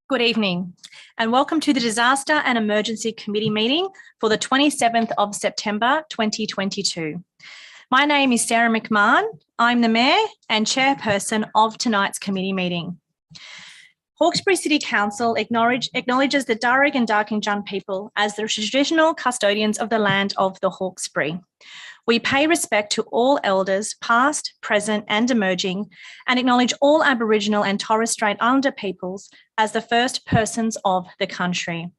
Good evening and welcome to the Disaster and Emergency Committee meeting for the 27th of September 2022. My name is Sarah McMahon. I'm the Mayor and Chairperson of tonight's committee meeting. Hawkesbury City Council acknowledges the Darug and Darkinjung people as the traditional custodians of the land of the Hawkesbury. We pay respect to all elders, past, present and emerging, and acknowledge all Aboriginal and Torres Strait Islander peoples as the first persons of the country.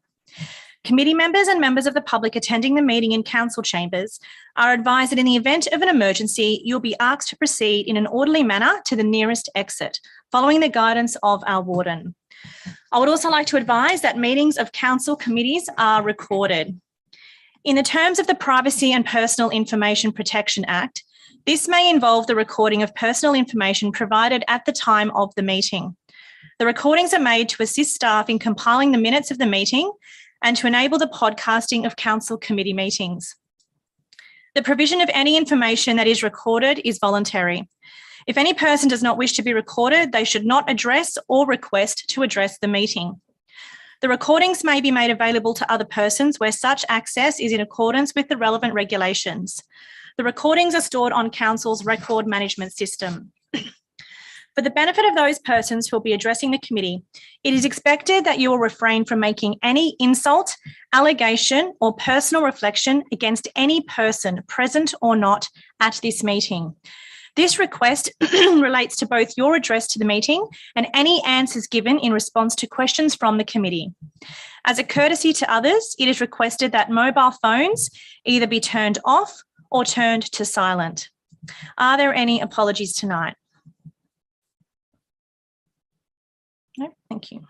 Committee members and members of the public attending the meeting in council chambers are advised that in the event of an emergency, you'll be asked to proceed in an orderly manner to the nearest exit, following the guidance of our warden. I would also like to advise that meetings of council committees are recorded. In the terms of the Privacy and Personal Information Protection Act, this may involve the recording of personal information provided at the time of the meeting. The recordings are made to assist staff in compiling the minutes of the meeting and to enable the podcasting of council committee meetings. The provision of any information that is recorded is voluntary. If any person does not wish to be recorded, they should not address or request to address the meeting. The recordings may be made available to other persons where such access is in accordance with the relevant regulations. The recordings are stored on Council's record management system. For the benefit of those persons who will be addressing the committee, it is expected that you will refrain from making any insult, allegation, or personal reflection against any person present or not at this meeting. This request relates to both your address to the meeting and any answers given in response to questions from the committee. As a courtesy to others, it is requested that mobile phones either be turned off or turned to silent. Are there any apologies tonight? No, thank you.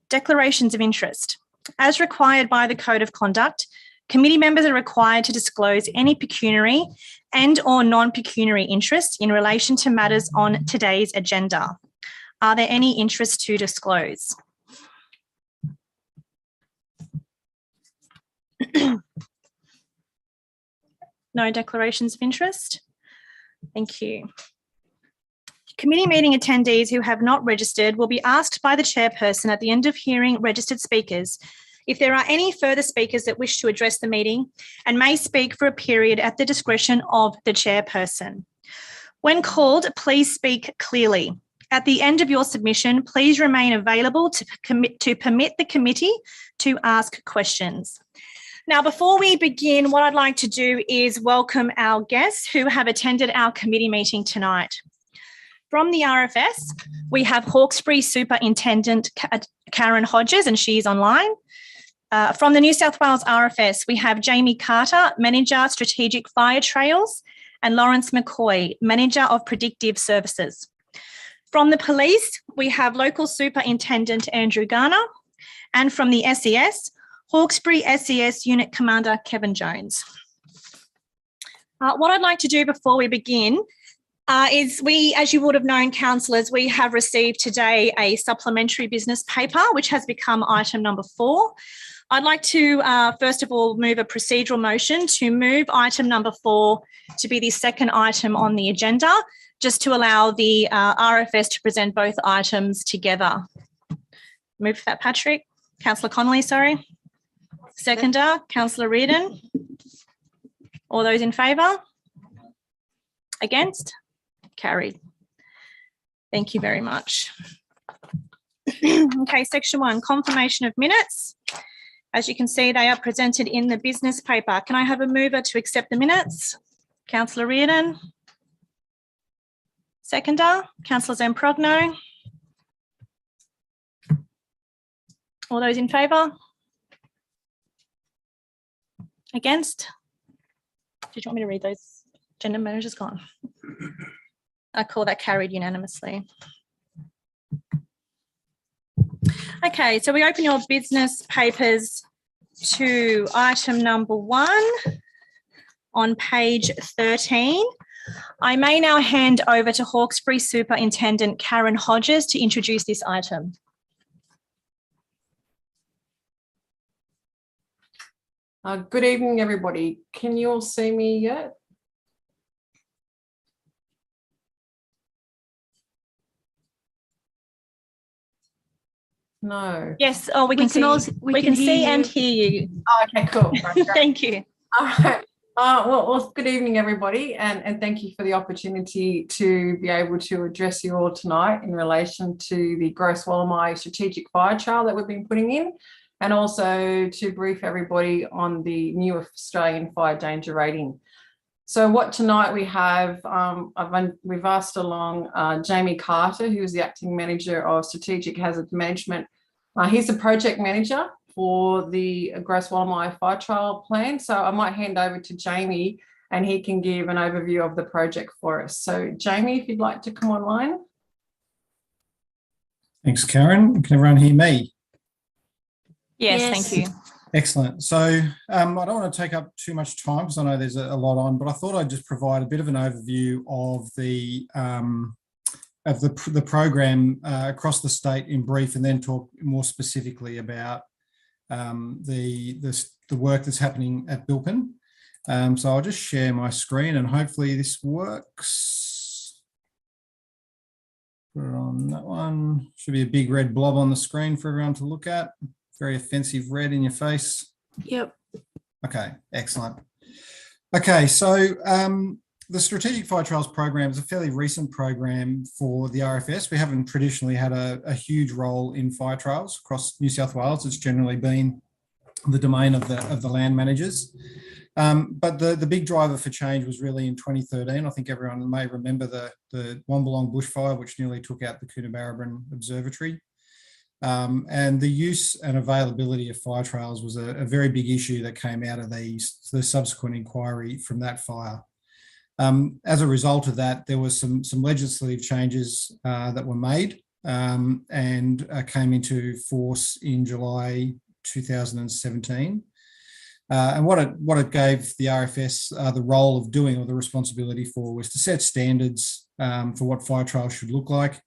Declarations of interest. As required by the Code of Conduct, committee members are required to disclose any pecuniary and or non-pecuniary interest in relation to matters on today's agenda. Are there any interests to disclose? No declarations of interest? Thank you. Committee meeting attendees who have not registered will be asked by the chairperson at the end of hearing registered speakers if there are any further speakers that wish to address the meeting and may speak for a period at the discretion of the chairperson. When called, please speak clearly. At the end of your submission, please remain available to permit the committee to ask questions. Now, before we begin, what I'd like to do is welcome our guests who have attended our committee meeting tonight. From the RFS, we have Hawkesbury Superintendent Karen Hodges, and she's online. From the New South Wales RFS, we have Jamie Carter, Manager, Strategic Firetrails, and Lawrence McCoy, Manager of Predictive Services. From the police, we have Local Superintendent Andrew Garner, and from the SES, Hawkesbury SES Unit Commander Kevin Jones. What I'd like to do before we begin is as you would have known, councillors, we have received today a supplementary business paper, which has become item number 4. I'd like to, first of all, move a procedural motion to move item number 4 to be the second item on the agenda, just to allow the RFS to present both items together. Move that, Patrick. Councillor Connolly, sorry. Seconder, Councillor Reardon. All those in favour? Against? Carried. Thank you very much. Okay, section 1, confirmation of minutes. As you can see, they are presented in the business paper. Can I have a mover to accept the minutes? Councillor Reardon. Seconder, Councillor Zamprogno. All those in favour? Against? Did you want me to read those? Agenda manager's gone. I call that carried unanimously. Okay, so we open your business papers to item number 1 on page 13. I may now hand over to Hawkesbury Superintendent Karen Hodges to introduce this item. Good evening, everybody. Can you all see me yet? No. Yes. Oh, we can see. We can see and hear you. Oh, okay, cool. Right, Thank you. all right. Well, good evening, everybody, and thank you for the opportunity to be able to address you all tonight in relation to the Gross Wollamai strategic fire trial that we've been putting in, and also to brief everybody on the new Australian fire danger rating. So what tonight we have, we've asked along Jamie Carter, who is the Acting Manager of Strategic Hazard Management. He's the project manager for the Gross Wollamai fire trial plan. So I might hand over to Jamie and he can give an overview of the project for us. So Jamie, if you'd like to come online. Thanks, Karen. Can everyone hear me? Yes, thank you. Excellent. So I don't want to take up too much time because I know there's a lot on, but I thought I'd just provide a bit of an overview of the program across the state in brief, and then talk more specifically about the work that's happening at Bilpin. So I'll just share my screen and hopefully this works. Put it on that one. Should be a big red blob on the screen for everyone to look at. Very offensive red in your face. Yep. Okay, excellent. Okay, so the Strategic Fire Trials program is a fairly recent program for the RFS. We haven't traditionally had a huge role in fire trials across New South Wales. It's generally been the domain of the land managers. But the big driver for change was really in 2013. I think everyone may remember the Wombalong bushfire, which nearly took out the Coonabarabran Observatory. And the use and availability of fire trails was a very big issue that came out of the subsequent inquiry from that fire. As a result of that, there was some legislative changes that were made and came into force in July 2017. And what it gave the RFS the role of doing, or the responsibility for, was to set standards for what fire trials should look like.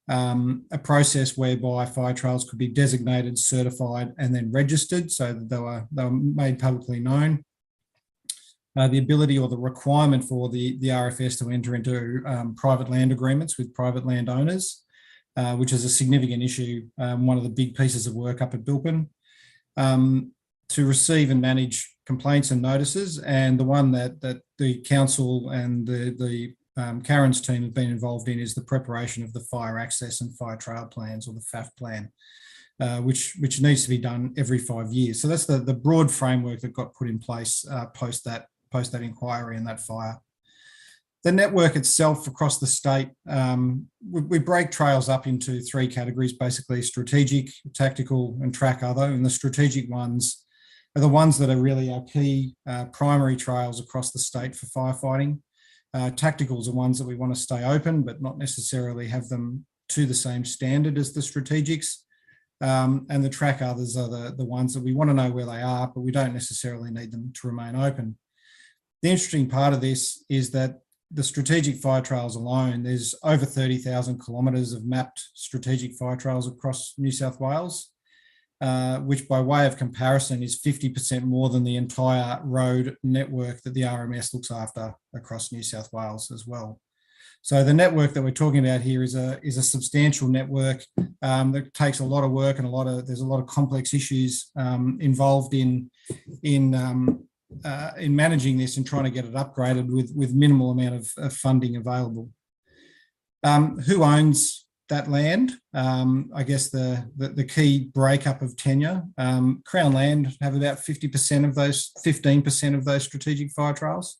A process whereby fire trials could be designated, certified, and then registered so that they were made publicly known. The ability or the requirement for the RFS to enter into private land agreements with private landowners, which is a significant issue, one of the big pieces of work up at Bilpin. To receive and manage complaints and notices, and the one that the council and the Karen's team have been involved in is the preparation of the fire access and fire trail plans, or the FAF plan, which needs to be done every 5 years. So that's the broad framework that got put in place post that inquiry and that fire. The network itself across the state, we break trails up into three categories, basically: strategic, tactical, and track other. And the strategic ones are the ones that are really our key primary trails across the state for firefighting. Tacticals are ones that we want to stay open, but not necessarily have them to the same standard as the strategics. And the track others are the ones that we want to know where they are, but we don't necessarily need them to remain open. The interesting part of this is that the strategic fire trails alone, there's over 30,000 kilometres of mapped strategic fire trails across New South Wales, which by way of comparison is 50% more than the entire road network that the RMS looks after across New South Wales as well. So the network that we're talking about here is a substantial network that takes a lot of work, and there's a lot of complex issues involved in managing this and trying to get it upgraded with minimal amount of funding available. Who owns that land? I guess the key breakup of tenure. Crown Land have about 15% of those strategic fire trials.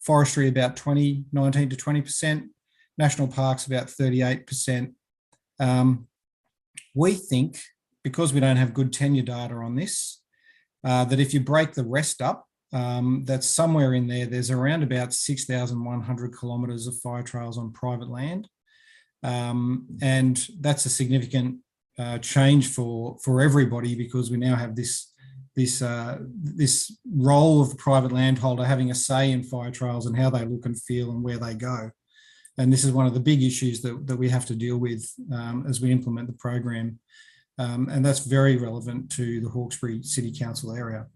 Forestry about 19 to 20%. National Parks about 38%. We think, because we don't have good tenure data on this, that if you break the rest up, that's somewhere in there's around about 6,100 kilometres of fire trails on private land. And that's a significant change for everybody, because we now have this role of the private landholder having a say in fire trials and how they look and feel and where they go. And this is one of the big issues that we have to deal with as we implement the program. And that's very relevant to the Hawkesbury City Council area.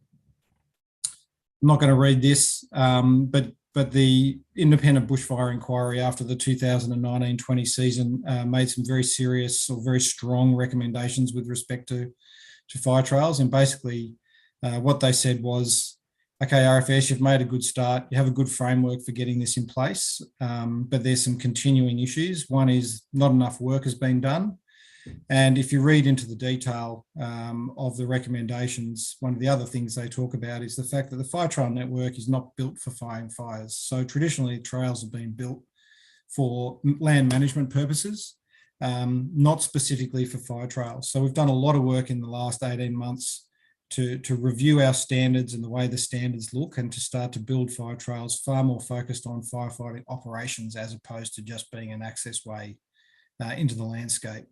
I'm not going to read this, but but the independent bushfire inquiry after the 2019-20 season made some very serious or very strong recommendations with respect to Firetrails. And basically what they said was, okay, RFS, you've made a good start. You have a good framework for getting this in place, but there's some continuing issues. One is not enough work has been done. And if you read into the detail of the recommendations, one of the other things they talk about is the fact that the fire trail network is not built for fighting fires. So traditionally, trails have been built for land management purposes, not specifically for fire trails. So we've done a lot of work in the last 18 months to review our standards and the way the standards look, and to start to build fire trails far more focused on firefighting operations as opposed to just being an access way into the landscape.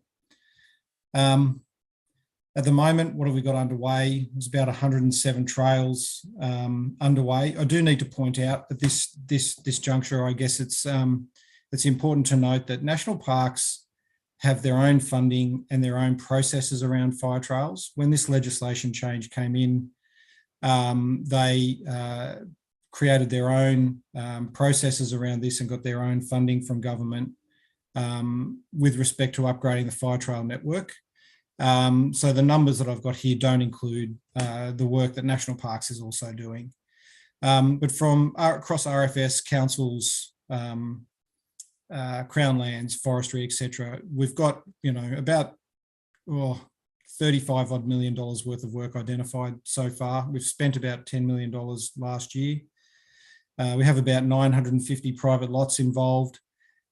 At the moment, what have we got underway? There's about 107 trails underway. I do need to point out at this juncture, I guess it's important to note that national parks have their own funding and their own processes around fire trails. When this legislation change came in, they created their own processes around this and got their own funding from government with respect to upgrading the fire trail network. So the numbers that I've got here don't include the work that National Parks is also doing. But from across RFS, councils, Crown Lands, Forestry, etc., we've got, about $35 odd million worth of work identified so far. We've spent about $10 million last year. We have about 950 private lots involved.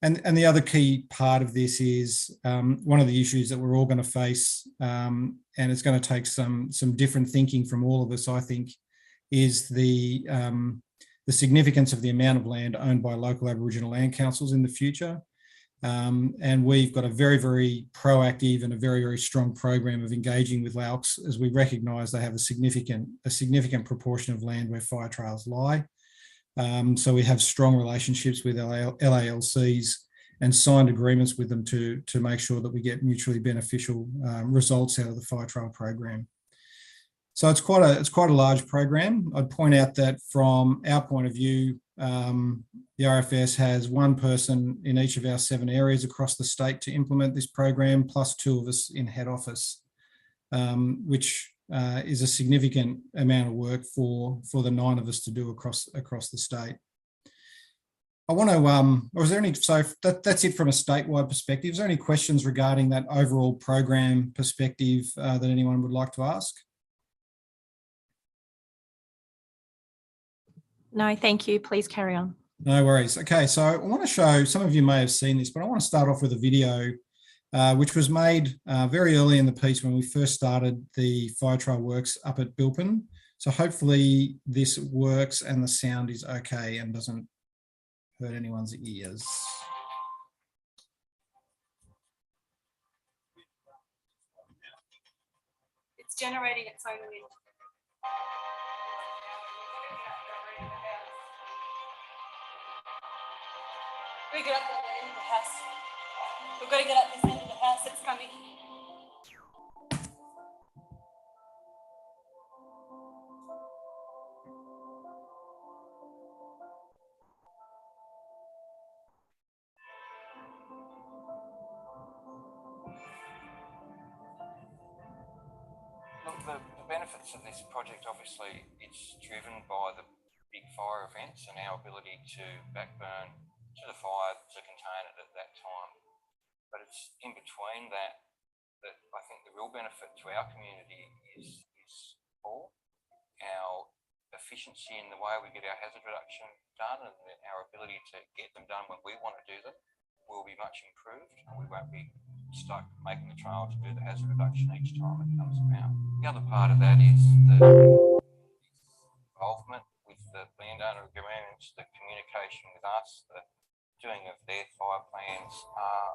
And the other key part of this is one of the issues that we're all going to face, and it's going to take some different thinking from all of us, I think, is the significance of the amount of land owned by local Aboriginal land councils in the future. And we've got a very, very proactive and a very, very strong program of engaging with LAOCs, as we recognise they have a significant proportion of land where fire trails lie. So we have strong relationships with LALCs and signed agreements with them to make sure that we get mutually beneficial results out of the fire trail program. So it's quite a large program. I'd point out that from our point of view, the RFS has one person in each of our 7 areas across the state to implement this program, plus 2 of us in head office, which is a significant amount of work for the 9 of us to do across the state. I want to, or is there any, so that's it from a statewide perspective. Is there any questions regarding that overall program perspective that anyone would like to ask? No, thank you. Please carry on. No worries. Okay, so I want to show, some of you may have seen this, but I want to start off with a video which was made very early in the piece when we first started the fire trail works up at Bilpin. So hopefully this works and the sound is okay and doesn't hurt anyone's ears. It's generating its own wind. We get up at the end of the house. We've got to get up this end of the house. It's coming. Look, the benefits of this project, obviously, it's driven by the big fire events and our ability to backburn to the fire to contain it at that time. But it's in between that I think the real benefit to our community is for our efficiency in the way we get our hazard reduction done, and our ability to get them done when we want to do them will be much improved, and we won't be stuck making the trial to do the hazard reduction each time it comes about. The other part of that is the involvement with the landowner agreements, the communication with us, the doing of their fire plans,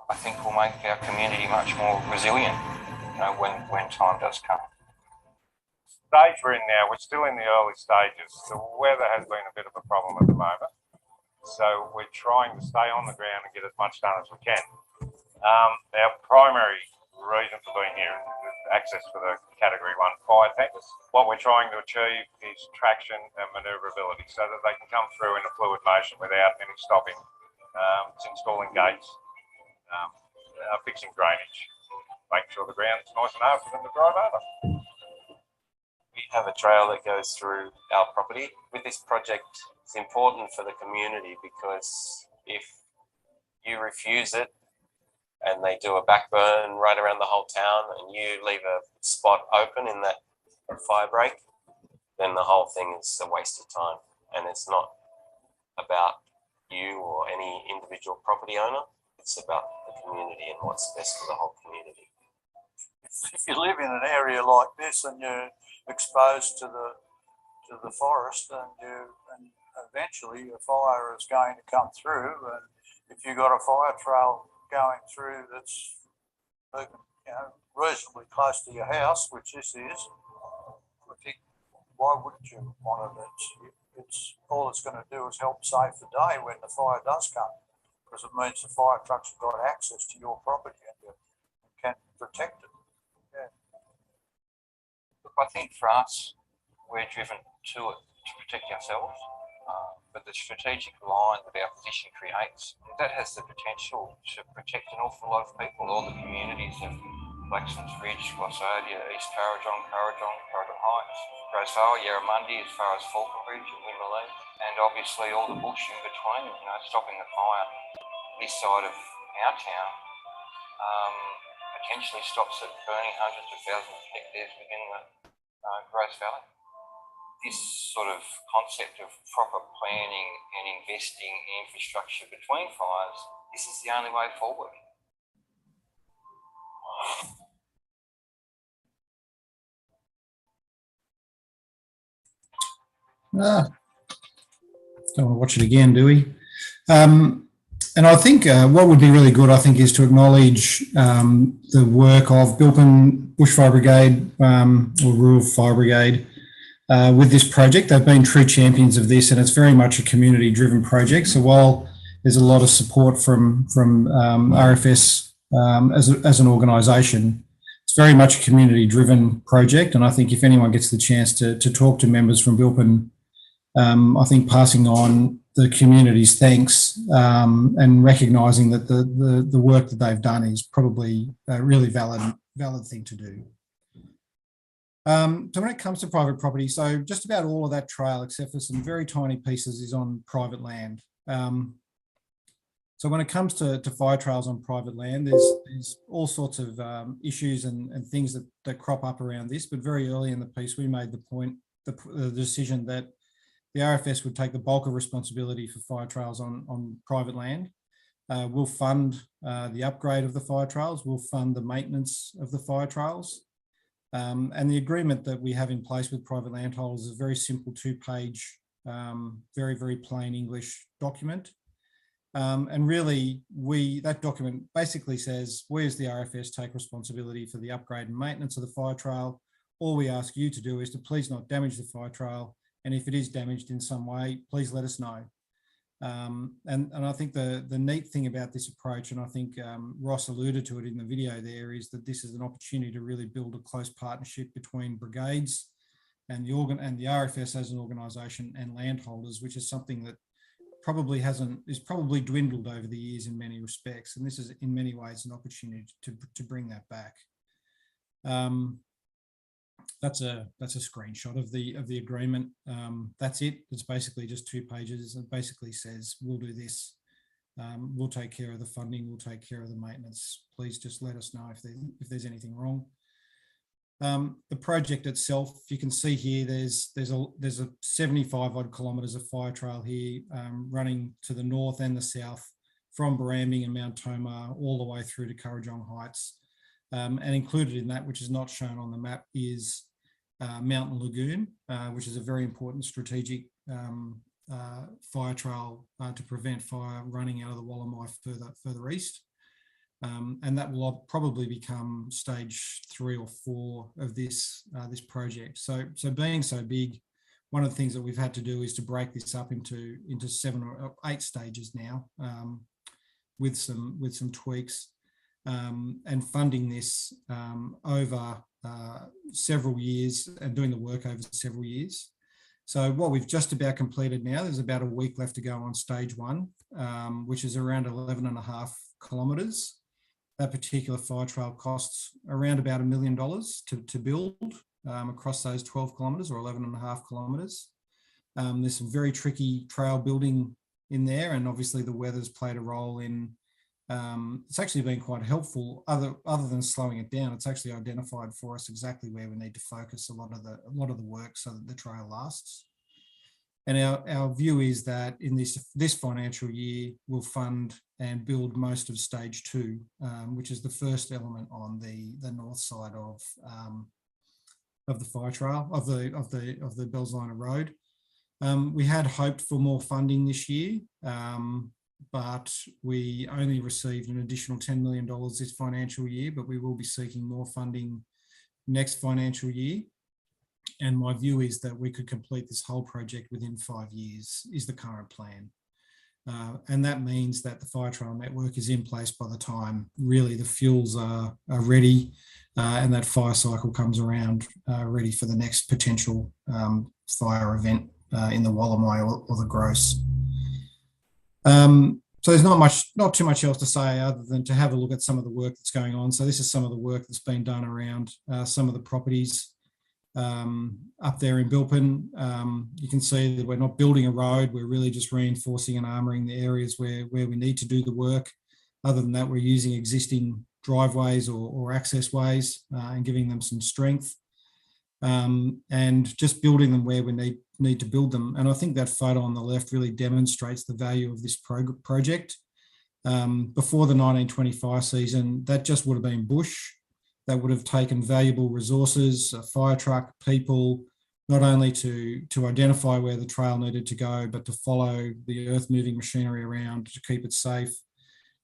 I think will make our community much more resilient, when time does come. Stage we're in now, we're still in the early stages. The weather has been a bit of a problem at the moment, so we're trying to stay on the ground and get as much done as we can. Our primary reason for being here is access for the Category 1 fire tanks. What we're trying to achieve ease traction and manoeuvrability so that they can come through in a fluid motion without any stopping. It's installing gates, fixing drainage, making sure the ground's nice enough for them to drive over. We have a trail that goes through our property. With this project, it's important for the community because if you refuse it and they do a backburn right around the whole town and you leave a spot open in that fire break, then the whole thing is a waste of time. And it's not about you or any individual property owner. It's about the community and what's best for the whole community. If you live in an area like this and you're exposed to the forest, and eventually a fire is going to come through, and if you've got a fire trail going through that's reasonably close to your house, which this is, I think, why wouldn't you want it? It's all it's going to do is help save the day when the fire does come, because it means the fire trucks have got access to your property and you can protect it. Look, I think for us, we're driven to it to protect ourselves, but the strategic line that our position creates, that has the potential to protect an awful lot of people, all the communities of Blackson's Ridge, Glossodia, East Currajong, Currajong Heights, Grosvenor, Yarramundi, as far as Falconbridge and Wimerlee, and obviously all the bush in between, stopping the fire this side of our town, potentially stops it burning hundreds of thousands of hectares within the Grose Valley. This sort of concept of proper planning and investing in infrastructure between fires, this is the only way forward. Don't want to watch it again, do we? And I think what would be really good, I think, is to acknowledge the work of Bilpin Bushfire Brigade or Rural Fire Brigade with this project. They've been true champions of this, and it's very much a community-driven project. So while there's a lot of support from RFS as an organisation, it's very much a community-driven project. And I think if anyone gets the chance to talk to members from Bilpin, I think passing on the community's thanks and recognising that the work that they've done is probably a really valid thing to do. So when it comes to private property, so just about all of that trail, except for some very tiny pieces, is on private land. So when it comes to fire trails on private land, there's all sorts of issues and things that crop up around this. But very early in the piece, we made the decision that the RFS would take the bulk of responsibility for fire trails on private land. We'll fund the upgrade of the fire trails. We'll fund the maintenance of the fire trails. And the agreement that we have in place with private landholders is a very simple 2-page, very, very plain English document. And really, that document basically says, we as the RFS take responsibility for the upgrade and maintenance of the fire trail. All we ask you to do is to please not damage the fire trail. And if it is damaged in some way, please let us know. And I think the neat thing about this approach, and I think Ross alluded to it in the video there, is that this is an opportunity to really build a close partnership between brigades and the RFS as an organisation and landholders, which is something that is probably dwindled over the years in many respects. And this is in many ways an opportunity to bring that back. That's a screenshot of the agreement. That's it. It's basically just 2 pages. It basically says, we'll do this. We'll take care of the funding. We'll take care of the maintenance. Please just let us know if there's anything wrong. The project itself, you can see here, there's a 75 odd kilometres of fire trail here running to the north and the south from Barambing and Mount Tomah all the way through to Currajong Heights. And included in that, which is not shown on the map, is Mountain Lagoon, which is a very important strategic fire trail to prevent fire running out of the Wollamai further east. And that will probably become stage 3 or 4 of this project. So being so big, one of the things that we've had to do is to break this up into 7 or 8 stages now, with some tweaks. And funding this over several years and doing the work over several years. So what we've just about completed now, there's about a week left to go on stage 1, which is around 11.5 kilometres. That particular fire trail costs around about $1 million to build across those 12 kilometres or 11.5 kilometres. There's some very tricky trail building in there, and obviously the weather's played a role in. It's actually been quite helpful. Other than slowing it down, it's actually identified for us exactly where we need to focus a lot of the work so that the trail lasts. And our view is that in this financial year, we'll fund and build most of stage 2, which is the first element on the north side of the fire trail of the Bellsliner Road. We had hoped for more funding this year, but we only received an additional $10 million this financial year, but we will be seeking more funding next financial year. And my view is that we could complete this whole project within 5 years is the current plan. And that means that the fire trail network is in place by the time really the fuels are ready and that fire cycle comes around ready for the next potential fire event in the Wallamai or the Gross. So there's not too much else to say other than to have a look at some of the work that's going on. So this is some of the work that's been done around some of the properties up there in Bilpin. You can see that we're not building a road, we're really just reinforcing and armouring the areas where we need to do the work. Other than that, we're using existing driveways or access ways and giving them some strength and just building them where we need to build them. And I think that photo on the left really demonstrates the value of this project. Before the 1925 season, that just would have been bush. That would have taken valuable resources, a fire truck, people, not only to identify where the trail needed to go, but to follow the earth-moving machinery around to keep it safe,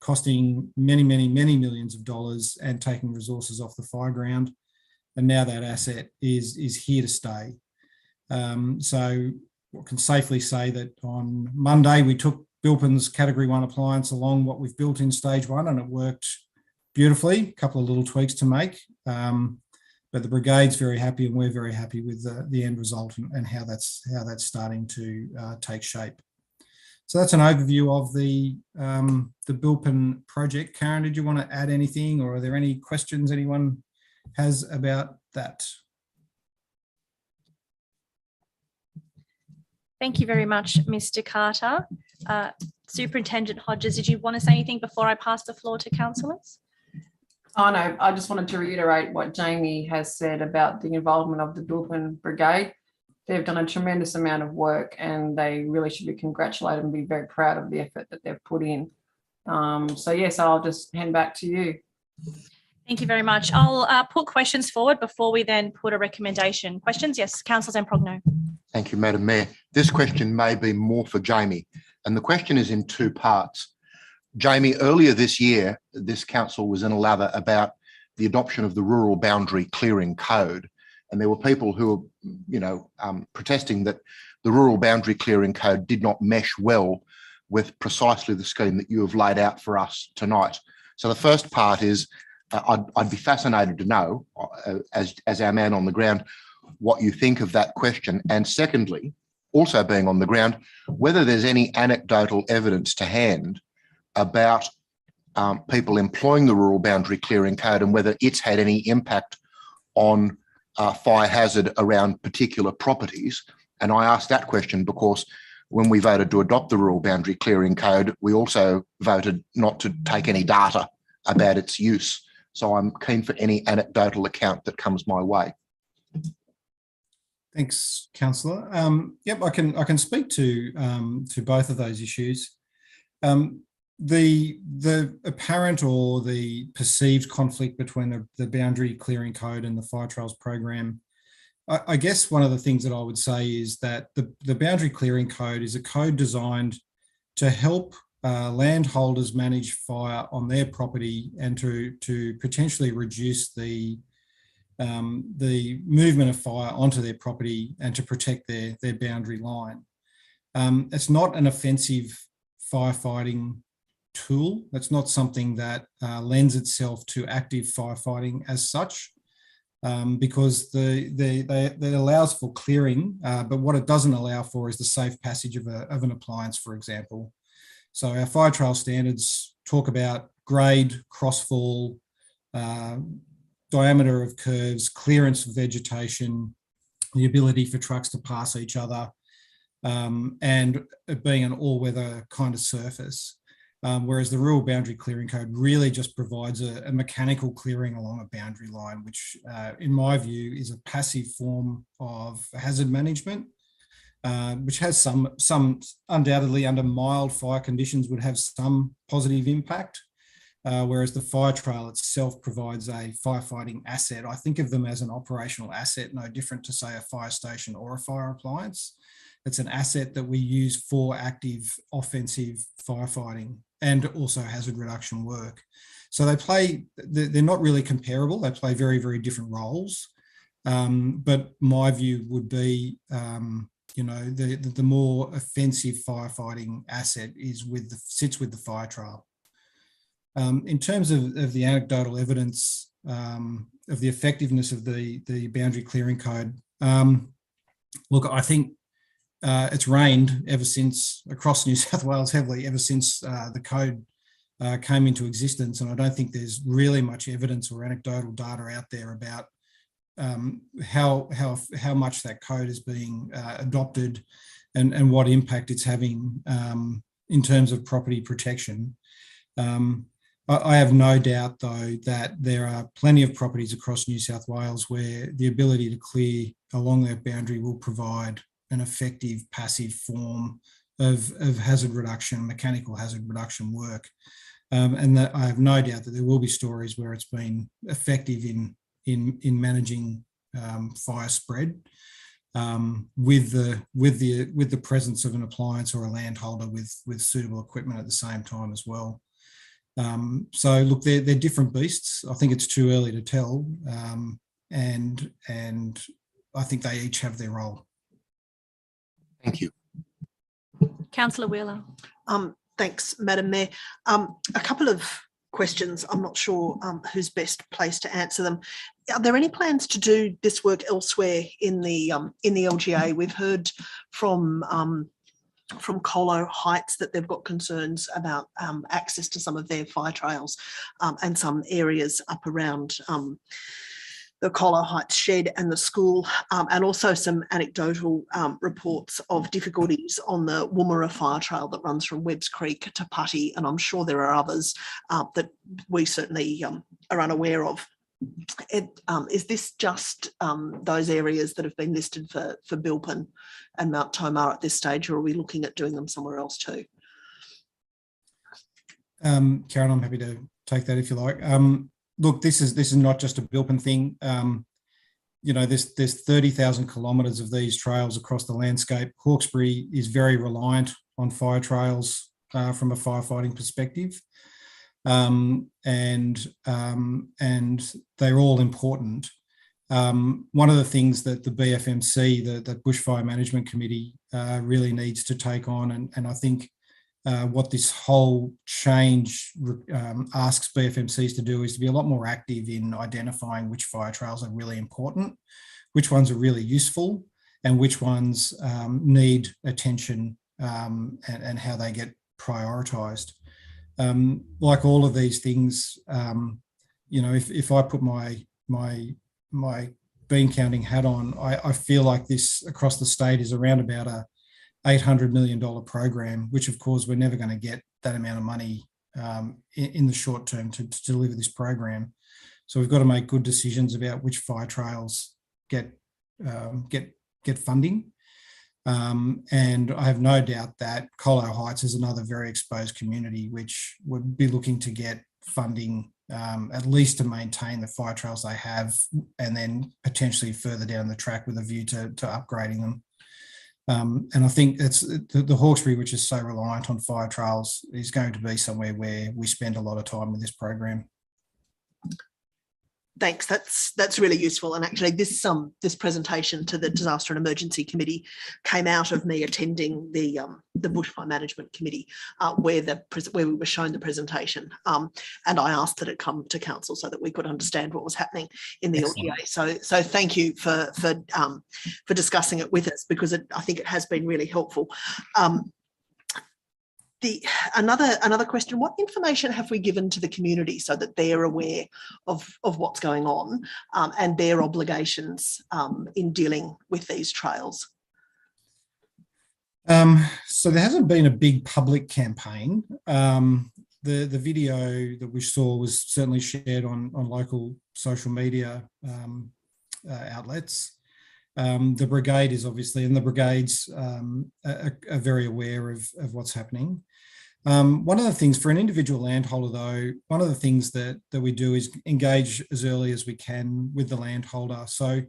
costing many, many, many millions of dollars and taking resources off the fire ground. And now that asset is here to stay. So I can safely say that on Monday, we took Bilpin's Category 1 appliance along what we've built in stage 1, and it worked beautifully. A couple of little tweaks to make, but the brigade's very happy and we're very happy with the end result and how that's starting to take shape. So that's an overview of the Bilpin project. Karen, did you want to add anything, or are there any questions anyone has about that? Thank you very much, Mr. Carter. Superintendent Hodges, did you want to say anything before I pass the floor to councillors? Oh no, I just wanted to reiterate what Jamie has said about the involvement of the Bilpin Brigade. They've done a tremendous amount of work and they really should be congratulated and be very proud of the effort that they've put in. So yes, I'll just hand back to you. Thank you very much. I'll put questions forward before we then put a recommendation. Questions? Yes, Councillor Zamprogno. Thank you, Madam Mayor. This question may be more for Jamie, and the question is in 2 parts. Jamie, earlier this year, this council was in a lather about the adoption of the Rural Boundary Clearing Code, and there were people who were, protesting that the Rural Boundary Clearing Code did not mesh well with precisely the scheme that you have laid out for us tonight. So the first part is, I'd be fascinated to know, as our man on the ground, what you think of that question. And secondly, also being on the ground, whether there's any anecdotal evidence to hand about people employing the Rural Boundary Clearing Code and whether it's had any impact on fire hazard around particular properties. And I ask that question because when we voted to adopt the Rural Boundary Clearing Code, we also voted not to take any data about its use. So I'm keen for any anecdotal account that comes my way. Thanks, Councillor. Yep, I can speak to both of those issues. The apparent or the perceived conflict between the Boundary Clearing Code and the Firetrails program, I guess one of the things that I would say is that the Boundary Clearing Code is a code designed to help landholders manage fire on their property and to potentially reduce the movement of fire onto their property and to protect their boundary line. It's not an offensive firefighting tool. It's not something that lends itself to active firefighting as such. because that allows for clearing, but what it doesn't allow for is the safe passage of an appliance, for example. So our fire trail standards talk about grade, crossfall, diameter of curves, clearance of vegetation, the ability for trucks to pass each other, and it being an all-weather kind of surface. Whereas the rural boundary clearing code really just provides a mechanical clearing along a boundary line, which in my view is a passive form of hazard management, which has some undoubtedly under mild fire conditions would have some positive impact. Whereas the fire trail itself provides a firefighting asset. I think of them as an operational asset, no different to say a fire station or a fire appliance. It's an asset that we use for active offensive firefighting and also hazard reduction work. So they're not really comparable. They play very, very different roles. But my view would be, the more offensive firefighting asset sits with the fire trail. In terms of the anecdotal evidence of the effectiveness of the boundary clearing code, look, I think it's rained ever since across New South Wales heavily ever since the code came into existence, and I don't think there's really much evidence or anecdotal data out there about how much that code is being adopted and what impact it's having in terms of property protection. I have no doubt, though, that there are plenty of properties across New South Wales where the ability to clear along that boundary will provide an effective passive form of hazard reduction, mechanical hazard reduction work. And that I have no doubt that there will be stories where it's been effective in managing fire spread with the presence of an appliance or a landholder with suitable equipment at the same time as well. So look, they're different beasts. I think it's too early to tell, and I think they each have their role. Thank you. Councillor Wheeler. Thanks, Madam Mayor. A couple of questions. I'm not sure who's best placed to answer them. Are there any plans to do this work elsewhere in the LGA? We've heard from Colo Heights that they've got concerns about access to some of their fire trails and some areas up around the Colo Heights shed and the school, and also some anecdotal reports of difficulties on the Woomera fire trail that runs from Webbs Creek to Putty, and I'm sure there are others that we certainly are unaware of. Is this just those areas that have been listed for Bilpin and Mount Tomar at this stage, or are we looking at doing them somewhere else too? Karen, I'm happy to take that if you like. Look, this is not just a Bilpin thing. There's 30,000 kilometres of these trails across the landscape. Hawkesbury is very reliant on fire trails from a firefighting perspective, and they're all important. One of the things that the BFMC, the Bushfire Management Committee, really needs to take on, and I think what this whole change asks BFMCs to do is to be a lot more active in identifying which fire trails are really important, which ones are really useful, and which ones need attention and how they get prioritised. Like all of these things, if I put my bean counting hat on, I feel like this across the state is around about a $800 million program, which of course we're never going to get that amount of money in the short term to deliver this program. So we've got to make good decisions about which fire trails get funding. And I have no doubt that Colo Heights is another very exposed community which would be looking to get funding at least to maintain the fire trails they have, and then potentially further down the track with a view to upgrading them. And I think that's the Hawkesbury, which is so reliant on fire trails, is going to be somewhere where we spend a lot of time with this program. Thanks. That's really useful. And actually, this presentation to the Disaster and Emergency Committee came out of me attending the Bushfire Management Committee, where we were shown the presentation, and I asked that it come to council so that we could understand what was happening in the LGA. So thank you for discussing it with us, because I think it has been really helpful. Another question: what information have we given to the community so that they're aware of what's going on and their obligations in dealing with these trails? So there hasn't been a big public campaign. The video that we saw was certainly shared on local social media outlets. The brigade is obviously, and the brigades are very aware of what's happening. One of the things for an individual landholder, though, one of the things that we do is engage as early as we can with the landholder. So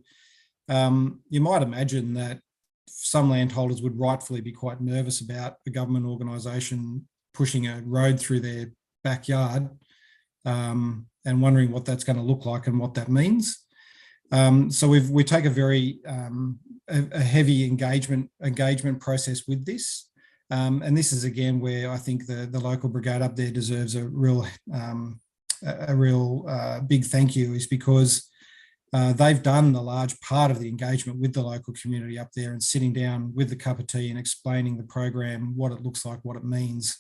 you might imagine that some landholders would rightfully be quite nervous about a government organisation pushing a road through their backyard and wondering what that's going to look like and what that means. So we take a very a heavy engagement process with this. And this is again where I think the local brigade up there deserves a real big thank you, is because they've done the large part of the engagement with the local community up there, and sitting down with the cup of tea and explaining the program, what it looks like, what it means,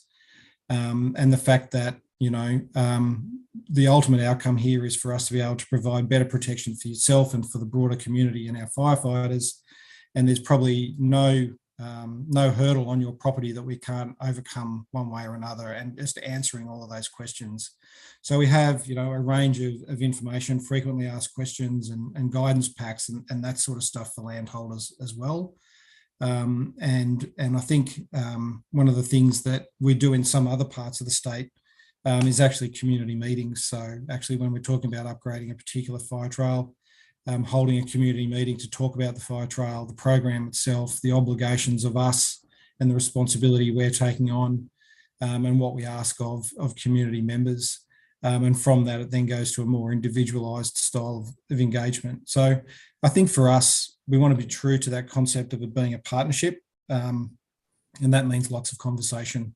and the fact that, you know, the ultimate outcome here is for us to be able to provide better protection for yourself and for the broader community and our firefighters. And there's probably no hurdle on your property that we can't overcome one way or another, and just answering all of those questions. So we have, you know, a range of information, frequently asked questions and guidance packs and that sort of stuff for landholders as well. And I think one of the things that we do in some other parts of the state is actually community meetings. So actually when we're talking about upgrading a particular fire trail, holding a community meeting to talk about the fire trail, the program itself, the obligations of us and the responsibility we're taking on, and what we ask of community members. And from that, it then goes to a more individualised style of engagement. So I think for us, we want to be true to that concept of it being a partnership, and that means lots of conversation.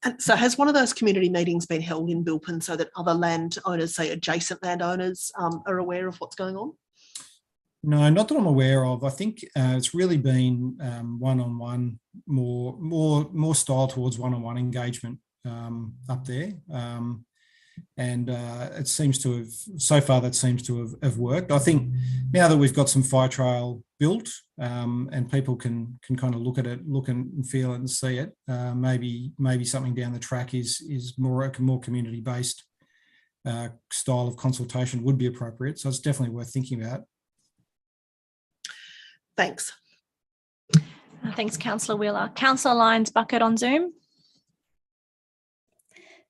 And so has one of those community meetings been held in Bilpin so that other landowners, say adjacent landowners, are aware of what's going on? No, not that I'm aware of. I think it's really been one-on-one, more style towards one-on-one engagement up there. And it seems to have, so far that seems to have worked. I think now that we've got some fire trail built and people can kind of look at it, look and feel it and see it, maybe something down the track is more community-based style of consultation would be appropriate. So it's definitely worth thinking about. Thanks. Thanks, Councillor Wheeler. Councillor Lyons Bucket on Zoom.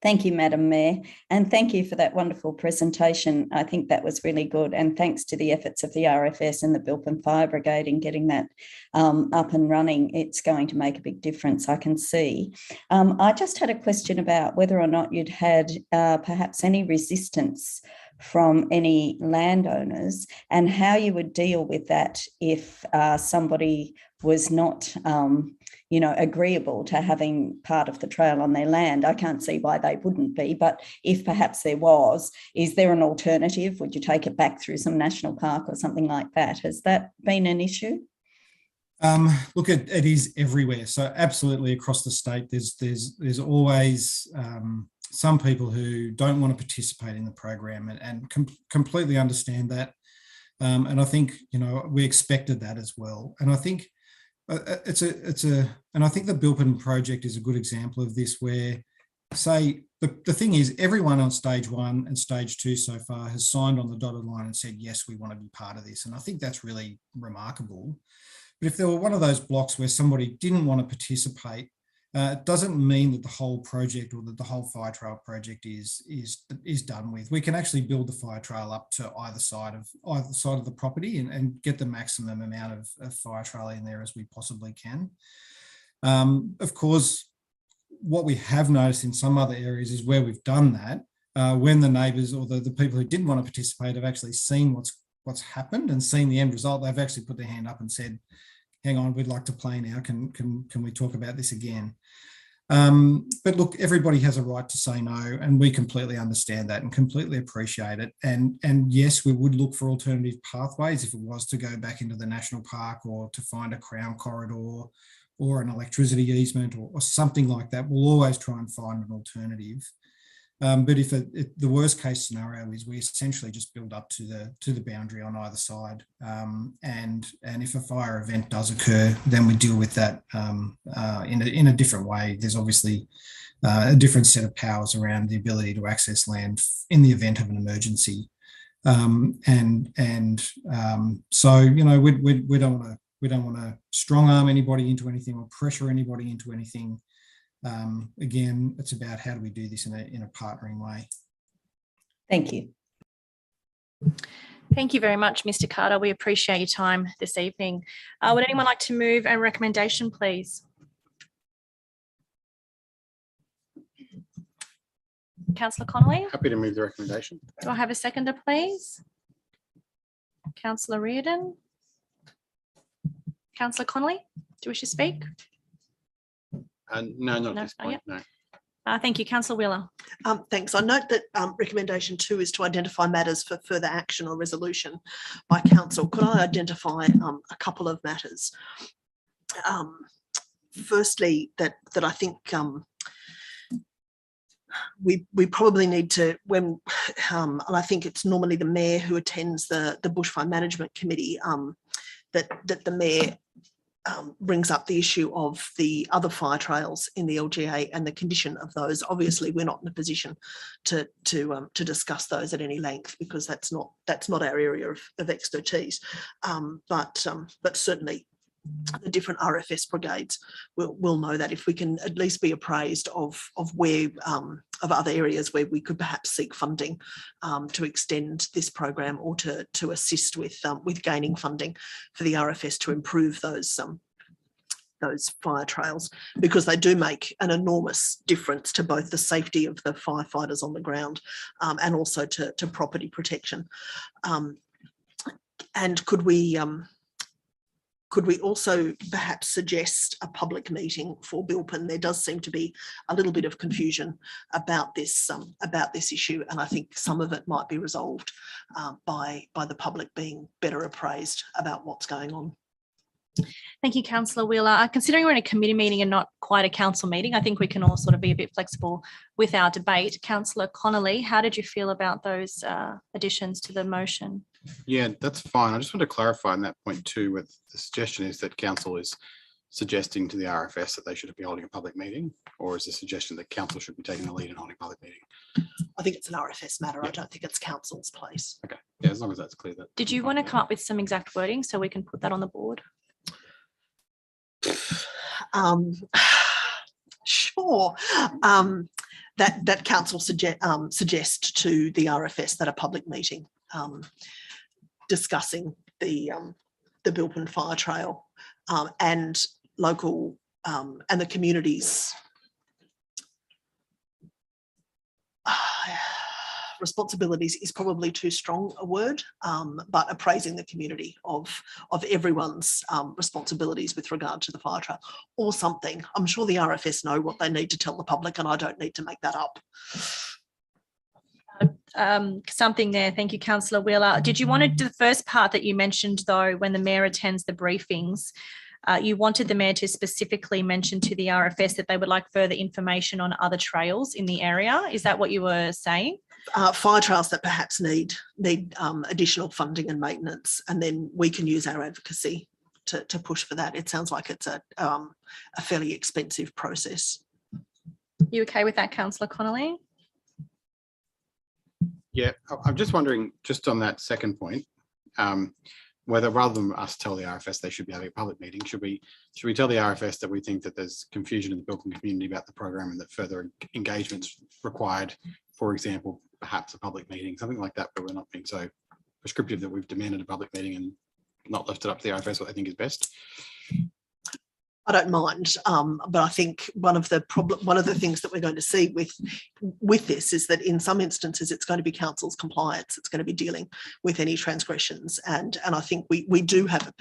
Thank you, Madam Mayor, and thank you for that wonderful presentation. I think that was really good, and thanks to the efforts of the RFS and the Bilpin Fire Brigade in getting that up and running. It's going to make a big difference, I can see. I just had a question about whether or not you'd had perhaps any resistance from any landowners and how you would deal with that if somebody was not agreeable to having part of the trail on their land. I can't see why they wouldn't be, but if perhaps there was, is there an alternative? Would you take it back through some national park or something like that? Has that been an issue? Look, it is everywhere. So absolutely across the state, there's always some people who don't want to participate in the program and completely understand that. And I think, we expected that as well. And I think and I think the Bilpin project is a good example of this, where, say, the thing is, everyone on stage 1 and stage 2 so far has signed on the dotted line and said, yes, we want to be part of this. And I think that's really remarkable. But if there were one of those blocks where somebody didn't want to participate, it doesn't mean that the whole project or that the whole fire trail project is done with. We can actually build the fire trail up to either side of the property and get the maximum amount of fire trail in there as we possibly can. Of course, what we have noticed in some other areas is where we've done that, when the neighbours or the people who didn't want to participate have actually seen what's happened and seen the end result, they've actually put their hand up and said, hang on, we'd like to play now. Can we talk about this again? But look, everybody has a right to say no, and we completely understand that and completely appreciate it. And yes, we would look for alternative pathways if it was to go back into the national park or to find a Crown corridor or an electricity easement or something like that. We'll always try and find an alternative. But if the worst case scenario is we essentially just build up to the boundary on either side, and if a fire event does occur, then we deal with that in a different way. There's obviously a different set of powers around the ability to access land in the event of an emergency, so you know we don't want to strong arm anybody into anything or pressure anybody into anything. Again, it's about how do we do this in a partnering way. Thank you. Thank you very much, Mr. Carter. We appreciate your time this evening. Would anyone like to move a recommendation, please? Councillor Connolly? Happy to move the recommendation. Do I have a seconder, please? Councillor Reardon? Councillor Connolly, do you wish to speak? No, not at this point, no. Thank you. Councillor Wheeler. Thanks. I note that recommendation 2 is to identify matters for further action or resolution by council. Could I identify a couple of matters? Firstly, that I think we probably need to, and I think it's normally the mayor who attends the Bushfire Management Committee, that the mayor brings up the issue of the other fire trails in the LGA and the condition of those. Obviously, we're not in a position to discuss those at any length because that's not our area of expertise. But certainly, the different RFS brigades will know that if we can at least be appraised of where of other areas where we could perhaps seek funding to extend this program or to assist with gaining funding for the RFS to improve those fire trails, because they do make an enormous difference to both the safety of the firefighters on the ground and also to property protection. And could we also perhaps suggest a public meeting for Bilpin? There does seem to be a little bit of confusion about this issue, and I think some of it might be resolved by the public being better appraised about what's going on. Thank you, Councillor Wheeler. Considering we're in a committee meeting and not quite a council meeting, I think we can all sort of be a bit flexible with our debate. Councillor Connolly, how did you feel about those additions to the motion? Yeah, that's fine. I just want to clarify on that point too, with the suggestion is that council is suggesting to the RFS that they should be holding a public meeting, or is the suggestion that council should be taking the lead in holding a public meeting? I think it's an RFS matter. I don't think it's council's place. Okay, yeah, as long as that's clear. Did you want to come up with some exact wording so we can put that on the board? Sure. That council suggest to the RFS that a public meeting discussing the Bilpin Fire Trail and local and the communities responsibilities is probably too strong a word, but appraising the community of everyone's responsibilities with regard to the fire trail or something. I'm sure the RFS know what they need to tell the public, and I don't need to make that up. Something there. Thank you, Councillor Wheeler. Did you want to do the first part that you mentioned, though, when the mayor attends the briefings? You wanted the mayor to specifically mention to the RFS that they would like further information on other trails in the area. Is that what you were saying? Fire trails that perhaps need additional funding and maintenance, and then we can use our advocacy to push for that. It sounds like it's a fairly expensive process. You okay with that, Councillor Connolly? Yeah, I'm just wondering, just on that second point, whether rather than us tell the RFS they should be having a public meeting, should we tell the RFS that we think that there's confusion in the Bilpin community about the program and that further engagement's required, for example, perhaps a public meeting, something like that, but we're not being so prescriptive that we've demanded a public meeting and not left it up to the RFS what they think is best? I don't mind, but I think one of the things that we're going to see with this is that in some instances it's going to be council's compliance. It's going to be dealing with any transgressions, and I think we do have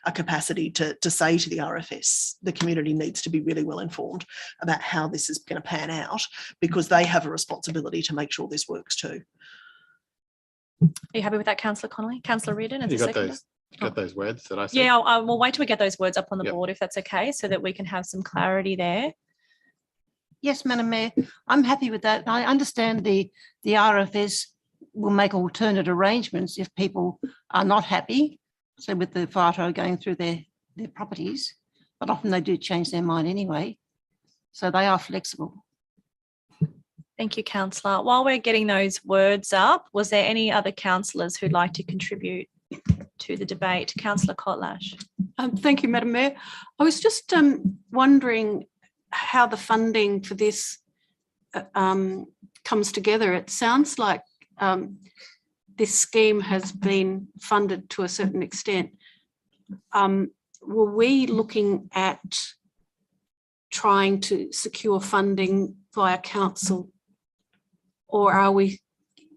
a capacity to say to the RFS, the community needs to be really well informed about how this is going to pan out, because they have a responsibility to make sure this works too. Are you happy with that, Councillor Connolly? Councillor Reardon, as a seconder? Got those words that I said? Yeah, we'll wait till we get those words up on the board, if that's okay, so that we can have some clarity there. Yes, Madam Mayor, I'm happy with that. I understand the RFS will make alternate arrangements if people are not happy, so with the Firetrail going through their properties, but often they do change their mind anyway, so they are flexible. Thank you, Councillor. While we're getting those words up, was there any other councillors who'd like to contribute to the debate? Councillor Kotlash. Thank you, Madam Mayor. I was just wondering how the funding for this comes together. It sounds like this scheme has been funded to a certain extent. Were we looking at trying to secure funding via council, or are we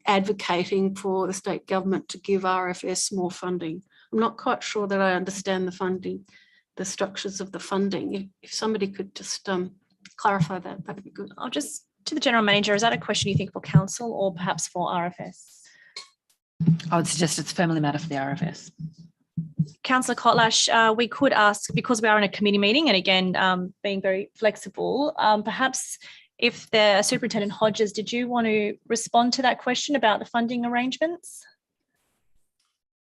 advocating for the state government to give RFS more funding? I'm not quite sure that I understand the funding, the structures of the funding. If somebody could just clarify that, that'd be good. I'll just, to the General Manager, is that a question you think for council or perhaps for RFS? I would suggest it's firmly a matter for the RFS. Councillor Kotlash, we could ask, because we are in a committee meeting and again, being very flexible, perhaps if the Superintendent Hodges, did you want to respond to that question about the funding arrangements?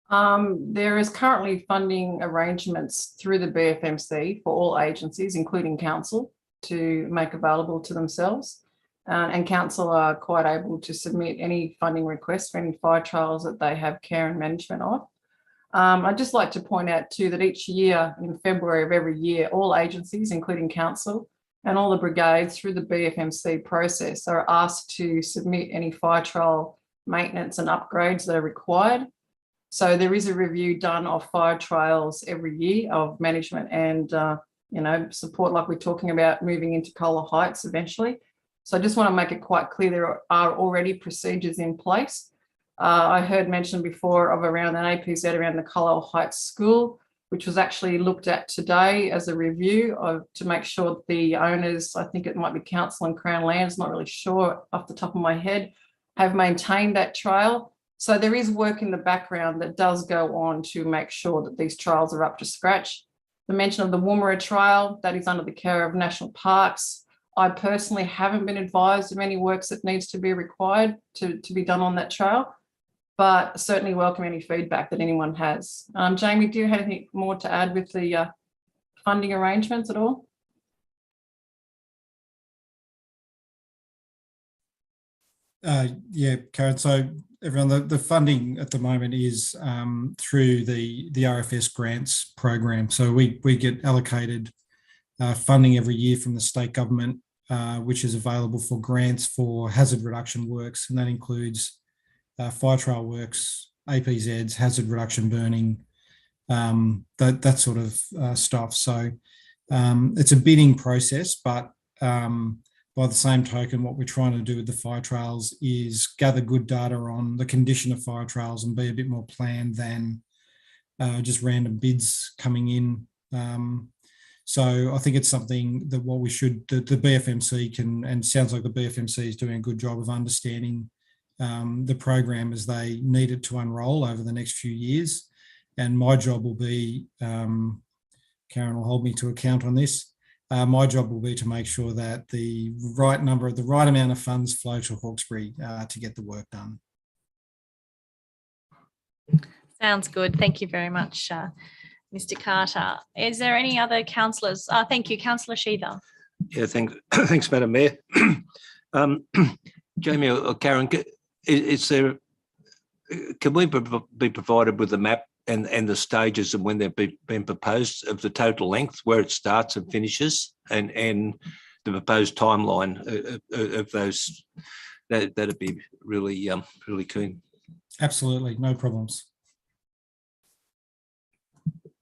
There is currently funding arrangements through the BFMC for all agencies, including council, to make available to themselves. And council are quite able to submit any funding requests for any fire trials that they have care and management of. I'd just like to point out too that each year in February of every year, all agencies, including council, and all the brigades through the BFMC process are asked to submit any fire trial maintenance and upgrades that are required. So there is a review done of fire trials every year of management and support, like we're talking about moving into Cola Heights eventually. So I just want to make it quite clear there are already procedures in place. I heard mentioned before of around an APZ around the Cola Heights School, which was actually looked at today as a review to make sure that the owners, I think it might be council and Crown Lands, not really sure off the top of my head, have maintained that trail. So there is work in the background that does go on to make sure that these trails are up to scratch. The mention of the Woomera Trail, that is under the care of National Parks. I personally haven't been advised of any works that needs to be required to be done on that trail, but certainly welcome any feedback that anyone has. Jamie, do you have anything more to add with the funding arrangements at all? Yeah, Karen, so everyone, the funding at the moment is through the RFS grants program. So we get allocated funding every year from the state government, which is available for grants for hazard reduction works, and that includes fire trial works, APZs, hazard reduction burning, that sort of stuff. So it's a bidding process, but by the same token, what we're trying to do with the fire trails is gather good data on the condition of fire trails and be a bit more planned than just random bids coming in. So I think it's something that what we should, the BFMC can, and sounds like the BFMC is doing a good job of understanding the program as they need it to unroll over the next few years. And my job will be, Karen will hold me to account on this, my job will be to make sure that the right amount of funds flow to Hawkesbury to get the work done. Sounds good. Thank you very much, Mr. Carter. Is there any other councillors? Thank you, Councillor Sheether. Yeah, thanks, Madam Mayor. Jamie or Karen, can we be provided with a map and the stages and when they've been proposed of the total length, where it starts and finishes, and the proposed timeline of those? That'd be really really keen. Absolutely, no problems.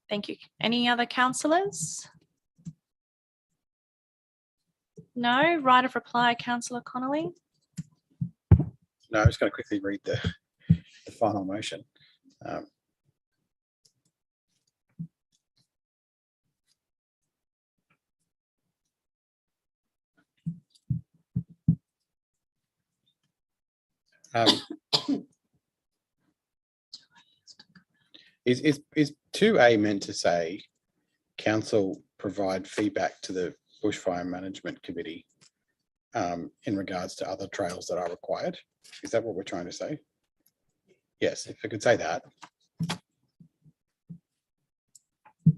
Thank you. Any other councillors? No. Right of reply, Councillor Connolly. No, I'm just going to quickly read the final motion. Is 2A meant to say council provide feedback to the Bushfire Management Committee in regards to other trails that are required? Is that what we're trying to say? Yes, if I could say that.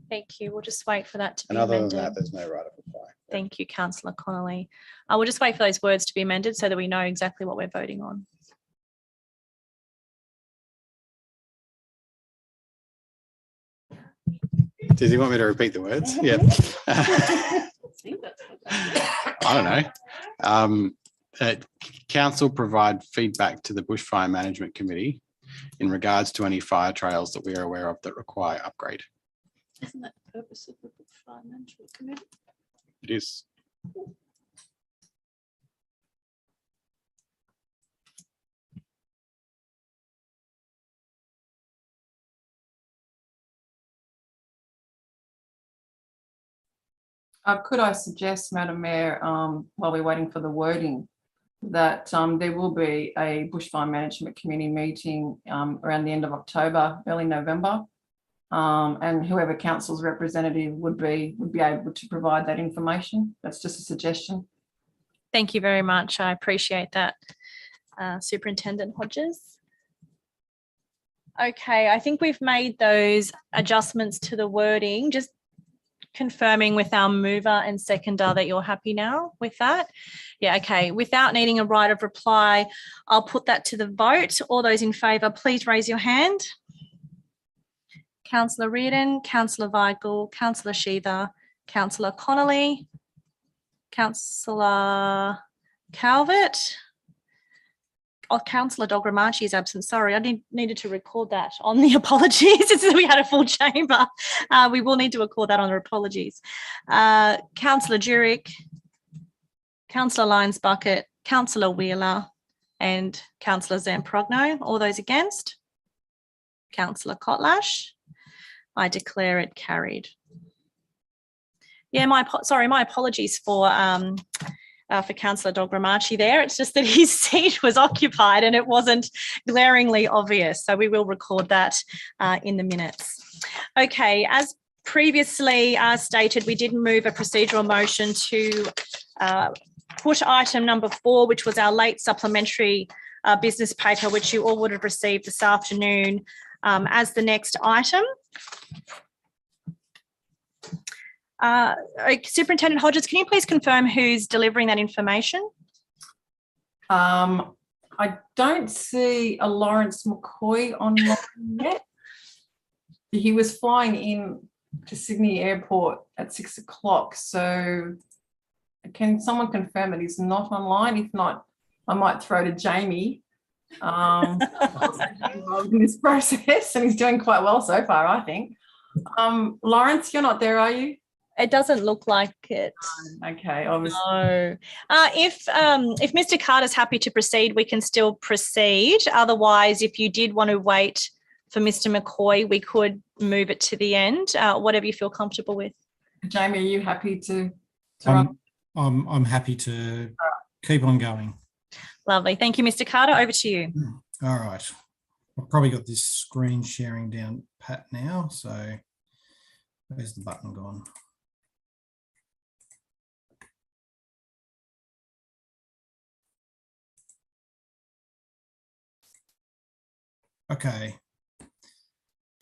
Thank you. We'll just wait for that to be And other amended. than that, there's no right of reply. Thank you, Councillor Connolly. We'll just wait for those words to be amended so that we know exactly what we're voting on. Does he want me to repeat the words? Yeah. I don't know. Council provide feedback to the Bushfire Management Committee in regards to any fire trails that we are aware of that require upgrade. Isn't that the purpose of the Bushfire Management Committee? It is. Could I suggest, Madam Mayor, while we're waiting for the wording, that there will be a Bushfire Management Committee meeting around the end of October, early November, and whoever council's representative would be able to provide that information. That's just a suggestion. Thank you very much. I appreciate that, Superintendent Hodges. Okay, I think we've made those adjustments to the wording. Just confirming with our mover and seconder that you're happy now with that. Yeah, okay. Without needing a right of reply, I'll put that to the vote. All those in favour, please raise your hand. Councillor Reardon, Councillor Weigel, Councillor Sheether, Councillor Connolly, Councillor Calvert. Oh, Councillor Dogramachi is absent. Sorry, I needed to record that on the apologies. Since we had a full chamber, we will need to record that on the apologies. Councillor Jurek, Councillor Lyons Bucket, Councillor Wheeler, and Councillor Zamprogno. All those against? Councillor Kotlash. I declare it carried. Yeah, my apologies for Councillor Dogramachi there. It's just that his seat was occupied and it wasn't glaringly obvious. So we will record that in the minutes. Okay, as previously stated, we did move a procedural motion to put item number 4, which was our late supplementary business paper, which you all would have received this afternoon, as the next item. Superintendent Hodges, can you please confirm who's delivering that information? I don't see a Lawrence McCoy online yet. He was flying in to Sydney Airport at 6 o'clock. So can someone confirm that he's not online? If not, I might throw to Jamie. In this process, and he's doing quite well so far, I think. Lawrence, you're not there, are you? It doesn't look like it. Okay, obviously. No. If Mr. Carter's happy to proceed, we can still proceed. Otherwise, if you did want to wait for Mr. McCoy, we could move it to the end. Whatever you feel comfortable with. Jamie, are you happy to run? I'm happy to keep on going. Lovely. Thank you, Mr. Carter. Over to you. All right. I've probably got this screen sharing down pat now. So where's the button gone? Okay.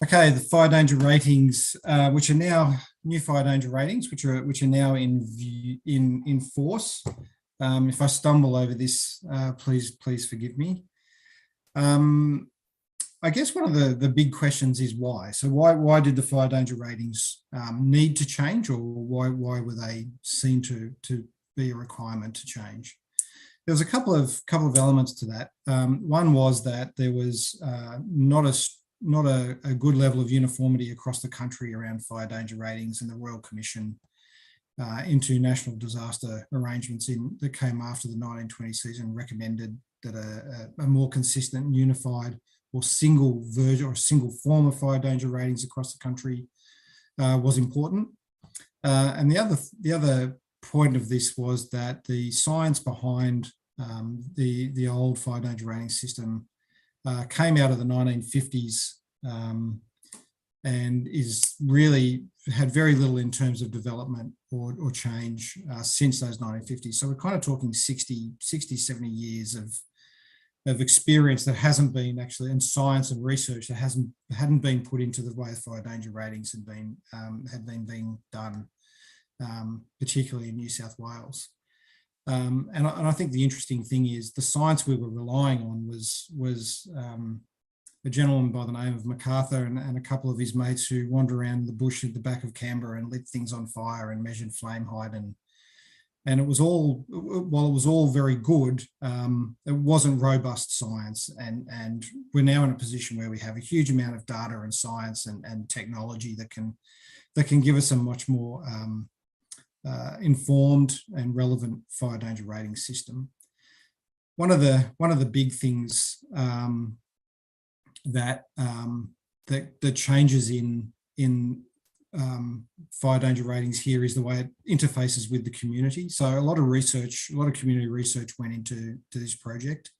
Okay, the fire danger ratings, which are now new fire danger ratings, which are now in force. If I stumble over this, please forgive me. I guess one of the big questions is why. So why did the fire danger ratings need to change, or why were they seen to be a requirement to change? There was a couple of elements to that. One was that there was not a good level of uniformity across the country around fire danger ratings, and the Royal Commission into national disaster arrangements that came after the 1920 season, recommended that a more consistent and unified or single version or single form of fire danger ratings across the country was important. And the other point of this was that the science behind the old fire danger rating system came out of the 1950s and is really had very little in terms of development or change since those 1950s. So we're kind of talking 60, 70 years of experience that hasn't been actually, and science and research that hadn't been put into the way fire danger ratings had been being done, particularly in New South Wales. And I think the interesting thing is the science we were relying on was a gentleman by the name of MacArthur and a couple of his mates who wandered around the bush at the back of Canberra and lit things on fire and measured flame height. And it was all, while it was all very good, it wasn't robust science. And we're now in a position where we have a huge amount of data and science and technology that can give us a much more informed and relevant fire danger rating system. One of the big things that changes in fire danger ratings here is the way it interfaces with the community. So a lot of community research went into this project.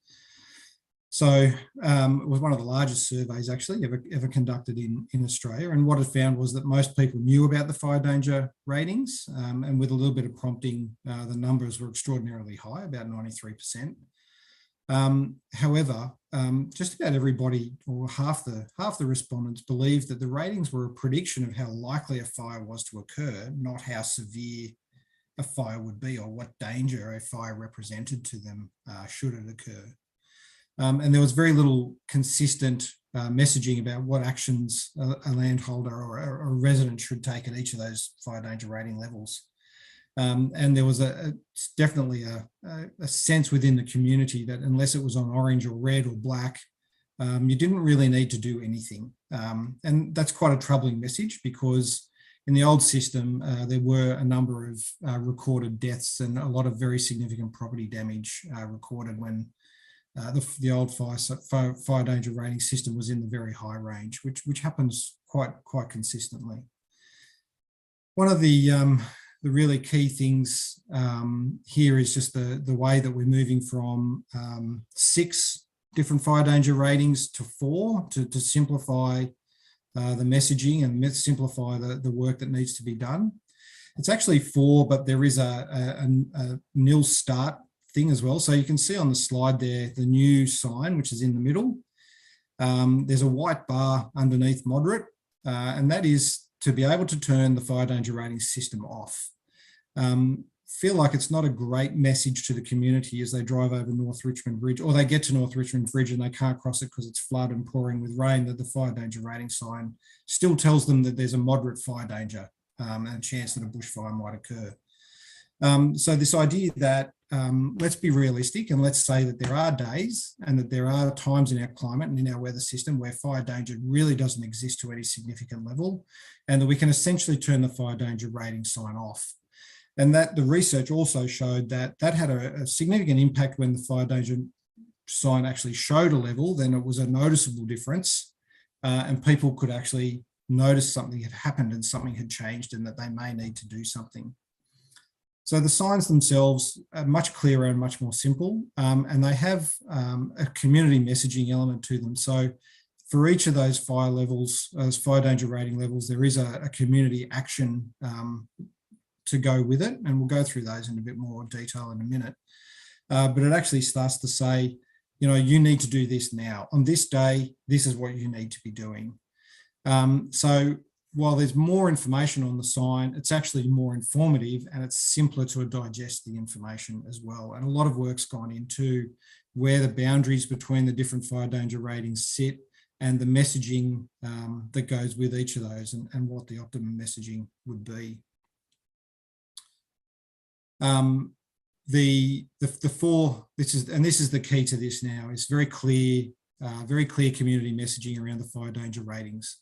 So it was one of the largest surveys actually ever conducted in Australia. And what it found was that most people knew about the fire danger ratings, and with a little bit of prompting, the numbers were extraordinarily high, about 93%. However, just about everybody, or half the respondents, believed that the ratings were a prediction of how likely a fire was to occur, not how severe a fire would be or what danger a fire represented to them should it occur. And there was very little consistent messaging about what actions a landholder or a resident should take at each of those fire danger rating levels. And there was definitely a sense within the community that unless it was on orange or red or black, you didn't really need to do anything. And that's quite a troubling message, because in the old system, there were a number of recorded deaths and a lot of very significant property damage recorded when the old fire danger rating system was in the very high range, which happens quite consistently. One of the really key things here is just the way that we're moving from 6 different fire danger ratings to 4 to simplify the messaging and simplify the work that needs to be done. It's actually 4, but there is a nil start thing as well. So you can see on the slide there, the new sign, which is in the middle. There's a white bar underneath moderate, and that is to be able to turn the fire danger rating system off. Feel like it's not a great message to the community as they drive over North Richmond Bridge, or they get to North Richmond Bridge and they can't cross it because it's flood and pouring with rain, that the fire danger rating sign still tells them that there's a moderate fire danger and a chance that a bushfire might occur. So this idea that let's be realistic and let's say that there are days and that there are times in our climate and in our weather system where fire danger really doesn't exist to any significant level, and that we can essentially turn the fire danger rating sign off. And that the research also showed that had a significant impact when the fire danger sign actually showed a level. Then it was a noticeable difference, and people could actually notice something had happened and something had changed and that they may need to do something. So the signs themselves are much clearer and much more simple, and they have a community messaging element to them. So for each of those fire levels, those fire danger rating levels, there is a community action to go with it, and we'll go through those in a bit more detail in a minute. But it actually starts to say, you know, you need to do this now. On this day, this is what you need to be doing. So while there's more information on the sign, it's actually more informative and it's simpler to digest the information as well. And a lot of work's gone into where the boundaries between the different fire danger ratings sit and the messaging that goes with each of those and what the optimum messaging would be. The 4, this is the key to this now, is very clear community messaging around the fire danger ratings.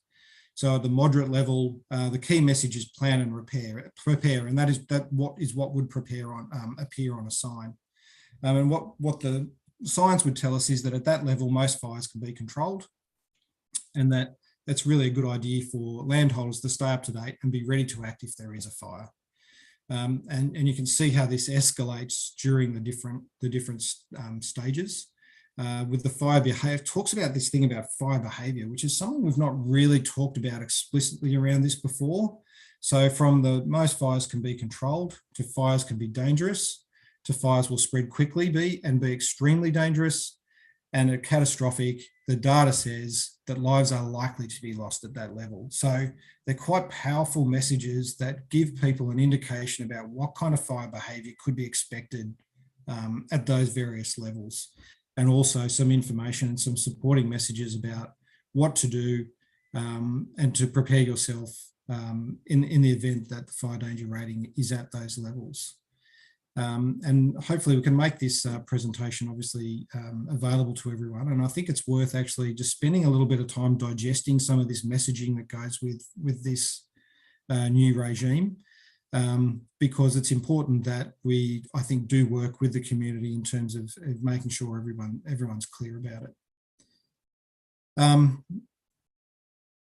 So at the moderate level, the key message is plan and prepare, and that is what would appear on a sign. And what the science would tell us is that at that level, most fires can be controlled, and that's really a good idea for landholders to stay up to date and be ready to act if there is a fire. And you can see how this escalates during the different stages. With the fire behavior, talks about this thing about fire behavior, which is something we've not really talked about explicitly around this before. So from the most fires can be controlled to fires can be dangerous to fires will spread quickly be extremely dangerous, and at catastrophic, the data says that lives are likely to be lost at that level. So they're quite powerful messages that give people an indication about what kind of fire behavior could be expected at those various levels, and also some information and some supporting messages about what to do and to prepare yourself in the event that the fire danger rating is at those levels. And hopefully we can make this presentation obviously available to everyone. And I think it's worth actually just spending a little bit of time digesting some of this messaging that goes with this new regime, because it's important that we, I think, do work with the community in terms of making sure everyone's clear about it.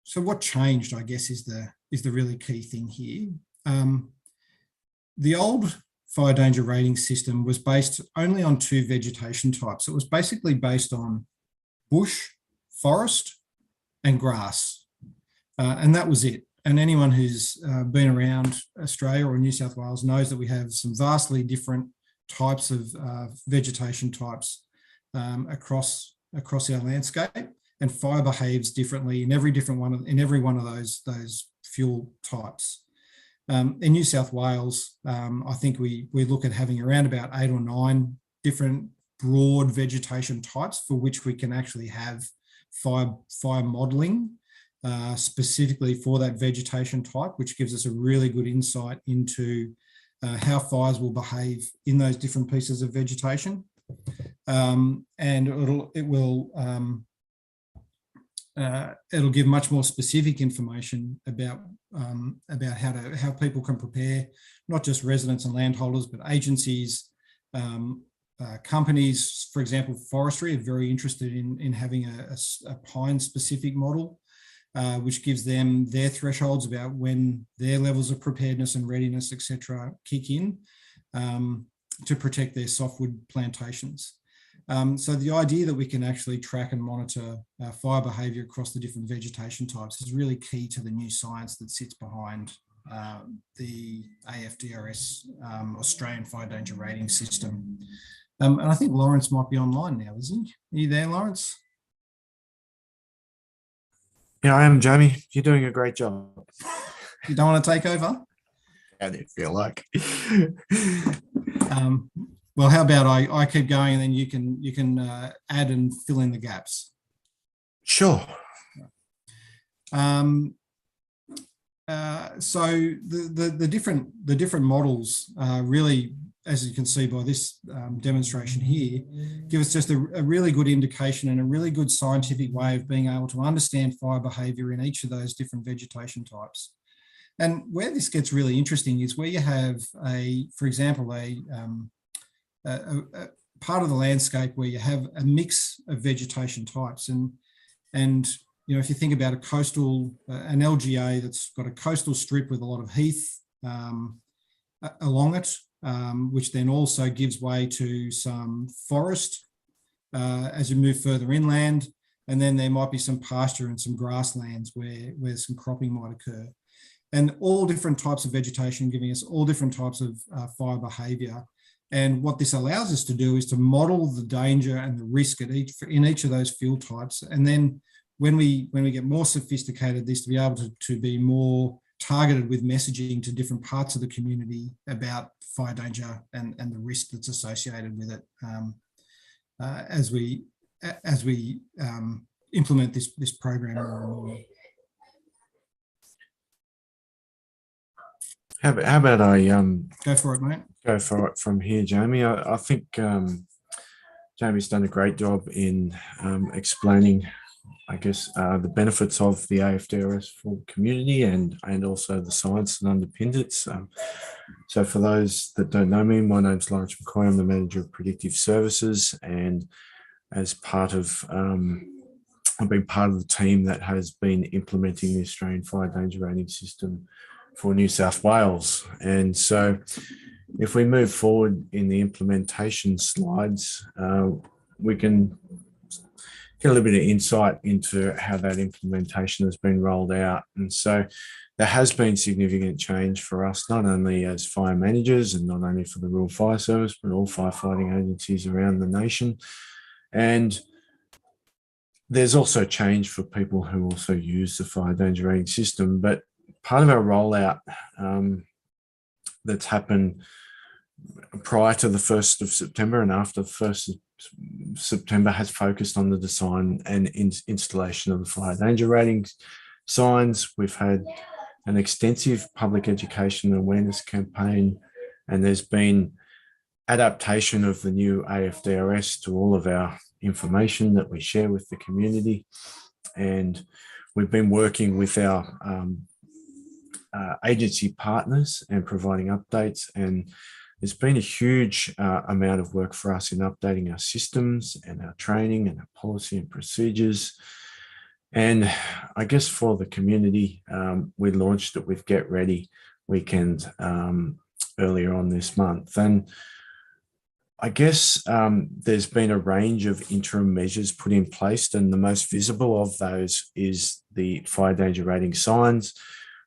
So what changed, I guess, is the really key thing here. The old fire danger rating system was based only on 2 vegetation types. It was basically based on bush, forest, and grass, and that was it. And anyone who's been around Australia or New South Wales knows that we have some vastly different types of vegetation types across our landscape, and fire behaves differently in every one of those fuel types. In New South Wales, I think we look at having around about 8 or 9 different broad vegetation types for which we can actually have fire modelling specifically for that vegetation type, which gives us a really good insight into how fires will behave in those different pieces of vegetation. And it'll give much more specific information about how people can prepare, not just residents and landholders, but agencies, companies. For example, forestry are very interested in having a pine-specific model, which gives them their thresholds about when their levels of preparedness and readiness, etc., kick in to protect their softwood plantations. So the idea that we can actually track and monitor fire behaviour across the different vegetation types is really key to the new science that sits behind the AFDRS Australian Fire Danger Rating System. And I think Lawrence might be online now, isn't he? Are you there, Lawrence? Yeah, I am, Jamie. You're doing a great job. You don't want to take over? How do you feel like? Well, how about I keep going and then you can add and fill in the gaps. Sure. So the different models really, as you can see by this demonstration here, give us just a really good indication and a really good scientific way of being able to understand fire behaviour in each of those different vegetation types. And where this gets really interesting is where you have for example, a part of the landscape where you have a mix of vegetation types, and you know, if you think about an LGA that's got a coastal strip with a lot of heath along it, which then also gives way to some forest as you move further inland, and then there might be some pasture and some grasslands where some cropping might occur, and all different types of vegetation giving us all different types of fire behaviour. And what this allows us to do is to model the danger and the risk in each of those fuel types. And then when we get more sophisticated, this to be able to be more targeted with messaging to different parts of the community about fire danger and the risk that's associated with it as we implement this program more and more. How about I go for it, mate? Go for it from here, Jamie. I think Jamie's done a great job in explaining I guess, the benefits of the AFDRS for the community and also the science that underpins it. So for those that don't know me, my name's Lawrence McCoy. I'm the Manager of Predictive Services, and as part of, I've been part of the team that has been implementing the Australian Fire Danger Rating System for New South Wales. And so if we move forward in the implementation slides, we can get a little bit of insight into how that implementation has been rolled out. And so there has been significant change for us, not only as fire managers and not only for the Rural Fire Service, but all firefighting agencies around the nation. And there's also change for people who also use the fire danger rating system. But part of our rollout that's happened prior to the 1st of September and after the 1st of September has focused on the design and installation of the fire danger rating signs. We've had an extensive public education and awareness campaign, and there's been adaptation of the new AFDRS to all of our information that we share with the community. And we've been working with our agency partners and providing updates, and there's been a huge amount of work for us in updating our systems and our training and our policy and procedures. And I guess for the community, we launched it with Get Ready Weekend earlier on this month. And I guess there's been a range of interim measures put in place, and the most visible of those is the fire danger rating signs,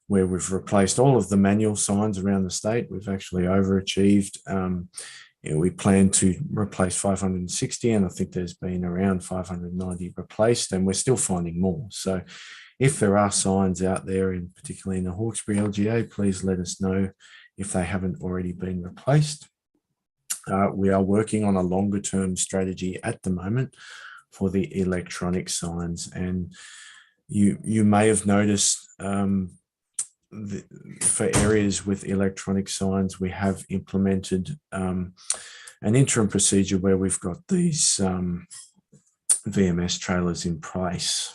where we've replaced all of the manual signs around the state. We've actually overachieved. We plan to replace 560, and I think there's been around 590 replaced, and we're still finding more. So if there are signs out there, and particularly in the Hawkesbury LGA, please let us know if they haven't already been replaced. We are working on a longer term strategy at the moment for the electronic signs. And you may have noticed for areas with electronic signs, we have implemented an interim procedure where we've got these VMS trailers in place.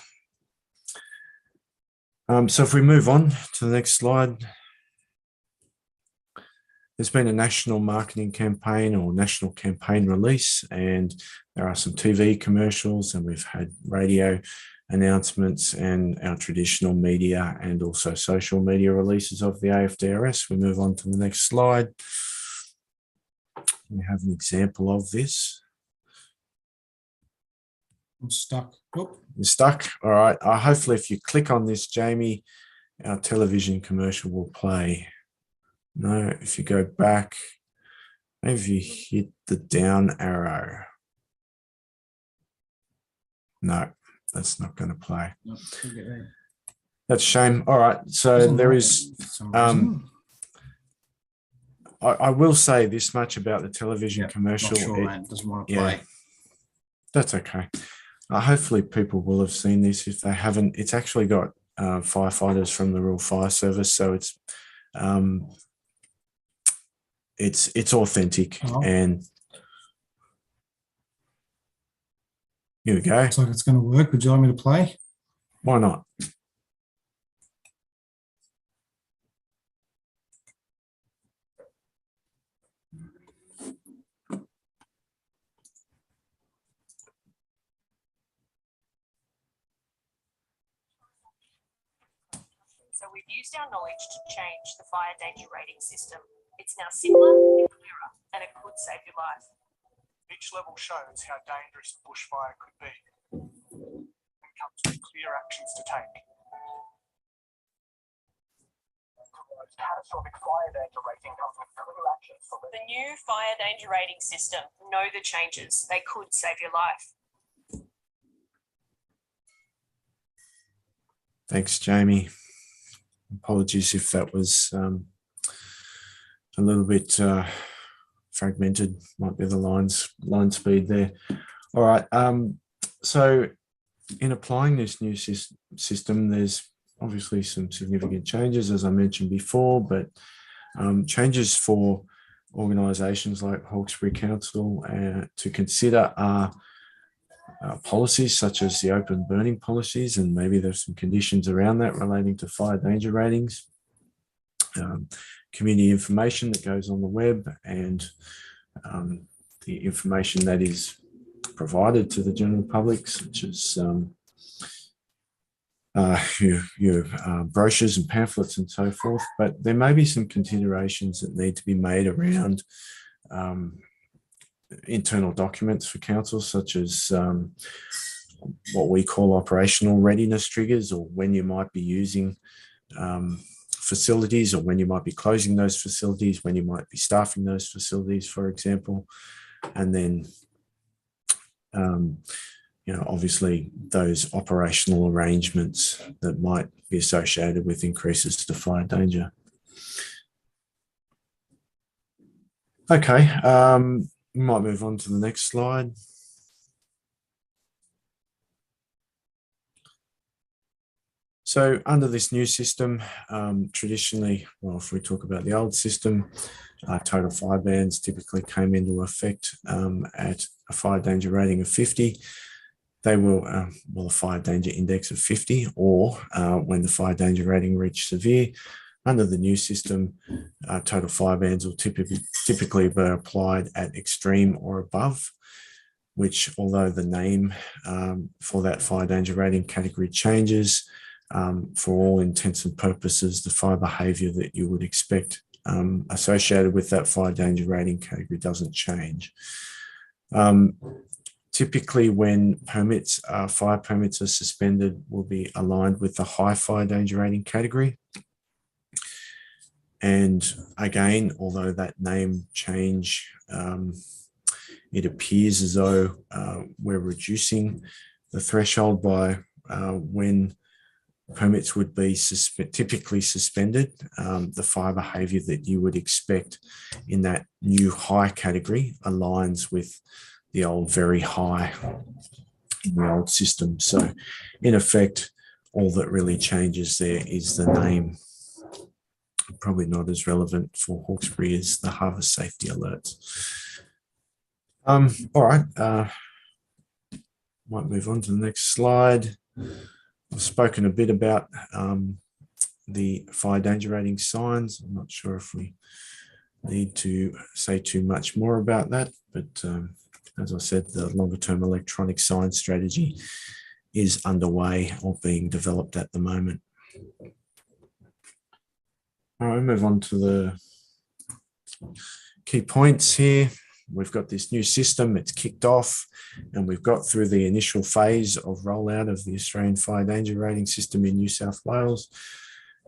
So if we move on to the next slide, there's been a national marketing campaign or national campaign release, and there are some TV commercials, and we've had radio announcements and our traditional media and also social media releases of the AFDRS. We move on to the next slide. We have an example of this. I'm stuck. Oh. You're stuck? All right. Hopefully if you click on this, Jamie, our television commercial will play. No, if you go back, maybe if you hit the down arrow. No, that's not going to play. That's a shame. All right, so there is, I will say this much about the television commercial. It doesn't want to play. That's okay. Hopefully people will have seen this. If they haven't, it's actually got firefighters from the Rural Fire Service, so it's authentic. And here we go. Looks like it's going to work. Would you like me to play? Why not? So we've used our knowledge to change the fire danger rating system. It's now simpler and clearer, and it could save your life. Each level shows how dangerous a bushfire could be and comes with clear actions to take. Catastrophic fire danger rating comes with clear actions for the new fire danger rating system. Know the changes. They could save your life. Thanks, Jamie. Apologies if that was a little bit fragmented. Might be the line speed there. All right. So in applying this new system, there's obviously some significant changes, as I mentioned before, but changes for organisations like Hawkesbury Council to consider are policies such as the open burning policies, and maybe there's some conditions around that relating to fire danger ratings. Community information that goes on the web, and the information that is provided to the general public, such as your brochures and pamphlets and so forth. But there may be some considerations that need to be made around internal documents for council, such as what we call operational readiness triggers, or when you might be using facilities, or when you might be closing those facilities, when you might be staffing those facilities, for example. And then, obviously those operational arrangements that might be associated with increases to fire danger. Okay, we might move on to the next slide. So under this new system, traditionally, well, if we talk about the old system, total fire bans typically came into effect at a fire danger rating of 50. They will, a fire danger index of 50, or when the fire danger rating reached severe. Under the new system, total fire bans will typically be applied at extreme or above, which, although the name for that fire danger rating category changes, for all intents and purposes, the fire behaviour that you would expect associated with that fire danger rating category doesn't change. Typically, when fire permits are suspended, will be aligned with the high fire danger rating category. And again, although that name change, it appears as though we're reducing the threshold by when permits would be typically suspended. The fire behaviour that you would expect in that new high category aligns with the old very high in the old system. So in effect, all that really changes there is the name. Probably not as relevant for Hawkesbury as the harvest safety alerts. All right, might move on to the next slide. I've spoken a bit about the fire danger rating signs. I'm not sure if we need to say too much more about that, but as I said, the longer term electronic sign strategy is underway or being developed at the moment. All right, move on to the key points here. We've got this new system, it's kicked off, and we've got through the initial phase of rollout of the Australian Fire Danger Rating System in New South Wales.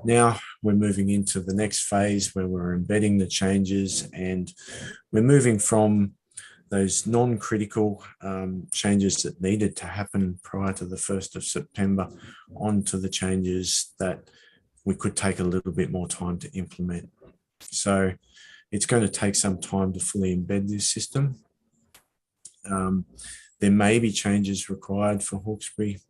Now we're moving into the next phase where we're embedding the changes, and we're moving from those non-critical changes that needed to happen prior to the 1st of September onto the changes that we could take a little bit more time to implement. So it's going to take some time to fully embed this system. There may be changes required for Hawkesbury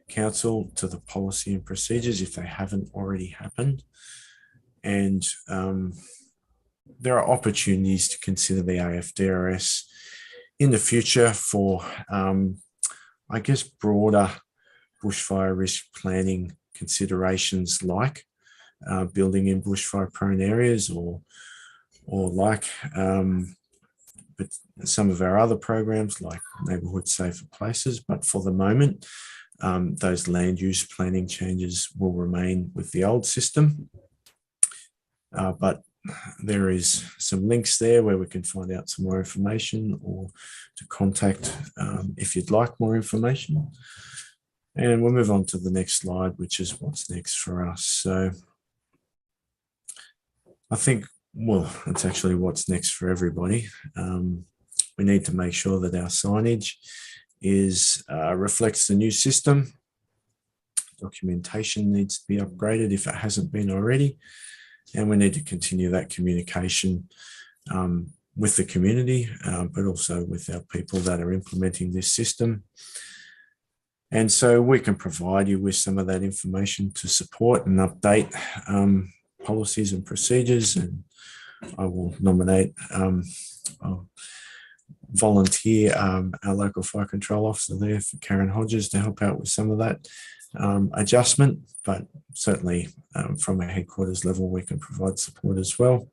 Council to the policy and procedures if they haven't already happened. And there are opportunities to consider the AFDRS in the future for, I guess, broader bushfire risk planning considerations like building in bushfire prone areas or like but some of our other programs like neighbourhood safer places. But for the moment, those land use planning changes will remain with the old system. But there is some links there where we can find out some more information or to contact if you'd like more information. And we'll move on to the next slide, which is what's next for us. So I think, well, it's actually what's next for everybody. We need to make sure that our signage reflects the new system. Documentation needs to be upgraded if it hasn't been already. And we need to continue that communication with the community, but also with our people that are implementing this system. And so we can provide you with some of that information to support and update policies and procedures. And I will nominate volunteer our local fire control officer there, for Karen Hodges, to help out with some of that adjustment, but certainly from a headquarters level we can provide support as well.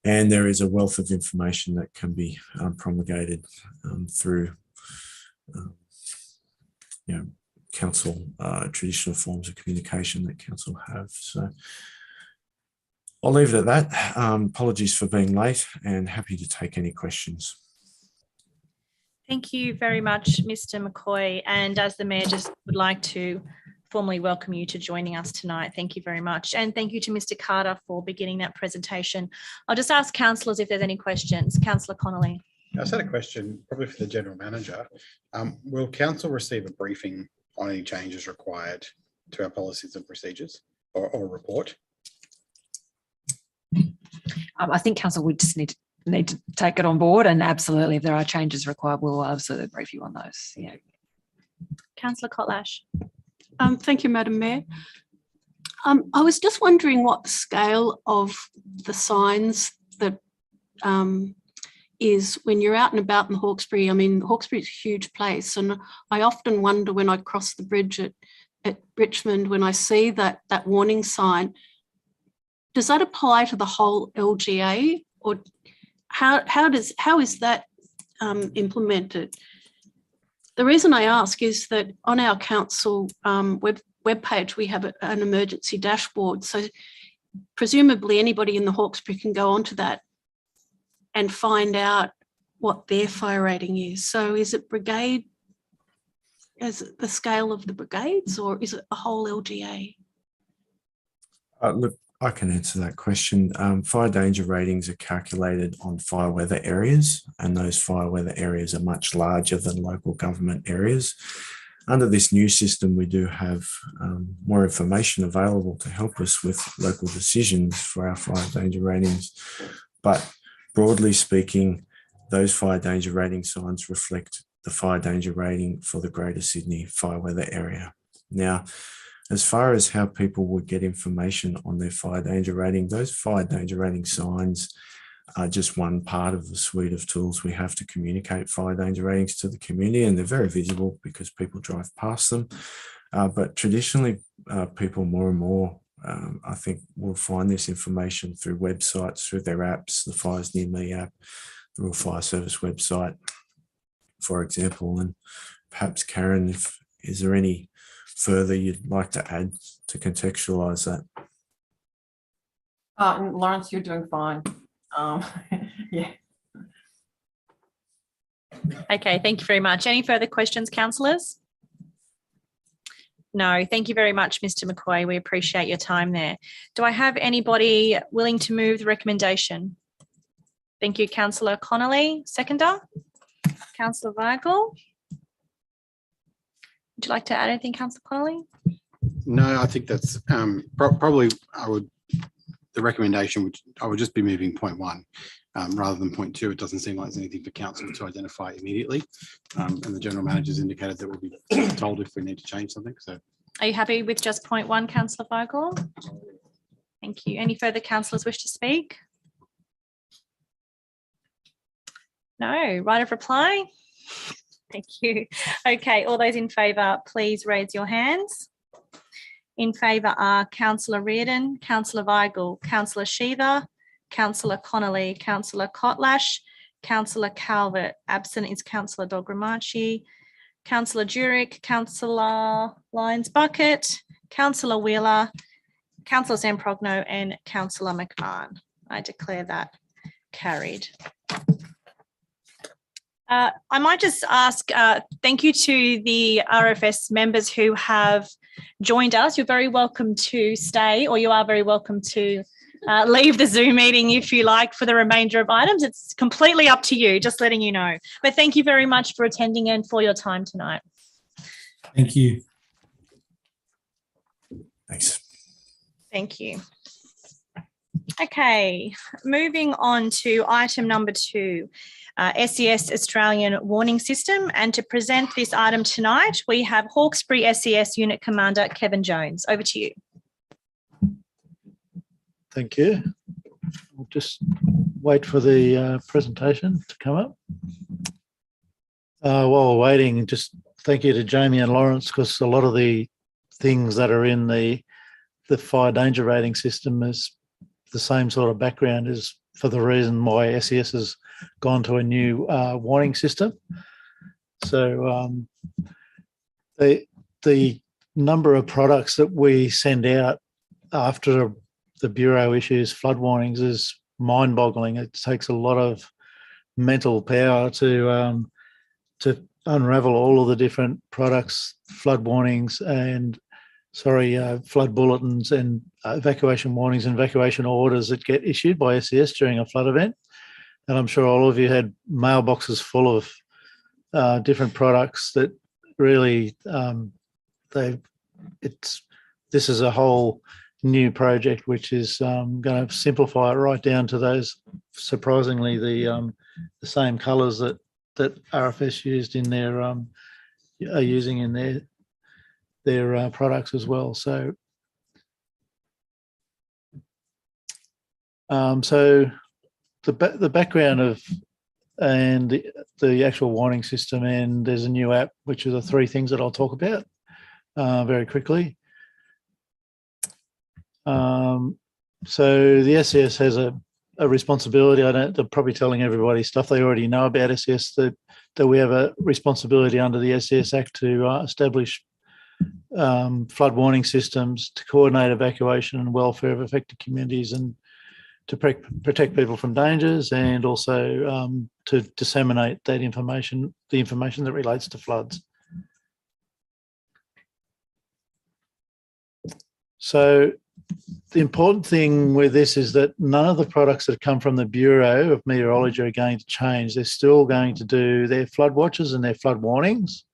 And there is a wealth of information that can be promulgated through council, traditional forms of communication that council have. So I'll leave it at that. Apologies for being late and happy to take any questions. Thank you very much, Mr. McCoy. And as the Mayor, just would like to formally welcome you to joining us tonight. Thank you very much. And thank you to Mr. Carter for beginning that presentation. I'll just ask councillors if there's any questions. Councillor Connolly. I just had a question, probably for the General Manager. Will Council receive a briefing on any changes required to our policies and procedures, or a report? I think Council would just need to take it on board, and absolutely, if there are changes required, we'll absolutely brief you on those. Yeah. Councillor Kotlash. Thank you, Madam Mayor. I was just wondering what the scale of the signs that is when you're out and about in Hawkesbury. I mean, Hawkesbury is a huge place, and I often wonder when I cross the bridge at Richmond, when I see that warning sign, does that apply to the whole LGA, or how is that implemented? The reason I ask is that on our council webpage, we have an emergency dashboard. So presumably anybody in the Hawkesbury can go onto that and find out what their fire rating is. So is it brigade, is it the scale of the brigades, or is it the whole LGA? Look, I can answer that question. Fire danger ratings are calculated on fire weather areas, and those fire weather areas are much larger than local government areas. Under this new system, we do have more information available to help us with local decisions for our fire danger ratings. But broadly speaking, those fire danger rating signs reflect the fire danger rating for the Greater Sydney fire weather area. Now, as far as how people would get information on their fire danger rating, those fire danger rating signs are just one part of the suite of tools we have to communicate fire danger ratings to the community, and they're very visible because people drive past them. But traditionally, people more and more, I think, will find this information through websites, through their apps, the Fires Near Me app, the Rural Fire Service website, for example. And perhaps, Karen, is there any further you'd like to add to contextualise that? Lawrence, you're doing fine. Yeah. Okay, thank you very much. Any further questions, councillors? No, thank you very much, Mr. McCoy. We appreciate your time there. Do I have anybody willing to move the recommendation? Thank you, Councillor Connolly. Seconder? Councillor Weigel? Would you like to add anything, Councillor Connolly? No, I think that's probably the recommendation, which I would just be moving point 1 rather than point 2. It doesn't seem like there's anything for council to identify immediately. And the General Manager's indicated that we'll be told if we need to change something. So, are you happy with just point 1, Councillor Weigel? Thank you. Any further councillors wish to speak? No. Right of reply? Thank you. Okay, all those in favour, please raise your hands. In favour are Councillor Reardon, Councillor Weigel, Councillor Shiva, Councillor Connolly, Councillor Kotlash, Councillor Calvert. Absent is Councillor Dogramachi, Councillor Jurek, Councillor Lyons Bucket, Councillor Wheeler, Councillor Zamprogno and Councillor McMahon. I declare that carried. I might just ask, thank you to the RFS members who have joined us. You're very welcome to stay, or you are very welcome to leave the Zoom meeting if you like for the remainder of items. It's completely up to you, just letting you know. But thank you very much for attending and for your time tonight. Thank you. Thanks. Thank you. Okay, moving on to item number 2. SES Australian Warning System, and to present this item tonight we have Hawkesbury SES Unit Commander Kevin Jones. Over to you. Thank you. I'll just wait for the presentation to come up. While we're waiting, just thank you to Jamie and Lawrence, because a lot of the things that are in the fire danger rating system is the same sort of background as for the reason why SES has gone to a new warning system. So the number of products that we send out after the Bureau issues flood warnings is mind-boggling. It takes a lot of mental power to unravel all of the different products, flood warnings and flood bulletins and evacuation warnings and evacuation orders that get issued by SES during a flood event. And I'm sure all of you had mailboxes full of different products that really this is a whole new project which is going to simplify it right down to those surprisingly the same colours that RFS used in their are using in their products as well. So so the background of and the actual warning system, and there's a new app, which are the three things that I'll talk about very quickly. So the SES has a responsibility. They're probably telling everybody stuff they already know about SES, that we have a responsibility under the SES Act to establish flood warning systems, to coordinate evacuation and welfare of affected communities, and to protect people from dangers, and also to disseminate that information, the information that relates to floods. So the important thing with this is that none of the products that come from the Bureau of Meteorology are going to change. They're still going to do their flood watches and their flood warnings.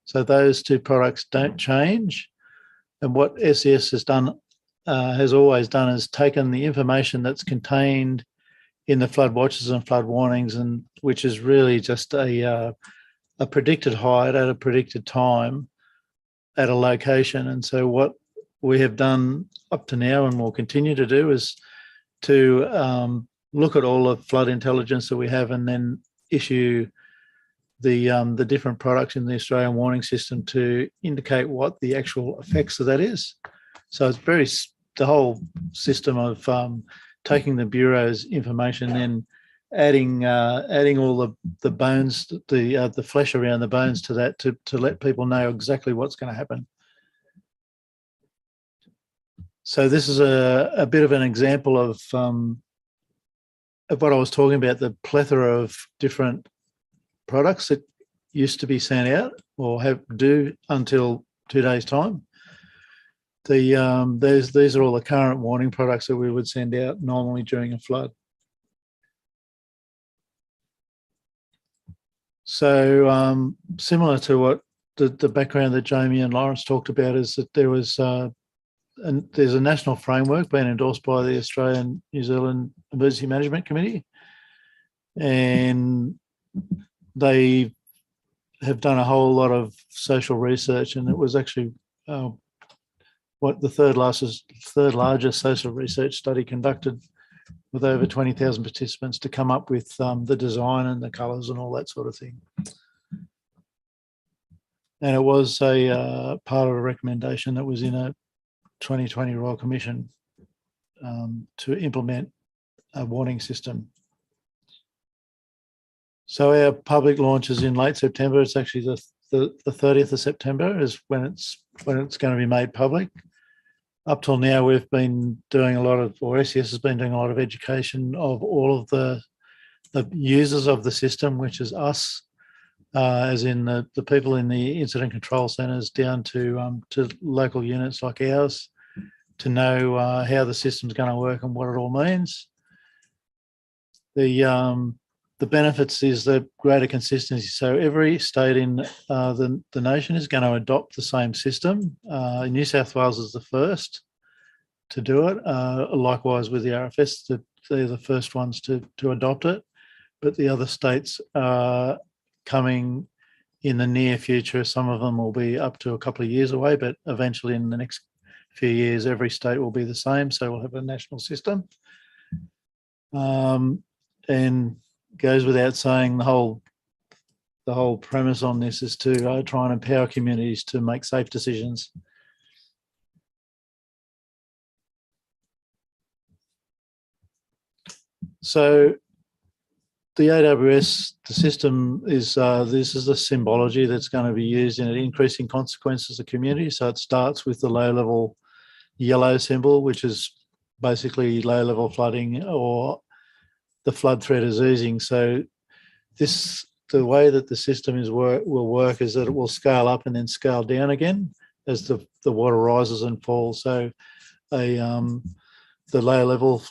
So those two products don't change. And what SES has done, has always done, is taken the information that's contained in the flood watches and flood warnings, and which is really just a predicted height at a predicted time at a location. And so what we have done up to now and will continue to do is to look at all the flood intelligence that we have, and then issue the different products in the Australian warning system to indicate what the actual effects of that is. So it's the whole system of taking the Bureau's information, then adding all the bones, the flesh around the bones to that, to let people know exactly what's going to happen. So this is a bit of an example of what I was talking about, the plethora of different products that used to be sent out or do until 2 days' time. These are all the current warning products that we would send out normally during a flood. So similar to what the background that Jamie and Lawrence talked about, is that there's a national framework being endorsed by the Australian New Zealand Emergency Management Committee, and they have done a whole lot of social research, and it was actually what the third largest social research study conducted, with over 20,000 participants, to come up with the design and the colours and all that sort of thing. And it was a part of a recommendation that was in a 2020 Royal Commission to implement a warning system. So our public launch is in late September. It's actually the 30th of September is when it's going to be made public. Up till now, we've been doing SES has been doing a lot of education of all of the users of the system, which is us, as in the people in the incident control centres, down to local units like ours, to know how the system's going to work and what it all means. The benefits is the greater consistency. So every state in the nation is going to adopt the same system. New South Wales is the first to do it. Likewise with the RFS, they're the first ones to adopt it. But the other states are coming in the near future. Some of them will be up to a couple of years away, but eventually in the next few years, every state will be the same. So we'll have a national system. and goes without saying, the whole premise on this is to try and empower communities to make safe decisions. So the AWS, the system is, this is the symbology that's going to be used in increasing consequences of community. So it starts with the low level yellow symbol, which is basically low level flooding or the flood threat is easing. So the way that the system will work is that it will scale up and then scale down again as the water rises and falls. So the low level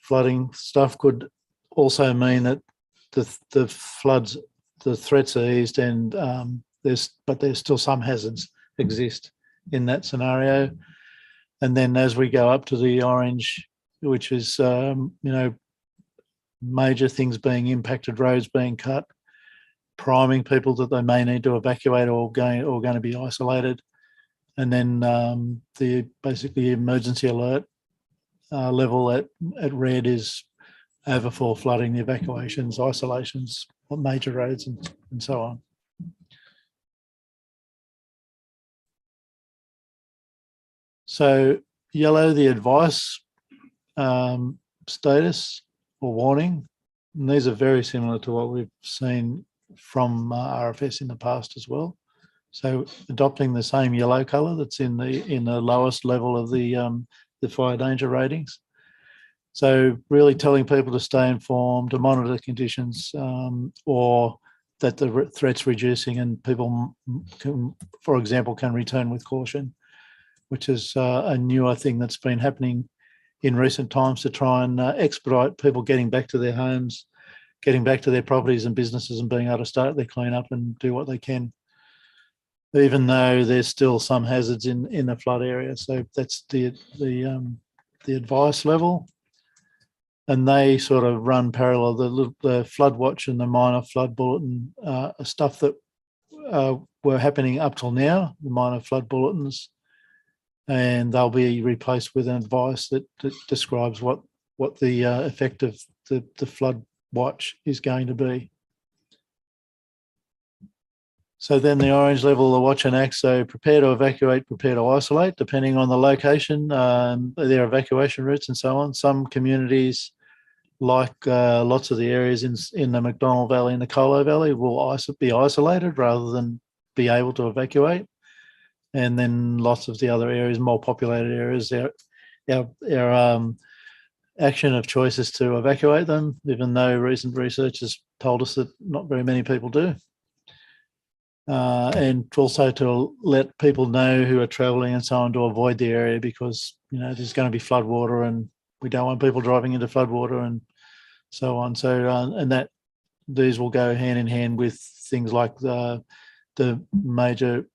flooding stuff could also mean that the floods, the threats are eased, and there's still some hazards exist in that scenario. And then as we go up to the orange, which is major things being impacted, roads being cut, priming people that they may need to evacuate or going to be isolated, and then the basically emergency alert level at red is overflow flooding, the evacuations, isolations, major roads, and so on. So yellow, the advice status or warning, and these are very similar to what we've seen from RFS in the past as well. So adopting the same yellow colour that's in the lowest level of the fire danger ratings. So really telling people to stay informed, to monitor conditions, or that the threat's reducing and people can, for example, can return with caution, which is a newer thing that's been happening in recent times to try and expedite people getting back to their homes, getting back to their properties and businesses and being able to start their clean-up and do what they can, even though there's still some hazards in the flood area. So that's the advice level. And they sort of run parallel. The flood watch and the minor flood bulletin are stuff that were happening up till now, the minor flood bulletins, and they'll be replaced with an advice that describes what the effect of the flood watch is going to be. So then the orange level, the watch and act, so prepare to evacuate, prepare to isolate, depending on the location, their evacuation routes and so on. Some communities, like lots of the areas in the McDonnell Valley and the Colo Valley, will be isolated rather than be able to evacuate. And then lots of the other areas, more populated areas, our action of choice is to evacuate them, even though recent research has told us that not very many people do. And also to let people know who are travelling and so on to avoid the area, because there's going to be flood water and we don't want people driving into flood water and so on. So and that these will go hand in hand with things like the major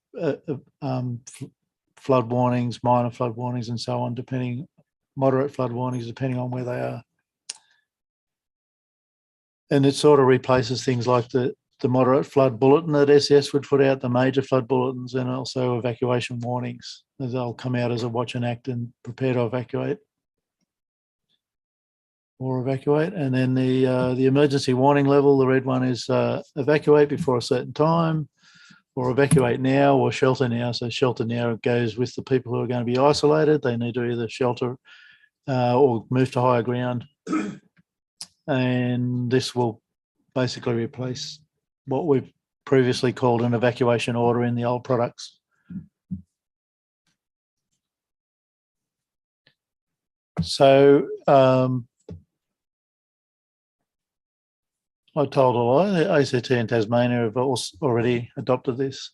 flood warnings, minor flood warnings, and so on, moderate flood warnings, depending on where they are. And it sort of replaces things like the moderate flood bulletin that SES would put out, the major flood bulletins, and also evacuation warnings. They'll come out as a watch and act and prepare to evacuate or evacuate. And then the emergency warning level, the red one, is evacuate before a certain time, or evacuate now, or shelter now. So shelter now goes with the people who are going to be isolated. They need to either shelter or move to higher ground. And this will basically replace what we've previously called an evacuation order in the old products. So I told a lie. The ACT and Tasmania have already adopted this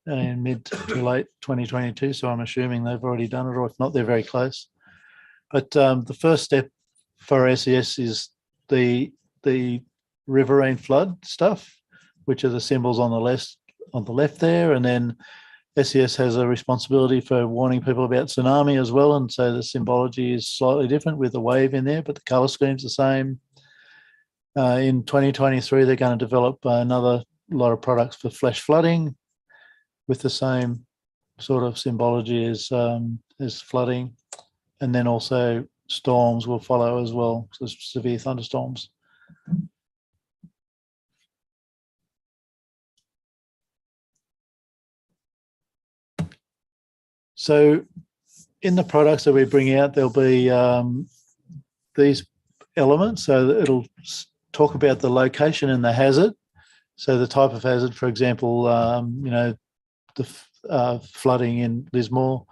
in mid to late 2022. So I'm assuming they've already done it, or if not, they're very close. But the first step for SES is the riverine flood stuff, which are the symbols on the left there, and then SES has a responsibility for warning people about tsunami as well, and so the symbology is slightly different with the wave in there, but the colour scheme's the same. In 2023, they're going to develop another lot of products for flash flooding with the same sort of symbology as flooding, and then also storms will follow as well, so severe thunderstorms So in the products that we bring out, there'll be these elements. So that it'll talk about the location and the hazard. So the type of hazard, for example, the flooding in Lismore,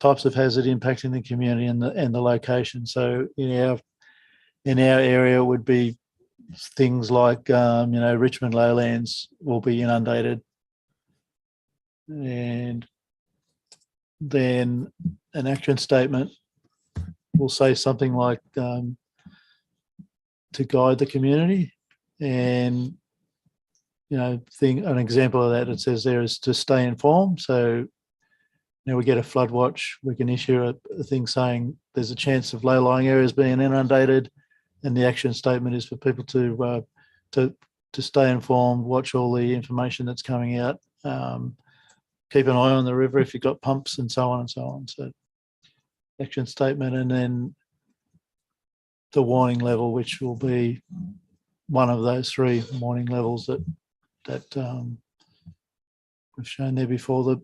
types of hazard impacting the community and the location. So in our area would be things like Richmond lowlands will be inundated, and then an action statement will say something like to guide the community, and an example of that, it says there is to stay informed. So we get a flood watch, we can issue a thing saying there's a chance of low-lying areas being inundated, and the action statement is for people to stay informed, watch all the information that's coming out, keep an eye on the river if you've got pumps, and so on and so on. So action statement, and then the warning level, which will be one of those 3 warning levels that we've shown there before.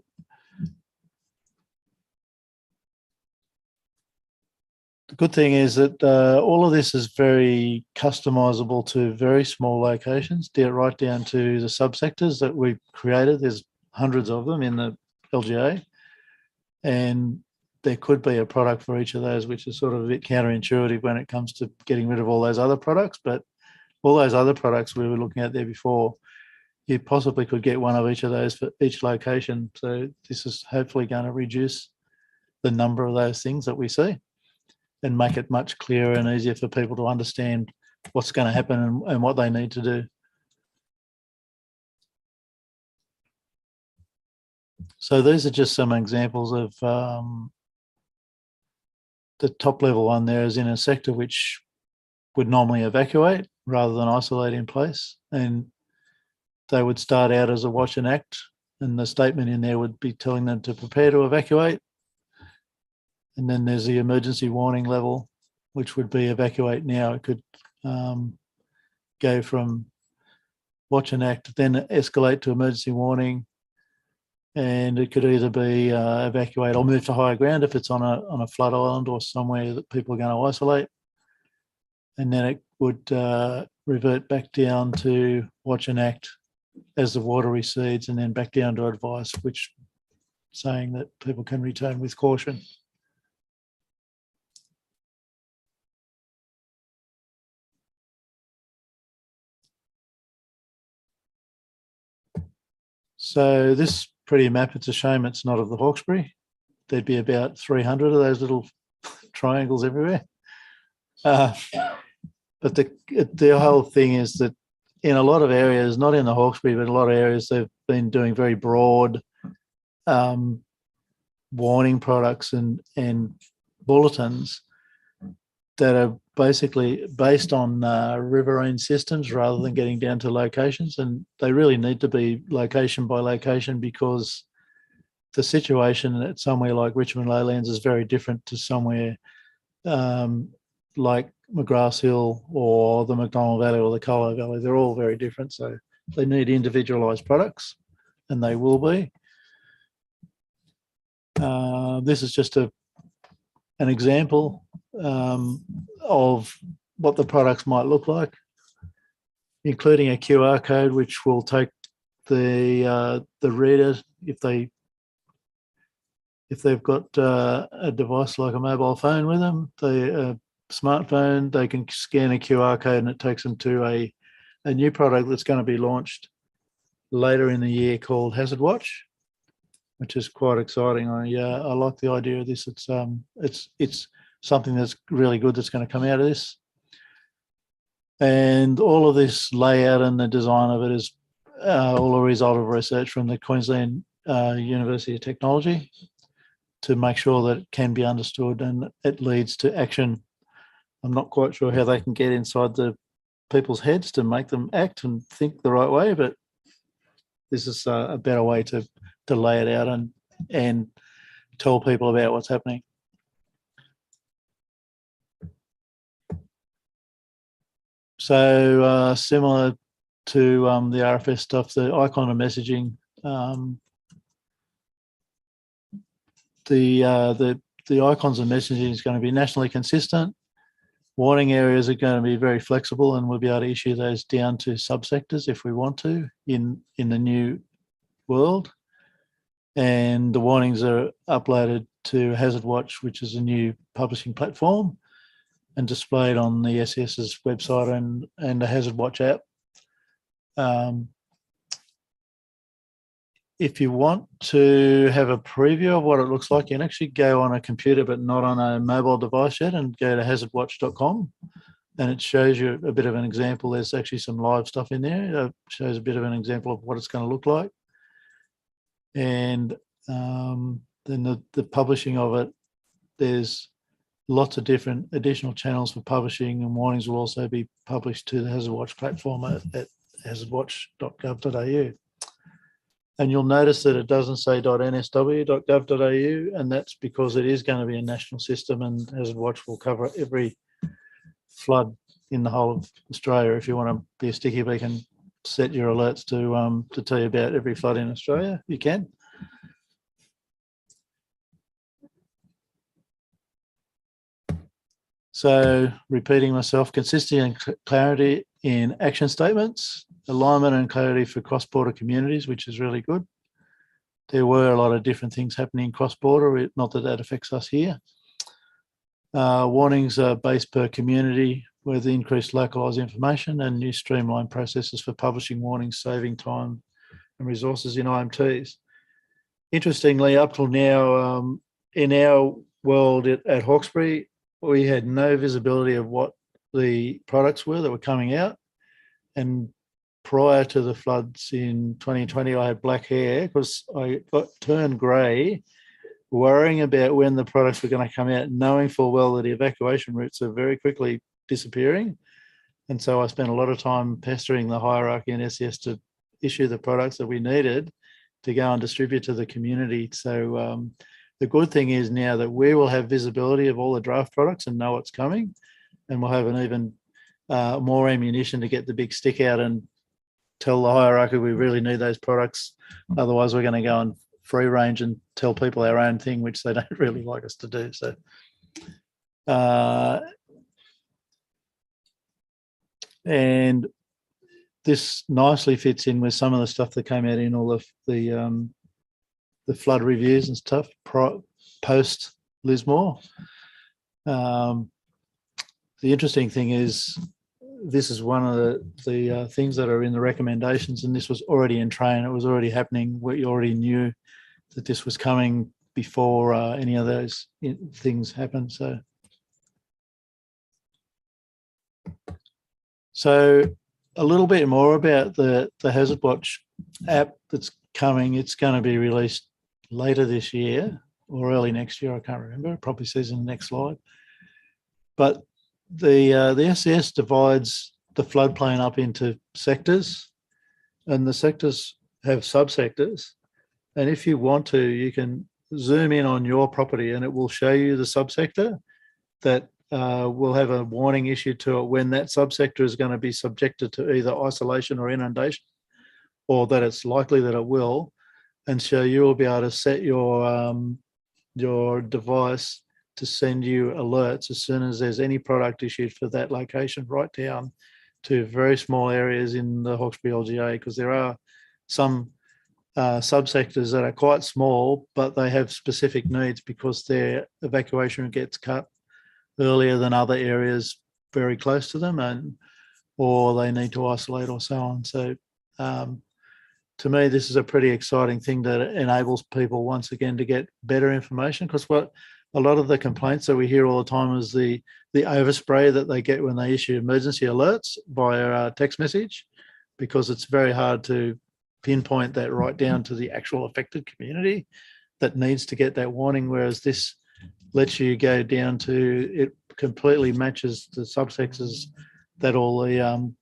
The good thing is that all of this is very customizable to very small locations, right down to the subsectors that we've created. There's hundreds of them in the LGA, and there could be a product for each of those, which is sort of a bit counterintuitive when it comes to getting rid of all those other products. But all those other products we were looking at there before, you possibly could get one of each of those for each location. So this is hopefully going to reduce the number of those things that we see and make it much clearer and easier for people to understand what's going to happen and what they need to do. So these are just some examples of the top level one there is in a sector which would normally evacuate rather than isolate in place. And they would start out as a watch and act, and the statement in there would be telling them to prepare to evacuate. And then there's the emergency warning level, which would be evacuate now. It could go from watch and act, then escalate to emergency warning, and it could either be evacuate or move to higher ground if it's on a flood island or somewhere that people are going to isolate. And then it would revert back down to watch and act as the water recedes, and then back down to advice, which saying that people can return with caution. So this pretty map, it's a shame it's not of the Hawkesbury. There'd be about 300 of those little triangles everywhere. But the whole thing is that in a lot of areas, not in the Hawkesbury, but a lot of areas, they've been doing very broad warning products and bulletins that are basically based on riverine systems rather than getting down to locations. And they really need to be location by location, because the situation at somewhere like Richmond Lowlands is very different to somewhere like McGrath Hill or the McDonnell Valley or the Colo Valley. They're all very different. So they need individualised products, and they will be. This is just an example of what the products might look like, including a QR code, which will take the reader, if they've got a device like a mobile phone with them, a smartphone, they can scan a QR code and it takes them to a new product that's going to be launched later in the year called Hazard Watch, which is quite exciting. I like the idea of this. It's something that's really good that's going to come out of this. And all of this layout and the design of it is all a result of research from the Queensland University of Technology to make sure that it can be understood and it leads to action. I'm not quite sure how they can get inside the people's heads to make them act and think the right way, but this is a better way to lay it out and tell people about what's happening. So similar to the RFS stuff, the icon of messaging, the icons of messaging is going to be nationally consistent. Warning areas are going to be very flexible, and we'll be able to issue those down to subsectors if we want to in the new world. And the warnings are uploaded to Hazard Watch, which is a new publishing platform, and displayed on the SES's website and the Hazard Watch app. If you want to have a preview of what it looks like, you can actually go on a computer but not on a mobile device yet, and go to hazardwatch.com, and it shows you a bit of an example. There's actually some live stuff in there. It shows a bit of an example of what it's going to look like. And then the publishing of it, there's lots of different additional channels for publishing, and warnings will also be published to the Hazard Watch platform at hazardwatch.gov.au. And you'll notice that it doesn't say .nsw.gov.au, and that's because it is going to be a national system, and Hazard Watch will cover every flood in the whole of Australia. If you want to be a sticky beak and set your alerts to tell you about every flood in Australia, you can. So repeating myself, consistency and clarity in action statements, alignment and clarity for cross-border communities, which is really good. There were a lot of different things happening cross-border, not that that affects us here. Warnings are based per community with increased localised information and new streamlined processes for publishing warnings, saving time and resources in IMTs. Interestingly, up till now, in our world at Hawkesbury, we had no visibility of what the products were that were coming out. And prior to the floods in 2020, I had black hair because I got turned grey, worrying about when the products were going to come out, knowing full well that the evacuation routes are very quickly disappearing. And so I spent a lot of time pestering the hierarchy in SES to issue the products that we needed to go and distribute to the community. So the good thing is now that we will have visibility of all the draft products and know what's coming, and we'll have an even more ammunition to get the big stick out and tell the hierarchy we really need those products. Otherwise, we're going to go on free range and tell people our own thing, which they don't really like us to do. So, and this nicely fits in with some of the stuff that came out in all of the flood reviews and stuff post Lismore. The interesting thing is, this is one of the things that are in the recommendations, and this was already in train. It was already happening. We already knew that this was coming before any of those things happened. So a little bit more about the Hazard Watch app that's coming. It's going to be released later this year or early next year. I can't remember. It probably says in the next slide. But the SES divides the floodplain up into sectors, and the sectors have subsectors. And if you want to, you can zoom in on your property and it will show you the subsector that will have a warning issued to it when that subsector is going to be subjected to either isolation or inundation, or that it's likely that it will. And so you will be able to set your device to send you alerts as soon as there's any product issued for that location, right down to very small areas in the Hawkesbury LGA, because there are some subsectors that are quite small, but they have specific needs because their evacuation gets cut earlier than other areas very close to them, or they need to isolate or so on. So to me, this is a pretty exciting thing that enables people once again to get better information, because what a lot of the complaints that we hear all the time is the overspray that they get when they issue emergency alerts via text message, because it's very hard to pinpoint that right down to the actual affected community that needs to get that warning, whereas this lets you go down to, it completely matches the subsectors that all the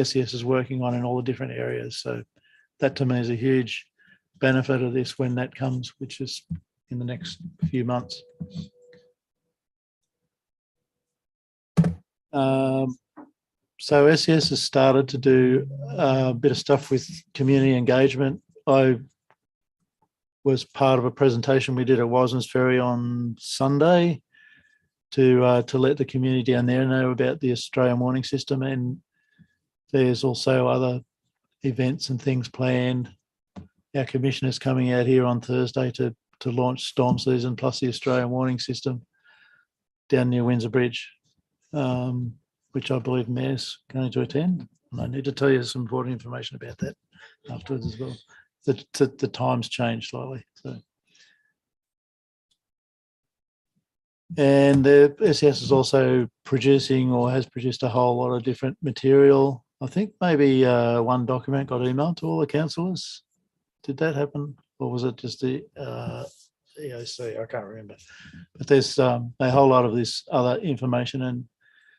SES is working on in all the different areas. So that to me is a huge benefit of this when that comes, which is in the next few months. So SES has started to do a bit of stuff with community engagement. I was part of a presentation we did at Wasn's Ferry on Sunday to let the community down there know about the Australian warning system, and there's also other events and things planned. Our commissioner's coming out here on Thursday to launch storm season plus the Australian warning system down near Windsor Bridge, which I believe Mayor's going to attend. And I need to tell you some important information about that afterwards as well. The times changed slightly. So. And the SES is also producing or has produced a whole lot of different material. I think maybe one document got emailed to all the councillors. Did that happen? Or was it just the EOC? I can't remember. But there's a whole lot of this other information and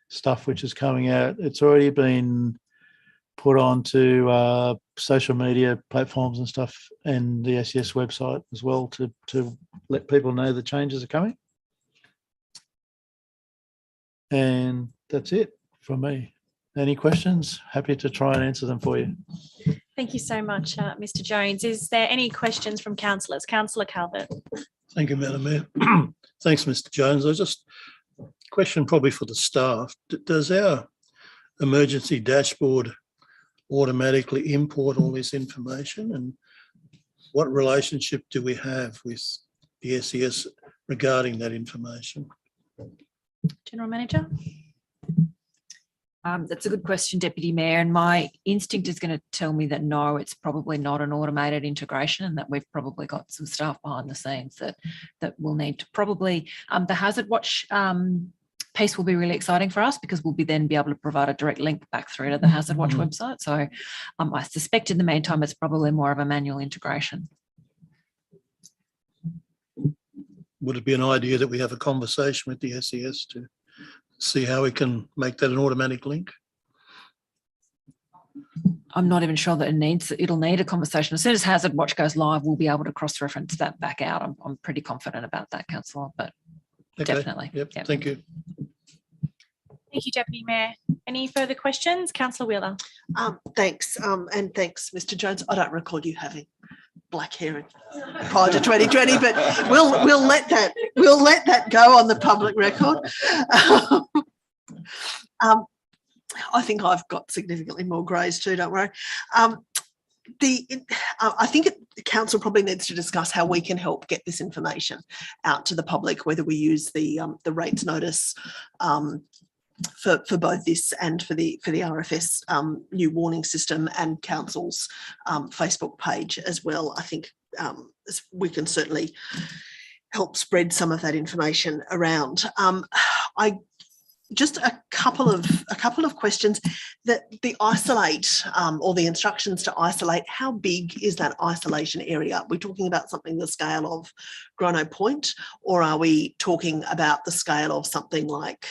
stuff which is coming out. It's already been put onto social media platforms and stuff, and the SES website as well to let people know the changes are coming. And that's it from me. Any questions? Happy to try and answer them for you. Thank you so much, Mr. Jones. Is there any questions from councillors? Councillor Calvert. Thank you, Madam Mayor. Thanks, Mr. Jones. I just question probably for the staff. Does our emergency dashboard automatically import all this information, and what relationship do we have with the SES regarding that information? General Manager. That's a good question, Deputy Mayor, and my instinct is going to tell me that no, it's probably not an automated integration, and that we've probably got some staff behind the scenes that will need to probably the Hazard Watch piece will be really exciting for us, because we'll then be able to provide a direct link back through to the Hazard Watch website. So I suspect in the meantime it's probably more of a manual integration. Would it be an idea that we have a conversation with the SES to see how we can make that an automatic link? I'm not even sure that it'll need a conversation. As soon as Hazard Watch goes live, we'll be able to cross-reference that back out. I'm pretty confident about that, Councillor, but okay. Definitely. Yep. Thank you. Thank you, Deputy Mayor. Any further questions? Councillor Wheeler. Thanks, and thanks, Mr. Jones. I don't recall you having black hair prior to 2020, but we'll let that go on the public record. I think I've got significantly more greys too. Don't worry. I think the council probably needs to discuss how we can help get this information out to the public, whether we use the rates notice for both this and for the RFS new warning system, and council's Facebook page as well. I think we can certainly help spread some of that information around. Just a couple of questions. That the isolate or the instructions to isolate, how big is that isolation area? We're talking about something the scale of Grono Point, or are we talking about the scale of something like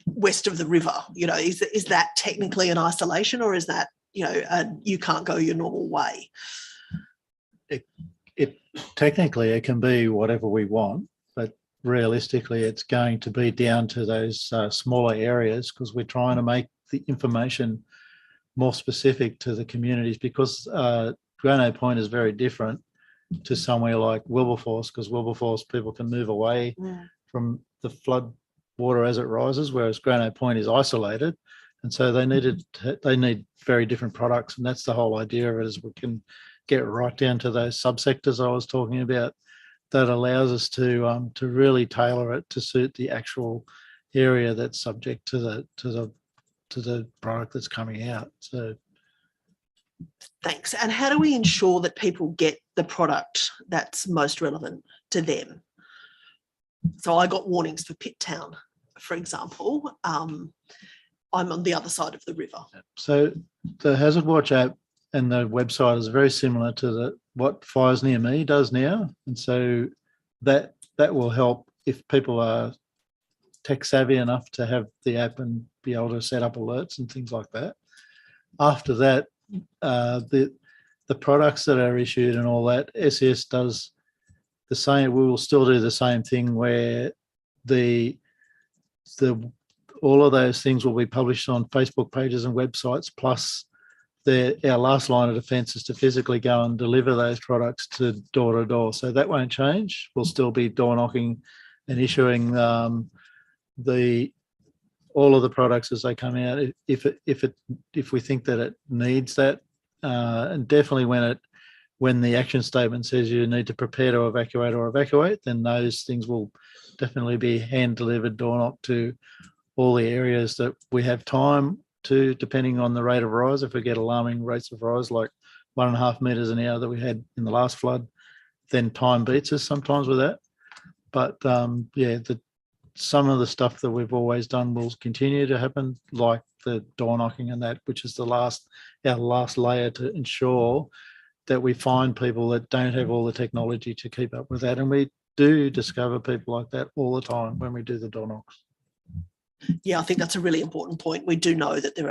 west of the river? You know, is that technically an isolation, or is that, you know, you can't go your normal way? It technically it can be whatever we want, but realistically it's going to be down to those smaller areas, because we're trying to make the information more specific to the communities, because Grono Point is very different to somewhere like Wilberforce, because Wilberforce people can move away from the flood water as it rises, whereas Grono Point is isolated, and so they need very different products, and that's the whole idea of it, is we can get right down to those subsectors I was talking about. That allows us to really tailor it to suit the actual area that's subject to the product that's coming out. So, thanks. And how do we ensure that people get the product that's most relevant to them? So I got warnings for Pitt Town, for example. I'm on the other side of the river. So the Hazard Watch app and the website is very similar to what Fires Near Me does now, and so that will help if people are tech savvy enough to have the app and be able to set up alerts and things like that. After that, the products that are issued and all that, SES does the same. We will still do the same thing where all of those things will be published on Facebook pages and websites, plus our last line of defence is to physically go and deliver those products to door. So that won't change. We'll still be door knocking and issuing all of the products as they come out. If we think that it needs that, and definitely when the action statement says you need to prepare to evacuate or evacuate, then those things will definitely be hand delivered door knock to all the areas that we have time to, depending on the rate of rise. If we get alarming rates of rise like 1.5 metres an hour that we had in the last flood, then time beats us sometimes with that. But some of the stuff that we've always done will continue to happen, like the door knocking and that, which is our last layer to ensure that we find people that don't have all the technology to keep up with that. And we do discover people like that all the time when we do the door knocks. Yeah, I think that's a really important point. We do know that there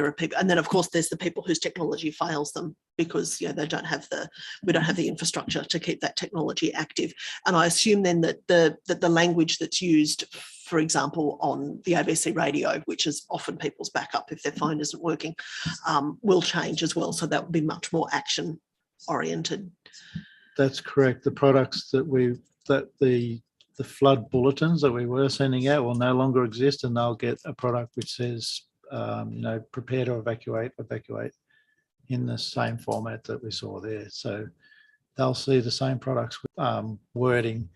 are people, and then of course there's the people whose technology fails them because we don't have the infrastructure to keep that technology active. And I assume then that the language that's used, for example, on the ABC radio, which is often people's backup if their phone isn't working, will change as well. So that will be much more action oriented. That's correct. The products the flood bulletins that we were sending out will no longer exist, and they'll get a product which says, prepare to evacuate in the same format that we saw there. So they'll see the same products with wording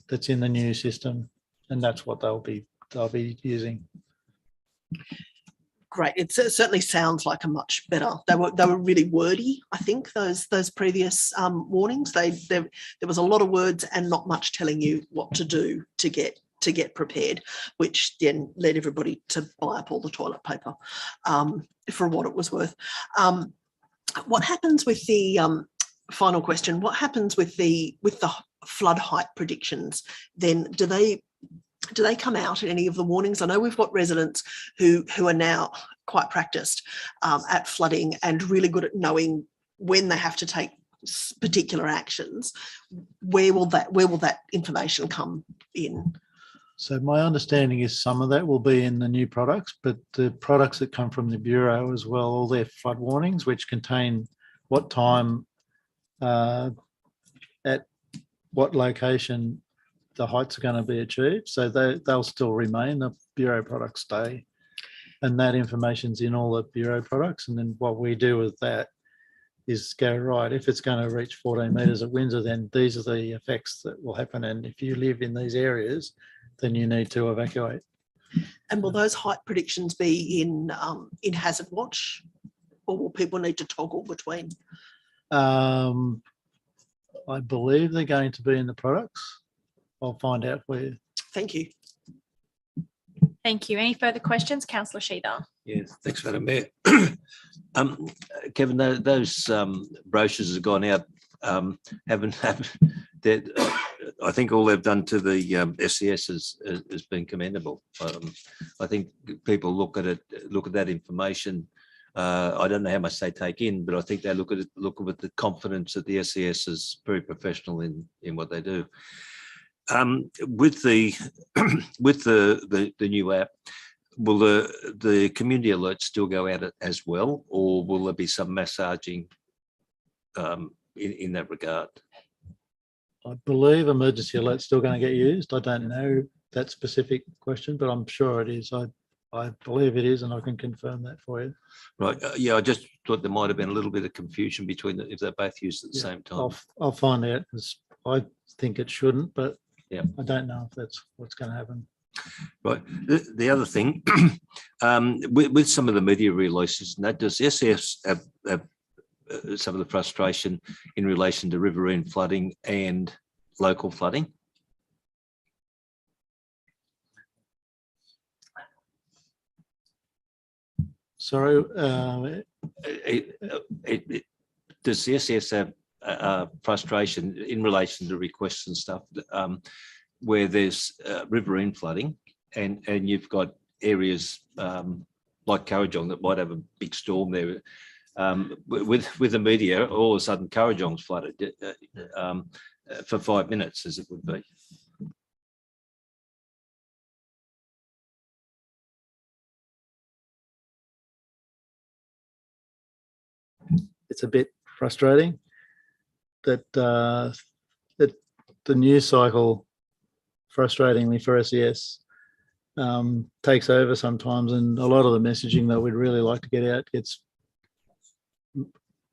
that's in the new system, and that's what they'll be using. Great. It certainly sounds like a much better. They were really wordy, I think, those previous warnings. There was a lot of words and not much telling you what to do to get prepared, which then led everybody to buy up all the toilet paper for what it was worth. What happens with the final question? What happens with the flood height predictions? Then do they come out in any of the warnings? I know we've got residents who are now quite practiced at flooding and really good at knowing when they have to take particular actions. Where will that information come in? So my understanding is some of that will be in the new products, but the products that come from the Bureau as well, all their flood warnings, which contain what time, at what location the heights are going to be achieved. So they'll still remain. The Bureau products stay. And that information's in all the Bureau products. And then what we do with that is go, right, if it's going to reach 14 metres at Windsor, then these are the effects that will happen. And if you live in these areas, then you need to evacuate. And will those height predictions be in Hazard Watch, or will people need to toggle between? I believe they're going to be in the products. I'll find out for you. Thank you. Thank you. Any further questions? Councillor Sheether. Yes, thanks, Madam Mayor. Kevin, those brochures have gone out. I think all they've done to the SES has been commendable. I think people look at that information. I don't know how much they take in, but I think they look with the confidence that the SES is very professional in what they do. With the new app, will the community alerts still go out as well, or will there be some massaging in that regard? I believe emergency alert's still going to get used. I don't know that specific question, but I'm sure it is. I believe it is, and I can confirm that for you. Right. Yeah, I just thought there might have been a little bit of confusion between if they're both used at the same time. I'll find out, because I think it shouldn't, but yeah, I don't know if that's what's going to happen. Right. The other thing, with some of the media releases, does SES have some of the frustration in relation to riverine flooding and local flooding? Sorry, does the SES have frustration in relation to requests and stuff where there's riverine flooding and you've got areas like Kurrajong that might have a big storm there? With the media, all of a sudden Kurrajong's flooded for 5 minutes, as it would be. it's a bit frustrating that that the news cycle, frustratingly for SES, takes over sometimes, and a lot of the messaging that we'd really like to get out gets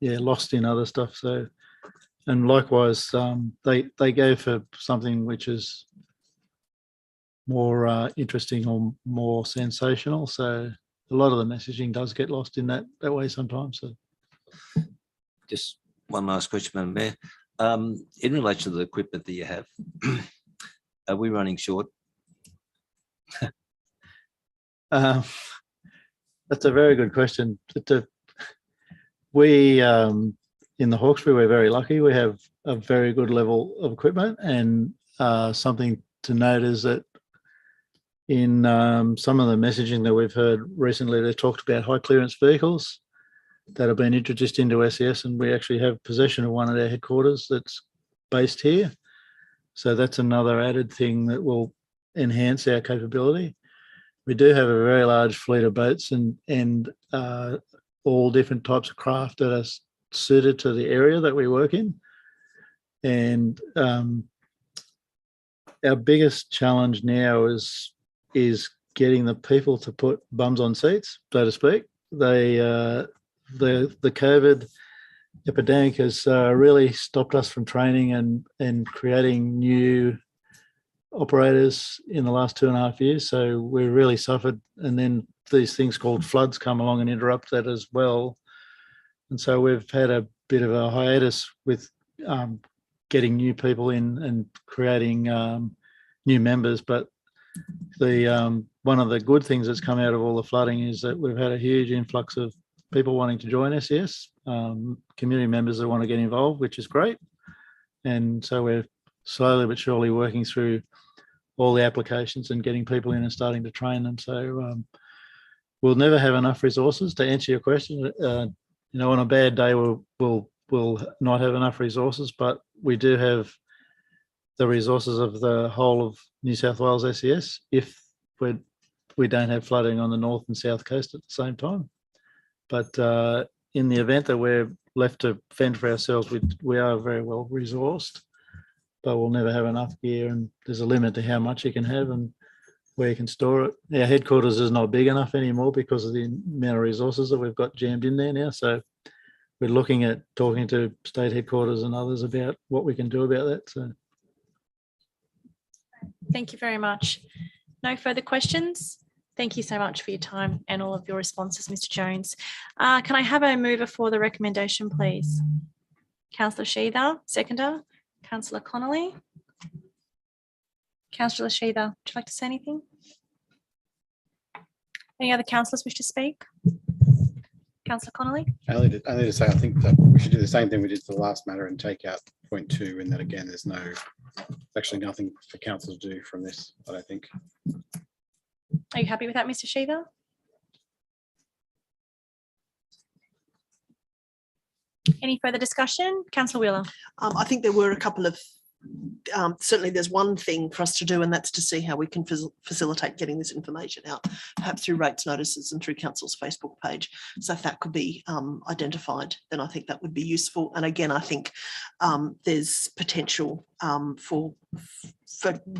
lost in other stuff. So, and likewise, they go for something which is more interesting or more sensational. So a lot of the messaging does get lost in that way sometimes. So, just one last question, Madam Mayor. In relation to the equipment that you have, are we running short? That's a very good question. We in the Hawkesbury, we're very lucky. We have a very good level of equipment, and something to note is that in some of the messaging that we've heard recently, they talked about high clearance vehicles that have been introduced into SES, and we actually have possession of one at our headquarters that's based here. So that's another added thing that will enhance our capability. We do have a very large fleet of boats and all different types of craft that are suited to the area that we work in. And our biggest challenge now is getting the people to put bums on seats, so to speak. The COVID epidemic has really stopped us from training and creating new operators in the last 2.5 years. So we really suffered, and then these things called floods come along and interrupt that as well. And so we've had a bit of a hiatus with getting new people in and creating new members. But the one of the good things that's come out of all the flooding is that we've had a huge influx of people wanting to join SES, community members that want to get involved, which is great. And so we're slowly but surely working through all the applications and getting people in and starting to train them. So we'll never have enough resources to answer your question. On a bad day, we'll not have enough resources, but we do have the resources of the whole of New South Wales SES if we don't have flooding on the north and south coast at the same time. But in the event that we're left to fend for ourselves, we are very well resourced, but we'll never have enough gear, and there's a limit to how much you can have and where you can store it. Our headquarters is not big enough anymore because of the amount of resources that we've got jammed in there now. So we're looking at talking to state headquarters and others about what we can do about that. So. Thank you very much. No further questions? Thank you so much for your time and all of your responses, Mr. Jones. Can I have a mover for the recommendation, please? Councillor Sheether, seconder. Councillor Connolly. Councillor Sheether, would you like to say anything? Any other councillors wish to speak? Councillor Connolly. Only to say, I think that we should do the same thing we did for the last matter and take out point 2, in that again, there's actually nothing for council to do from this, I don't think. Are you happy with that, Mr. Sheether? Any further discussion? Councillor Wheeler. I think there were a couple of, certainly there's one thing for us to do, and that's to see how we can facilitate getting this information out, perhaps through rates notices and through council's Facebook page. So if that could be identified, then I think that would be useful. And again, I think there's potential for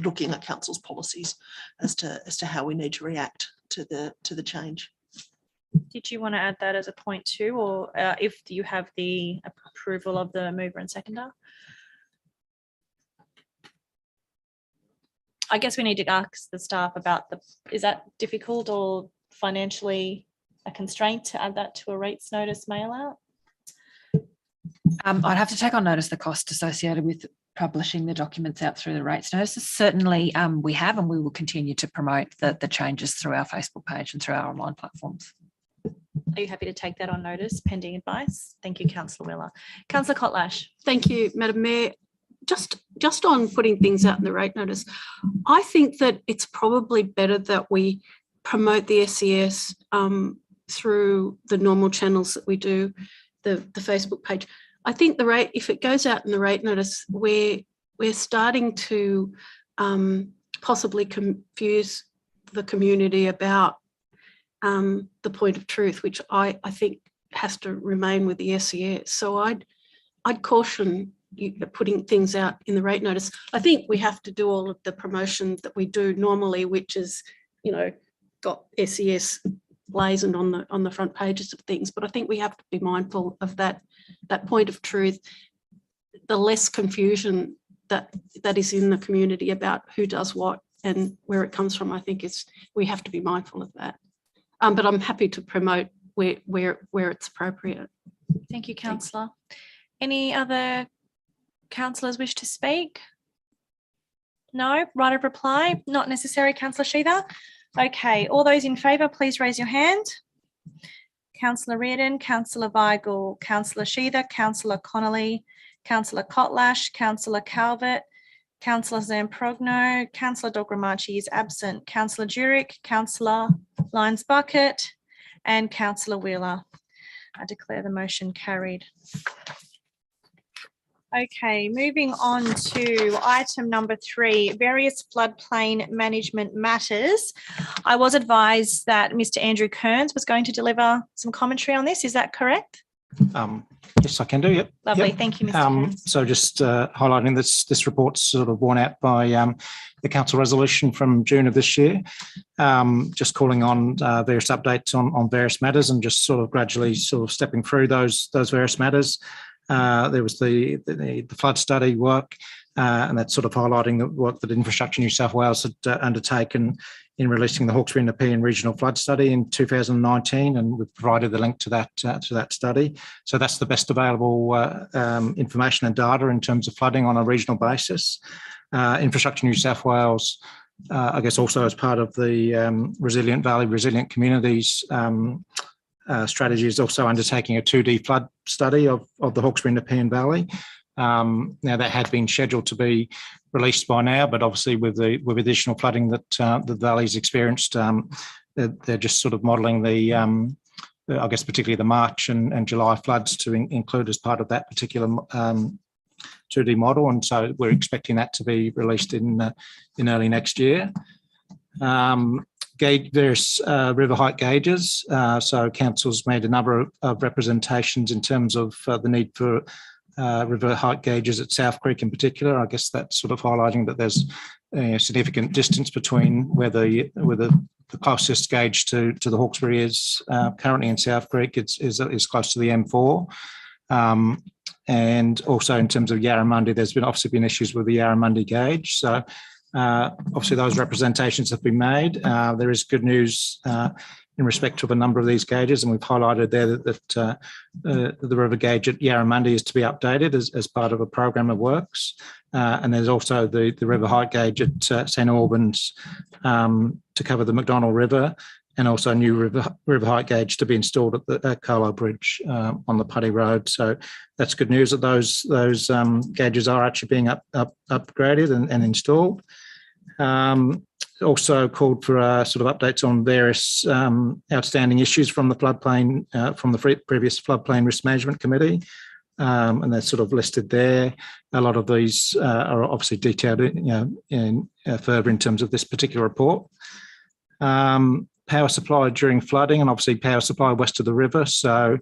looking at council's policies as to how we need to react to the change. Did you want to add that as a point 2, or if you have the approval of the mover and seconder? I guess we need to ask the staff about is that difficult or financially a constraint to add that to a rates notice mail out? I'd have to take on notice the cost associated with publishing the documents out through the rates notices. Certainly we have, and we will continue to promote the changes through our Facebook page and through our online platforms. Are you happy to take that on notice pending advice? Thank you, Councillor Wheeler. Councillor Kotlash. Thank you, Madam Mayor. Just on putting things out in the rate notice, I think that it's probably better that we promote the SES through the normal channels that we do, the Facebook page. I think if it goes out in the rate notice, we're starting to possibly confuse the community about the point of truth, which I think has to remain with the SES. So I'd caution you putting things out in the rate notice. I think we have to do all of the promotion that we do normally, which is, you know, got SES blazoned on the front pages of things. But I think we have to be mindful of that point of truth. The less confusion that is in the community about who does what and where it comes from, I think we have to be mindful of that. But I'm happy to promote where it's appropriate. Thank you, Councillor. Any other councillors wish to speak? No? Right of reply? Not necessary, Councillor Sheether. Okay, all those in favour, please raise your hand. Councillor Reardon, Councillor Weigel, Councillor Sheether, Councillor Connolly, Councillor Kotlash, Councillor Calvert, Councillor Zamprogno, Councillor Dogramachi is absent, Councillor Jurek, Councillor Lyons Bucket, and Councillor Wheeler. I declare the motion carried. Okay, moving on to item number 3, various floodplain management matters. I was advised that Mr. Andrew Kearns was going to deliver some commentary on this. Is that correct? Yes, I can do. Yep. Lovely. Yep. Thank you, Mr. Kearns. So just highlighting this report's sort of borne out by the council resolution from June of this year. Just calling on various updates on various matters and just sort of gradually sort of stepping through those various matters. There was the flood study work, and that's sort of highlighting the work that Infrastructure New South Wales had undertaken in releasing the Hawkesbury and Nepean Regional Flood Study in 2019, and we've provided the link to that study. So that's the best available information and data in terms of flooding on a regional basis. Infrastructure New South Wales, I guess also as part of the Resilient Valley, Resilient Communities strategy, is also undertaking a 2D flood study of the Hawkesbury and Nepean Valley. Now that had been scheduled to be released by now, but obviously with additional flooding that the valley's experienced, they're just sort of modelling the I guess particularly the March and July floods to include as part of that particular 2D model, and so we're expecting that to be released in early next year. There's river height gauges, so council's made a number of representations in terms of the need for river height gauges at South Creek in particular. I guess that's sort of highlighting that there's a significant distance between where the closest gauge to the Hawkesbury is currently in South Creek. Is close to the M4. And also in terms of Yarramundi, there's obviously been issues with the Yarramundi gauge. So obviously those representations have been made. There is good news in respect of a number of these gauges, and we've highlighted there that the river gauge at Yarramundi is to be updated as part of a program of works. And there's also the river height gauge at St Albans to cover the McDonnell River, and also a new river height gauge to be installed at the Colo Bridge on the Putty Road. So that's good news that those gauges are actually being upgraded and installed. Also called for sort of updates on various outstanding issues from the floodplain, from the previous Floodplain Risk Management Committee, and they're sort of listed there. A lot of these are obviously detailed, further in terms of this particular report. Power supply during flooding, and obviously power supply west of the river. So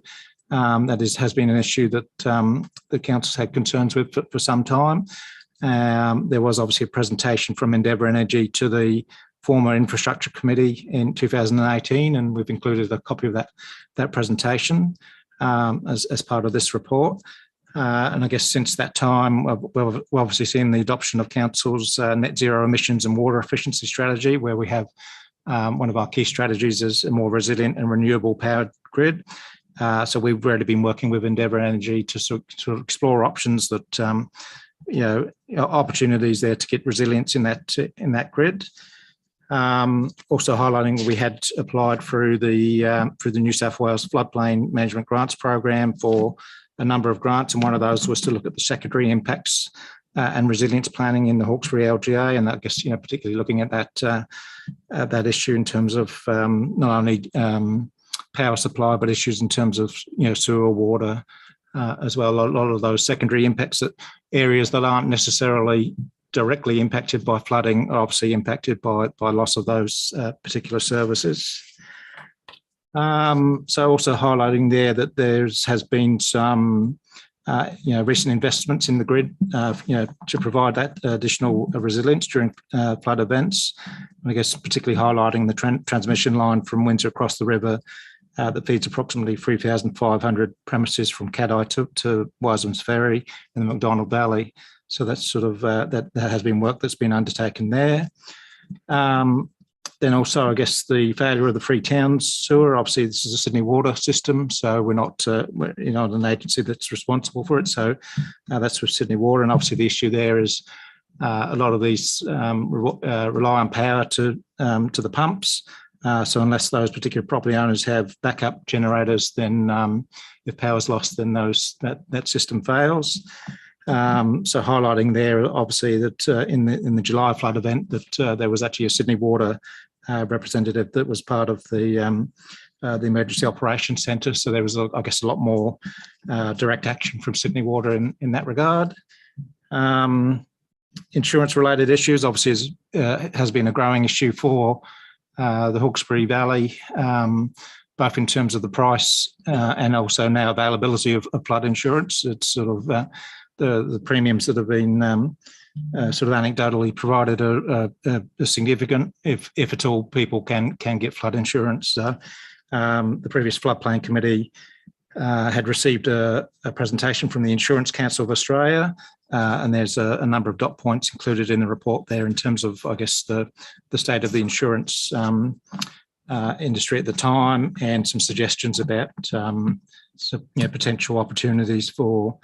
that has been an issue that the council's had concerns with for some time. There was obviously a presentation from Endeavour Energy to the former Infrastructure Committee in 2018, and we've included a copy of that presentation as part of this report. And I guess since that time, we've obviously seen the adoption of council's net zero emissions and water efficiency strategy, where we have one of our key strategies is a more resilient and renewable powered grid. So we've really been working with Endeavour Energy to sort of explore options that opportunities there to get resilience in that grid. Also highlighting we had applied through the New South Wales Floodplain Management Grants Program for a number of grants, and one of those was to look at the secondary impacts and resilience planning in the Hawkesbury LGA, and I guess particularly looking at that issue in terms of not only power supply but issues in terms of sewer, water. As well, a lot of those secondary impacts at areas that aren't necessarily directly impacted by flooding are obviously impacted by loss of those particular services. So also highlighting there that has been some recent investments in the grid, to provide that additional resilience during flood events. And I guess particularly highlighting the transmission line from Windsor across the river that feeds approximately 3,500 premises from Caddi to Wiseman's Ferry in the McDonald Valley. So that's sort of, that has been work that's been undertaken there. Then also, I guess, the failure of the Freetown sewer. Obviously, this is a Sydney Water system, so we're not an agency that's responsible for it. So that's with Sydney Water, and obviously the issue there is a lot of these rely on power to the pumps. So unless those particular property owners have backup generators, then if power's lost, then that system fails. So highlighting there, obviously, that in the July flood event, that there was actually a Sydney Water representative that was part of the Emergency Operations Centre. So there was, I guess, a lot more direct action from Sydney Water in that regard. Insurance-related issues, obviously, has been a growing issue for the Hawkesbury Valley, both in terms of the price and also now availability of flood insurance. It's sort of the premiums that have been sort of anecdotally provided are significant, if at all people can get flood insurance. So the previous floodplain committee had received a presentation from the Insurance Council of Australia, and there's a number of dot points included in the report there in terms of, I guess, the state of the insurance industry at the time, and some suggestions about potential opportunities for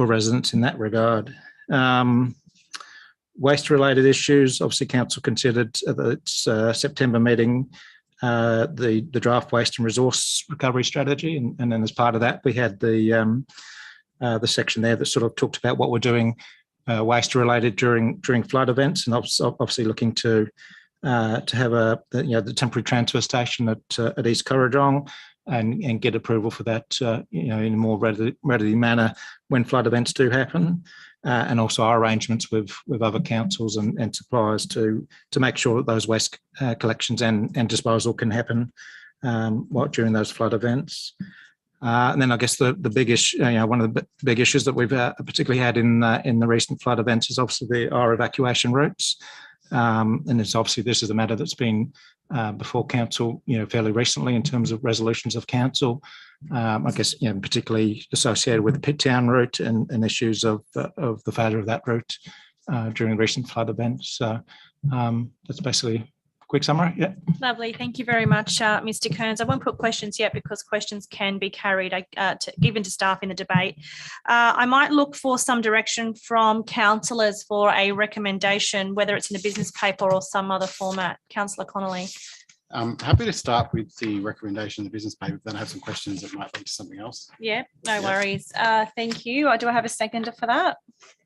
residents in that regard. Waste-related issues, obviously, Council considered at its September meeting the draft waste and resource recovery strategy, and then as part of that, we had the section there that sort of talked about what we're doing waste-related during flood events, and obviously looking to have the temporary transfer station at East Currajong, and get approval for that in a more ready manner when flood events do happen, and also our arrangements with other councils and suppliers to make sure that those waste collections and disposal can happen during those flood events. And then I guess the big issue, one of the big issues that we've particularly had in the recent flood events is obviously our evacuation routes. And it's obviously, this is a matter that's been before council, fairly recently in terms of resolutions of council. I guess, particularly associated with the Pitt Town route and issues of the failure of that route during recent flood events. So that's basically a quick summary. Yeah. Lovely. Thank you very much, Mr. Kearns. I won't put questions yet because questions can be carried given to staff in the debate. I might look for some direction from councillors for a recommendation, whether it's in a business paper or some other format. Councillor Connolly. I'm happy to start with the recommendation in the business paper, then I have some questions that might lead to something else. Yeah, no worries. Thank you. Do I have a seconder for that?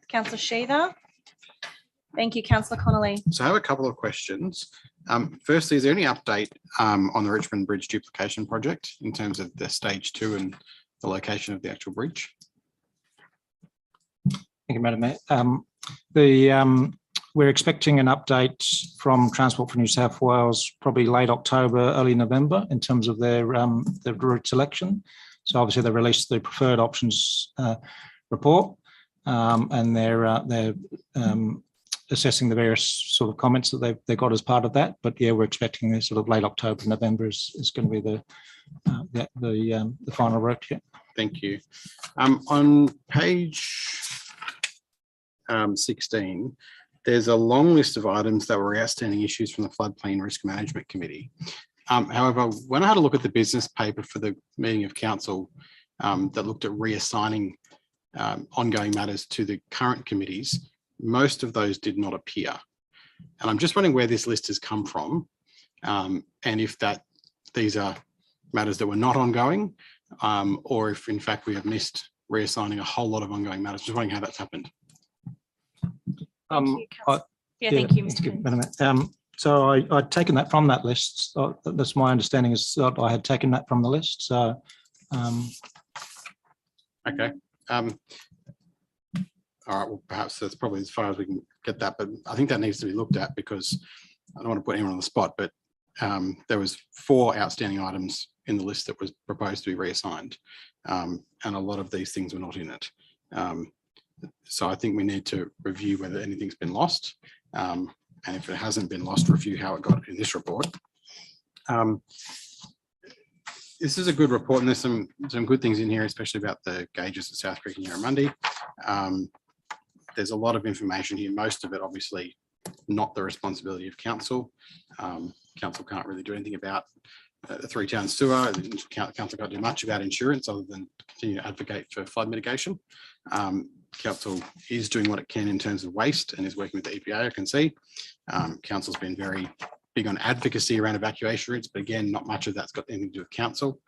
Councillor Sheether. Thank you, Councillor Connolly. So I have a couple of questions. Firstly, is there any update on the Richmond Bridge duplication project in terms of the stage 2 and the location of the actual bridge? Thank you, Madam Mayor. We're expecting an update from Transport for New South Wales probably late October, early November in terms of their route selection. So obviously they released the preferred options report, and they're assessing the various sort of comments that they got as part of that. But yeah, we're expecting this sort of late October, November is going to be the final route. Yeah. Thank you. On page 16, there's a long list of items that were outstanding issues from the Floodplain Risk Management Committee. However, when I had a look at the business paper for the meeting of council that looked at reassigning ongoing matters to the current committees, most of those did not appear. And I'm just wondering where this list has come from, and if these are matters that were not ongoing, or if in fact we have missed reassigning a whole lot of ongoing matters. Just wondering how that's happened. Thank you, Mr. Kearns. So I'd taken that from that list. That's my understanding, is that I had taken that from the list. So, okay. All right. Well, perhaps that's probably as far as we can get that, but I think that needs to be looked at because I don't want to put anyone on the spot, but there was 4 outstanding items in the list that was proposed to be reassigned. And a lot of these things were not in it. So I think we need to review whether anything's been lost. And if it hasn't been lost, review how it got in this report. This is a good report, and there's some good things in here, especially about the gauges at South Creek and Yarramundi. There's a lot of information here, most of it obviously not the responsibility of council. Council can't really do anything about the Three Towns sewer. Council can't do much about insurance other than continue to advocate for flood mitigation. Council is doing what it can in terms of waste and is working with the EPA, I can see. Council's been very big on advocacy around evacuation routes, but again, not much of that's got anything to do with council.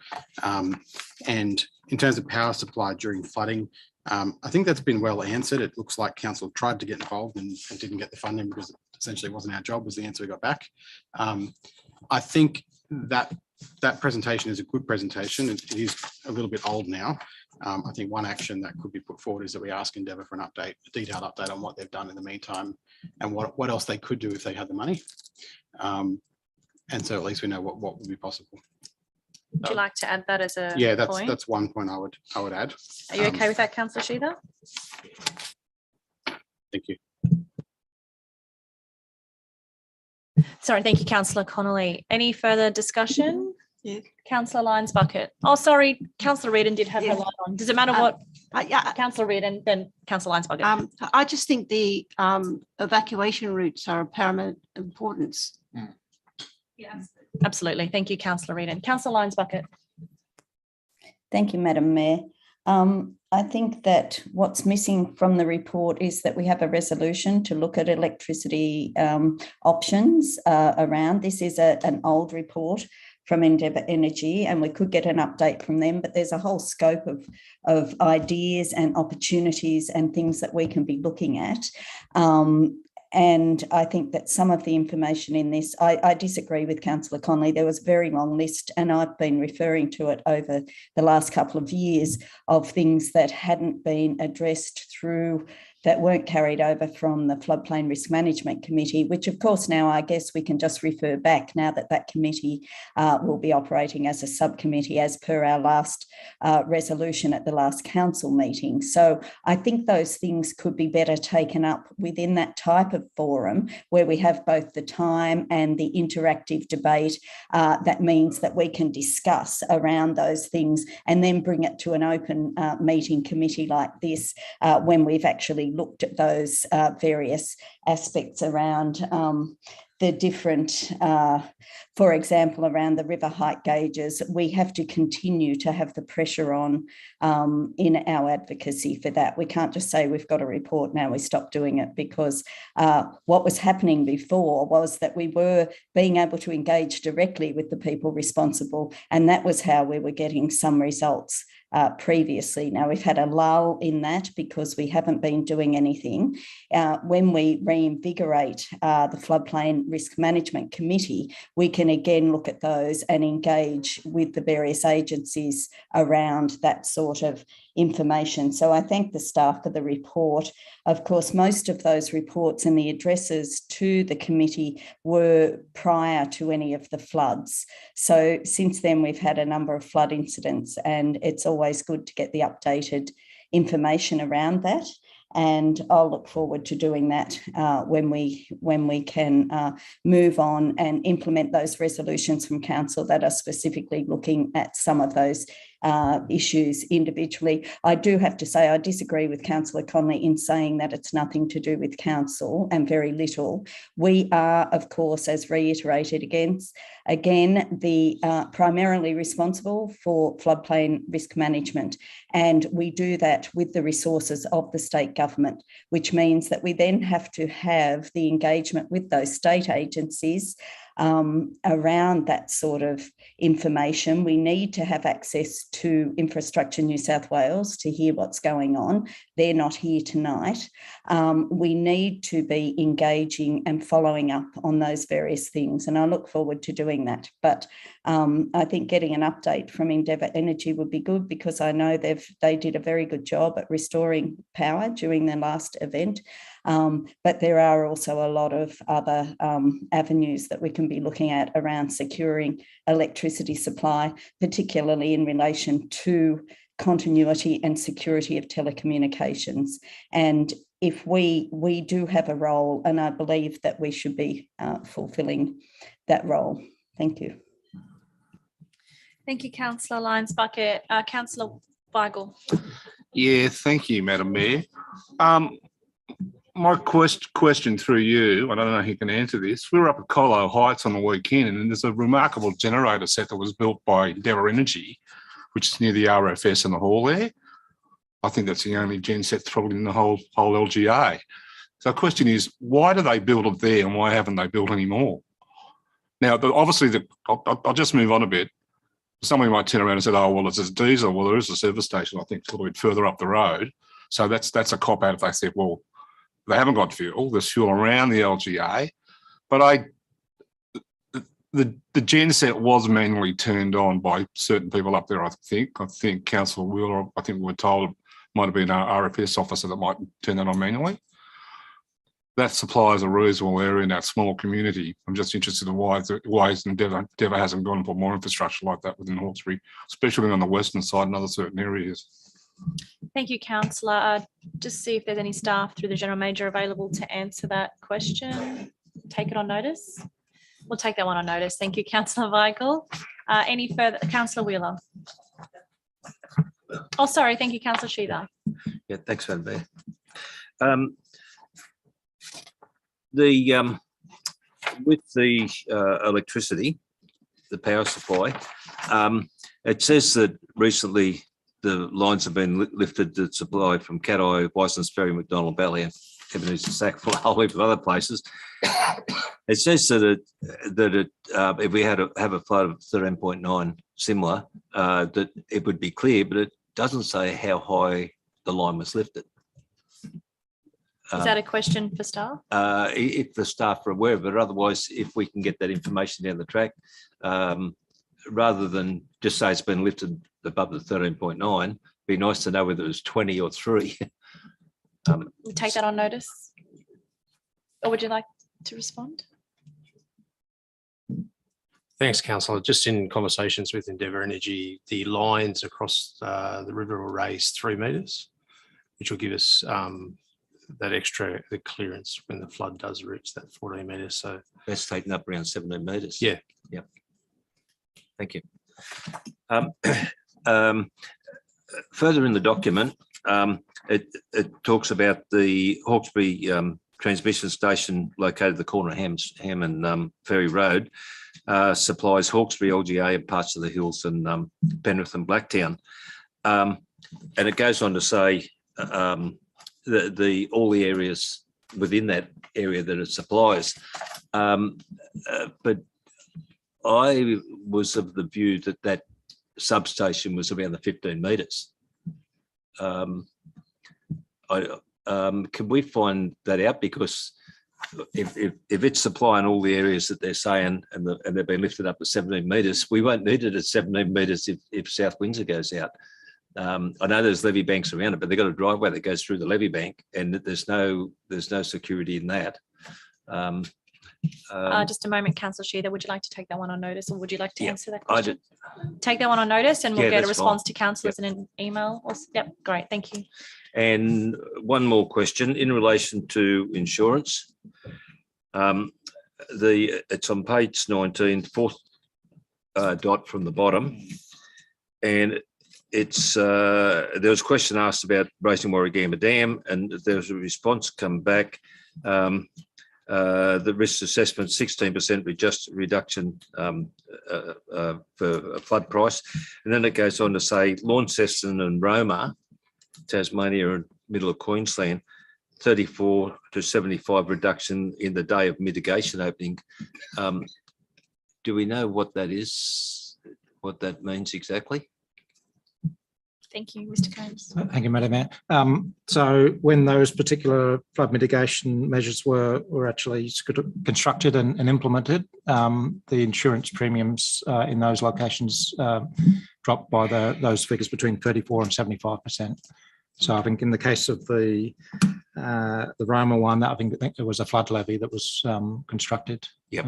And in terms of power supply during flooding, I think that's been well answered. It looks like council tried to get involved and didn't get the funding because it essentially wasn't our job, was the answer we got back. I think that presentation is a good presentation. It is a little bit old now. I think one action that could be put forward is that we ask Endeavour for an update, a detailed update on what they've done in the meantime and what else they could do if they had the money. And so at least we know what would be possible. Would you like to add that as a point? That's one point I would add. Are you okay with that, Councillor Sheether? Thank you. Sorry, thank you, Councillor Connolly. Any further discussion? Yeah. Councillor Lyons Bucket. Oh, sorry, Councillor Reardon did have her light on. Does it matter what? Councillor Reardon, then Councillor Lyons Bucket. I just think the evacuation routes are of paramount importance. Yes, absolutely. Thank you, Councillor Reardon. Councillor Lyons Bucket. Thank you, Madam Mayor. I think that what's missing from the report is that we have a resolution to look at electricity options around. This is an old report from Endeavour Energy, and we could get an update from them, but there's a whole scope of ideas and opportunities and things that we can be looking at. And I think that some of the information in this, I disagree with Councillor Connolly. There was a very long list, and I've been referring to it over the last couple of years of things that hadn't been addressed through, that weren't carried over from the Floodplain Risk Management Committee, which of course now I guess we can just refer back now that that committee will be operating as a subcommittee as per our last resolution at the last council meeting. So I think those things could be better taken up within that type of forum where we have both the time and the interactive debate that means that we can discuss around those things and then bring it to an open meeting committee like this when we've actually looked at those various aspects around the different, for example, around the river height gauges. We have to continue to have the pressure on in our advocacy for that. We can't just say we've got a report, now we stop doing it, because what was happening before was that we were being able to engage directly with the people responsible, and that was how we were getting some results previously. Now we've had a lull in that because we haven't been doing anything. When we reinvigorate the Floodplain Risk Management Committee, we can again look at those and engage with the various agencies around that sort of information. So I thank the staff for the report. Of course, most of those reports and the addresses to the committee were prior to any of the floods. So since then, we've had a number of flood incidents, and it's always good to get the updated information around that. And I'll look forward to doing that when we can move on and implement those resolutions from council that are specifically looking at some of those issues individually. I do have to say I disagree with Councillor Connolly in saying that it's nothing to do with council, and very little. We are, of course, as reiterated again, the primarily responsible for floodplain risk management, and we do that with the resources of the state government, which means that we then have to have the engagement with those state agencies around that sort of information. We need to have access to Infrastructure New South Wales to hear what's going on. They're not here tonight. We need to be engaging and following up on those various things, and I look forward to doing that. But I think getting an update from Endeavour Energy would be good, because I know they did a very good job at restoring power during their last event. But there are also a lot of other avenues that we can be looking at around securing electricity supply, particularly in relation to continuity and security of telecommunications. And if we do have a role, and I believe that we should be fulfilling that role. Thank you. Thank you, Councillor Lyons-Bucket. Councillor Weigel. Yeah, thank you, Madam Mayor. My question through you, I don't know who can answer this. We were up at Colo Heights on the weekend, and there's a remarkable generator set that was built by Endeavour Energy, which is near the RFS and the hall there. I think that's the only gen set probably in the whole LGA. So the question is, why do they build it there and why haven't they built any more? Now, obviously, I'll just move on a bit. Somebody might turn around and say, oh, well, it's a diesel. Well, there is a service station, I think, a little bit further up the road. So that's a cop-out if they said, well, they haven't got fuel. There's fuel around the LGA. But the gen set was manually turned on by certain people up there, I think. I think Councillor Wheeler, I think we were told it might have been our RFS officer that might turn that on manually. That supplies a reasonable area in that small community. I'm just interested in why Endeavour hasn't gone for more infrastructure like that within Hawkesbury, especially on the western side and other certain areas. Thank you, Councillor. Just see if there's any staff through the General Manager available to answer that question. Take it on notice. We'll take that one on notice. Thank you, Councillor Weigel. Any further? Councillor Wheeler. Oh, sorry. Thank you, Councillor Sheether. Yeah, thanks, Madam Mayor. With the electricity, the power supply, it says that recently the lines have been lifted to supply from Caddo, Bisons Ferry, McDonald Valley, and Ebenezer Sackville, a whole heap of other places. It says that if we had have a flow of 13.9 similar, that it would be clear, but it doesn't say how high the line was lifted. Is that a question for staff? If the staff are aware of it, otherwise, if we can get that information down the track, rather than just say it's been lifted above the 13.9, it'd be nice to know whether it was 20 or 3. We'll take that on notice. Or would you like to respond? Thanks, Councillor. Just in conversations with Endeavour Energy, the lines across the river will raise 3 metres, which will give us that extra clearance when the flood does reach that 14 metres. So that's taken up around 17 metres. Yeah. Yeah. Thank you. Further in the document, it talks about the Hawkesbury transmission station located at the corner of Ham and Ferry Road, supplies Hawkesbury, LGA, and parts of the hills and Penrith and Blacktown. And it goes on to say all the areas within that area that it supplies. But I was of the view that that substation was around the 15 metres. Can we find that out? Because if it's supplying all the areas that they're saying and they've been lifted up to 17 metres, we won't need it at 17 metres if South Windsor goes out. I know there's levee banks around it, but they've got a driveway that goes through the levee bank, and there's no security in that. Just a moment, Councillor Sheether. Would you like to take that one on notice, or would you like to answer that question? Take that one on notice, and we'll get a response to councillors in an email. Yep, great, thank you. And one more question in relation to insurance. It's on page 19, fourth dot from the bottom, and it's there was a question asked about Racing Warragamba Dam, and there was a response come back. The risk assessment 16% reduction for a flood price, and then it goes on to say Launceston and Roma, Tasmania and middle of Queensland, 34 to 75 reduction in the day of mitigation opening. Do we know what that is? What that means exactly? Thank you, Mr. Combs. Thank you, Madam Mayor. So when those particular flood mitigation measures were actually constructed and implemented, the insurance premiums in those locations dropped by those figures between 34 and 75%. So I think in the case of the the Roma one, I think there was a flood levy that was constructed. Yep.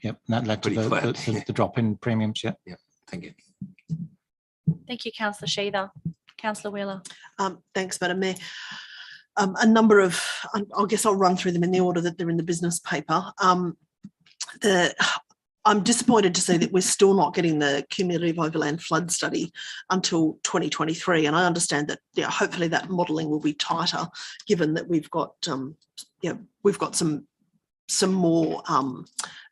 Yep. And that led to the drop in premiums. Yep. Yep. Thank you. Thank you, Councillor Sheether. Councillor Wheeler. Thanks, Madam Mayor. A number of, I guess I'll run through them in the order that they're in the business paper. I'm disappointed to see that we're still not getting the cumulative overland flood study until 2023. And I understand that hopefully that modelling will be tighter, given that we've got some more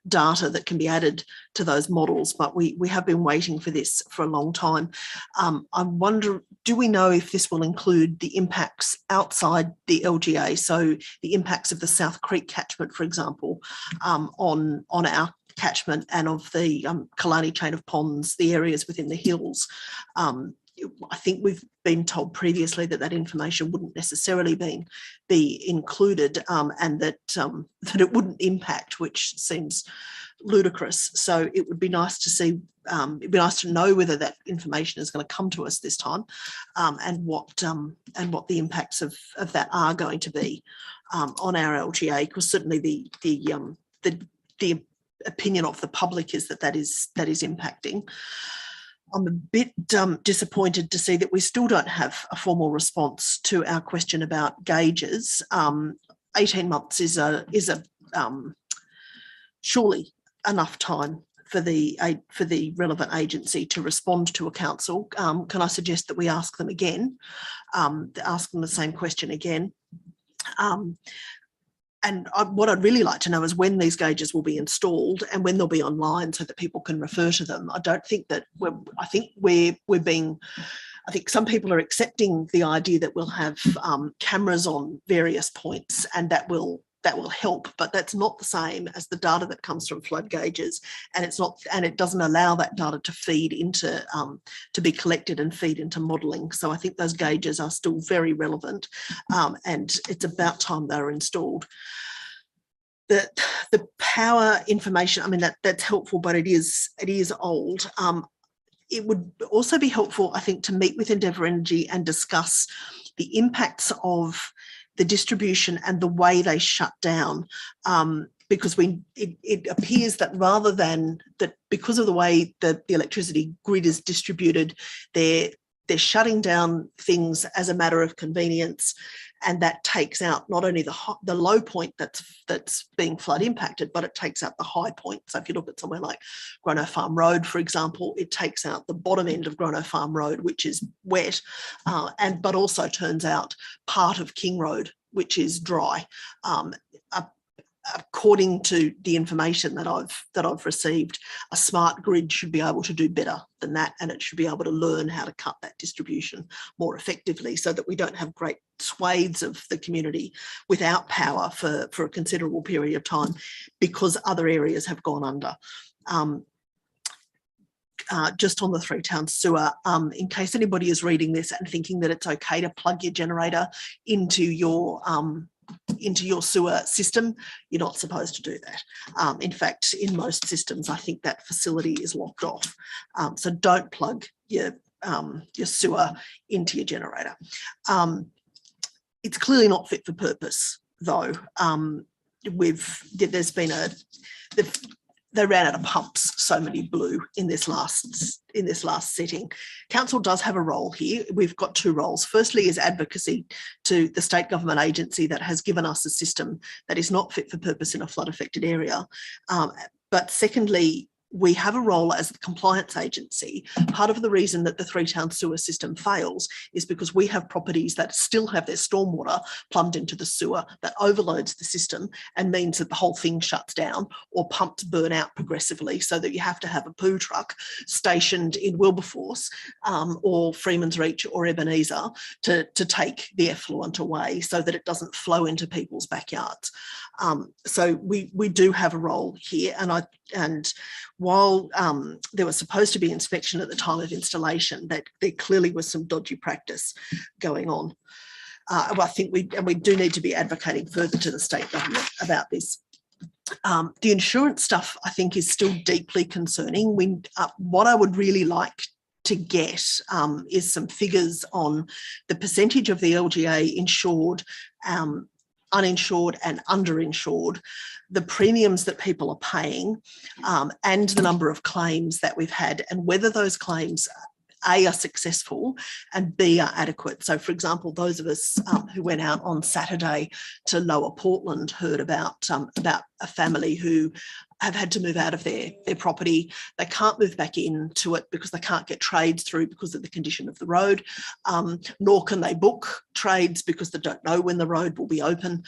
data that can be added to those models. But we have been waiting for this for a long time. I wonder, do we know if this will include the impacts outside the LGA? So the impacts of the South Creek catchment, for example, on our catchment and of the Kalani chain of ponds, the areas within the hills. I think we've been told previously that that information wouldn't necessarily be included, and that it wouldn't impact, which seems ludicrous. So it would be nice to see, it'd be nice to know whether that information is going to come to us this time, and what the impacts of that are going to be on our LGA. Because certainly the opinion of the public is that is impacting. I'm a bit disappointed to see that we still don't have a formal response to our question about gauges. 18 months is surely enough time for the relevant agency to respond to a council. Can I suggest that we ask them again, ask them the same question again? And what I'd really like to know is when these gauges will be installed and when they'll be online so that people can refer to them. I don't think that I think some people are accepting the idea that we'll have cameras on various points and that will help, but that's not the same as the data that comes from flood gauges, and it doesn't allow that data to feed into to be collected and feed into modelling. So I think those gauges are still very relevant, and it's about time they were installed. The power information, I mean, that's helpful, but it is old. It would also be helpful, I think, to meet with Endeavour Energy and discuss the impacts of the distribution and the way they shut down, because it appears that rather than that, because of the way the electricity grid is distributed, they're shutting down things as a matter of convenience, and that takes out not only the low point that's being flood impacted, but it takes out the high point. So if you look at somewhere like Grono Farm Road, for example, it takes out the bottom end of Grono Farm Road, which is wet, but also turns out part of King Road, which is dry. According to the information that I've received, a smart grid should be able to do better than that, and it should be able to learn how to cut that distribution more effectively so that we don't have great swathes of the community without power for a considerable period of time because other areas have gone under. Just on the Three Towns sewer, in case anybody is reading this and thinking that it's okay to plug your generator into your sewer system, you're not supposed to do that. In fact, in most systems, I think that facility is locked off. So don't plug your sewer into your generator. It's clearly not fit for purpose, though. They ran out of pumps, so many blew in this last setting. Council does have a role here. We've got two roles. Firstly is advocacy to the state government agency that has given us a system that is not fit for purpose in a flood affected area. But secondly, we have a role as the compliance agency. Part of the reason that the Three Towns sewer system fails is because we have properties that still have their stormwater plumbed into the sewer that overloads the system and means that the whole thing shuts down, or pumps burn out progressively so that you have to have a poo truck stationed in Wilberforce or Freeman's Reach or Ebenezer to take the effluent away so that it doesn't flow into people's backyards. So we do have a role here, and while there was supposed to be inspection at the time of installation, that there clearly was some dodgy practice going on. I think we do need to be advocating further to the state government about this. The insurance stuff, I think, is still deeply concerning. What I would really like to get is some figures on the percentage of the LGA insured, uninsured and underinsured, the premiums that people are paying, and the number of claims that we've had, and whether those claims A, are successful and B, are adequate. So, for example, those of us who went out on Saturday to Lower Portland heard about a family who have had to move out of their property. They can't move back into it because they can't get trades through because of the condition of the road, nor can they book trades because they don't know when the road will be open,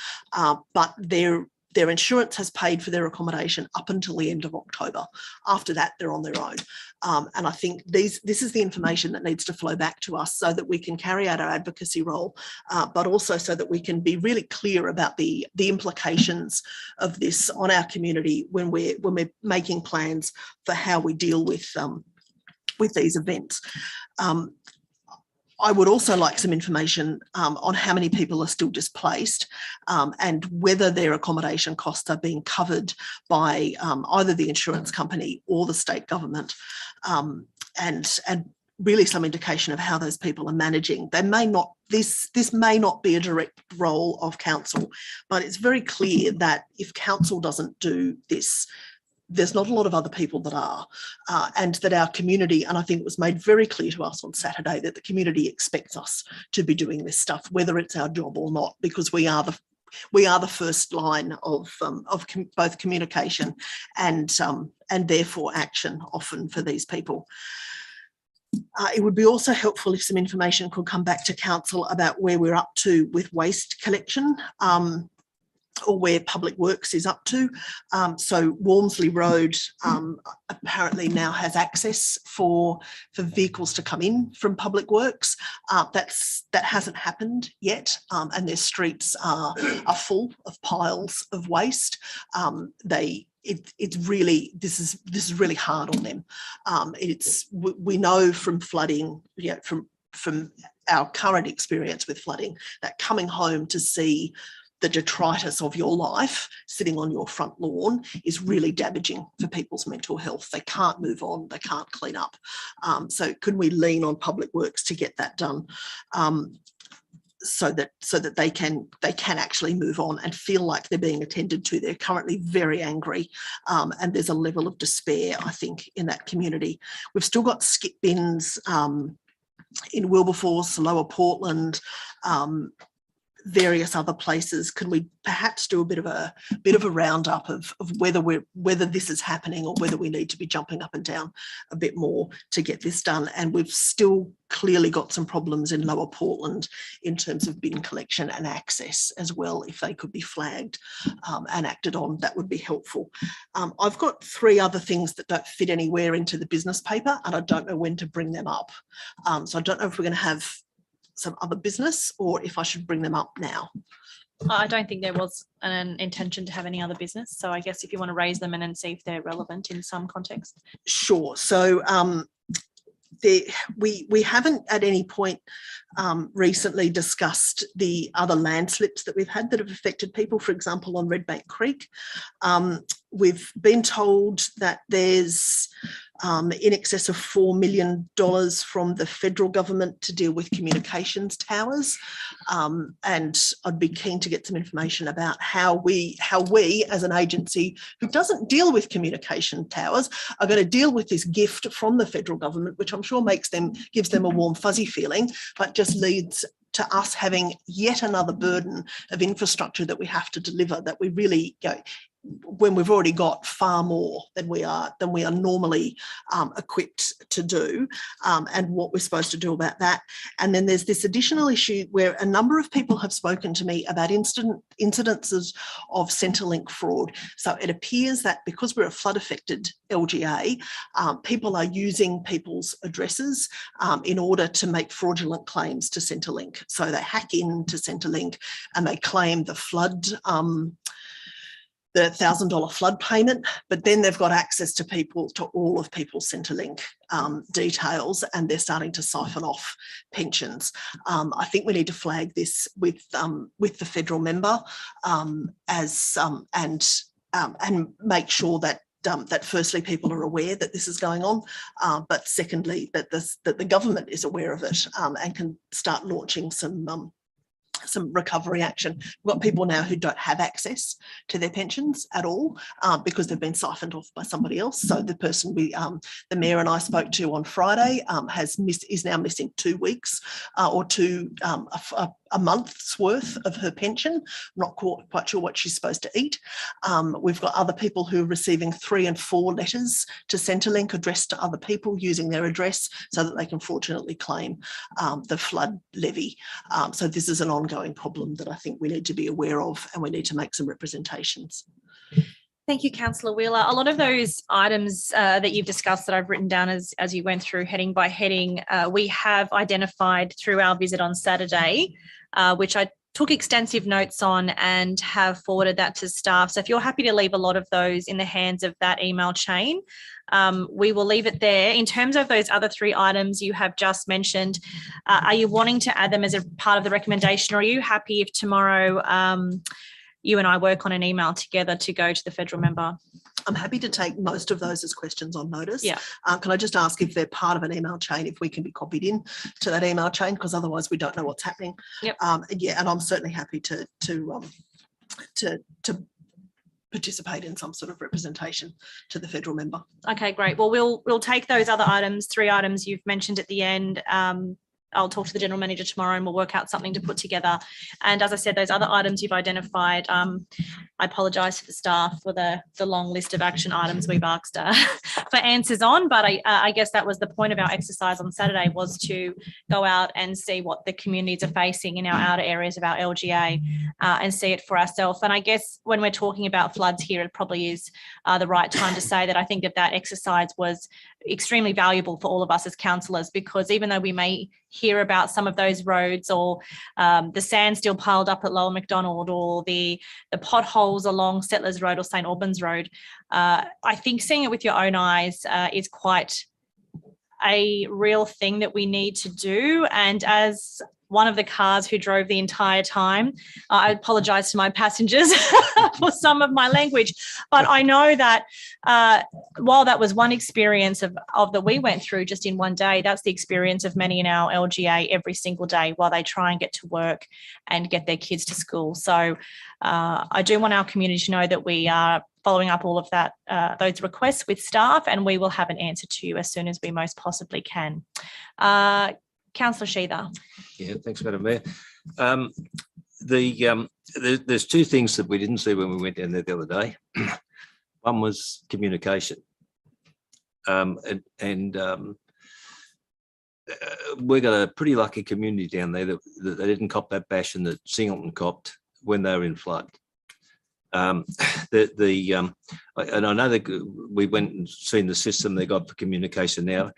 but their insurance has paid for their accommodation up until the end of October. After that, they're on their own. And I think this is the information that needs to flow back to us so that we can carry out our advocacy role, but also so that we can be really clear about the implications of this on our community when we're making plans for how we deal with these events. I would also like some information on how many people are still displaced and whether their accommodation costs are being covered by either the insurance company or the state government, and really some indication of how those people are managing. They may not, this may not be a direct role of council, but it's very clear that if council doesn't do this, there's not a lot of other people that are, and that our community, and I think it was made very clear to us on Saturday that the community expects us to be doing this stuff, whether it's our job or not, because we are the first line of both communication and therefore action often for these people. It would be also helpful if some information could come back to council about where we're up to with waste collection, or where Public Works is up to. So Walmsley Road apparently now has access for vehicles to come in from Public Works. That hasn't happened yet, and their streets are full of piles of waste. It's really, this is really hard on them. We know from flooding, from our current experience with flooding, that coming home to see the detritus of your life sitting on your front lawn is really damaging for people's mental health. They can't move on, they can't clean up. So could we lean on Public Works to get that done, so that they can actually move on and feel like they're being attended to? They're currently very angry, and there's a level of despair, I think, in that community. We've still got skip bins in Wilberforce, Lower Portland, various other places. Can we perhaps do a bit of a roundup of whether this is happening or whether we need to be jumping up and down a bit more to get this done? And we've still clearly got some problems in Lower Portland in terms of bin collection and access as well. If they could be flagged and acted on, that would be helpful. I've got 3 other things that don't fit anywhere into the business paper, and I don't know when to bring them up. So I don't know if we're going to have some other business or if I should bring them up now. I don't think there was an intention to have any other business. So I guess if you want to raise them and then see if they're relevant in some context. Sure. So we haven't at any point recently discussed the other landslips that we've had that have affected people, for example, on Redbank Creek. We've been told that there's in excess of $4 million from the federal government to deal with communications towers. And I'd be keen to get some information about how we as an agency who doesn't deal with communication towers are going to deal with this gift from the federal government, which I'm sure gives them a warm fuzzy feeling, but just leads to us having yet another burden of infrastructure that we have to deliver, that we really when we've already got far more than we are normally equipped to do, and what we're supposed to do about that. And then there's this additional issue where a number of people have spoken to me about incidences of Centrelink fraud. So it appears that because we're a flood affected LGA, people are using people's addresses in order to make fraudulent claims to Centrelink. So they hack into Centrelink and they claim the flood, the $1,000 flood payment, but then they've got access to all of people's Centrelink details, and they're starting to siphon off pensions. I think we need to flag this with the federal member and make sure that that firstly people are aware that this is going on, but secondly that the government is aware of it and can start launching some recovery action. We've got people now who don't have access to their pensions at all because they've been siphoned off by somebody else. So the person the mayor and I spoke to on Friday is now missing 2 weeks or a month's worth of her pension. Not quite sure what she's supposed to eat. We've got other people who are receiving 3 and 4 letters to Centrelink addressed to other people using their address so that they can fraudulently claim the flood levy. So this is an ongoing problem that I think we need to be aware of, and we need to make some representations. Thank you, Councillor Wheeler. A lot of those items that you've discussed that I've written down as you went through heading by heading, we have identified through our visit on Saturday, which I took extensive notes on and have forwarded that to staff. So if you're happy to leave a lot of those in the hands of that email chain, we will leave it there. In terms of those other 3 items you have just mentioned, are you wanting to add them as a part of the recommendation, or are you happy if tomorrow you and I work on an email together to go to the federal member? I'm happy to take most of those as questions on notice. Yeah. Can I just ask if they're part of an email chain, if we can be copied in to that email chain, because otherwise we don't know what's happening. Yep. And I'm certainly happy to participate in some sort of representation to the federal member. Okay, great. Well, we'll take those other items, 3 items you've mentioned at the end. I'll talk to the General Manager tomorrow and we'll work out something to put together. And as I said, those other items you've identified, I apologise to the staff for the long list of action items we've asked for answers on, but I guess that was the point of our exercise on Saturday, was to go out and see what the communities are facing in our outer areas of our LGA and see it for ourselves. And I guess when we're talking about floods here, it probably is the right time to say that I think that exercise was extremely valuable for all of us as councillors, because even though we may hear about some of those roads or the sand still piled up at Lower Macdonald or the potholes along Settlers Road or St Albans Road, I think seeing it with your own eyes is quite a real thing that we need to do. And as one of the cars who drove the entire time, I apologise to my passengers for some of my language, but I know that while that was one experience of that we went through just in one day, that's the experience of many in our LGA every single day while they try and get to work and get their kids to school. So I do want our community to know that we are following up all of that, those requests with staff, and we will have an answer to you as soon as we most possibly can. Councillor Sheether. Yeah, thanks, Madam Mayor. There's 2 things that we didn't see when we went down there the other day. One was communication. We've got a pretty lucky community down there that they didn't cop that bashing that Singleton copped when they were in flood. And I know that we went and seen the system they got for communication now.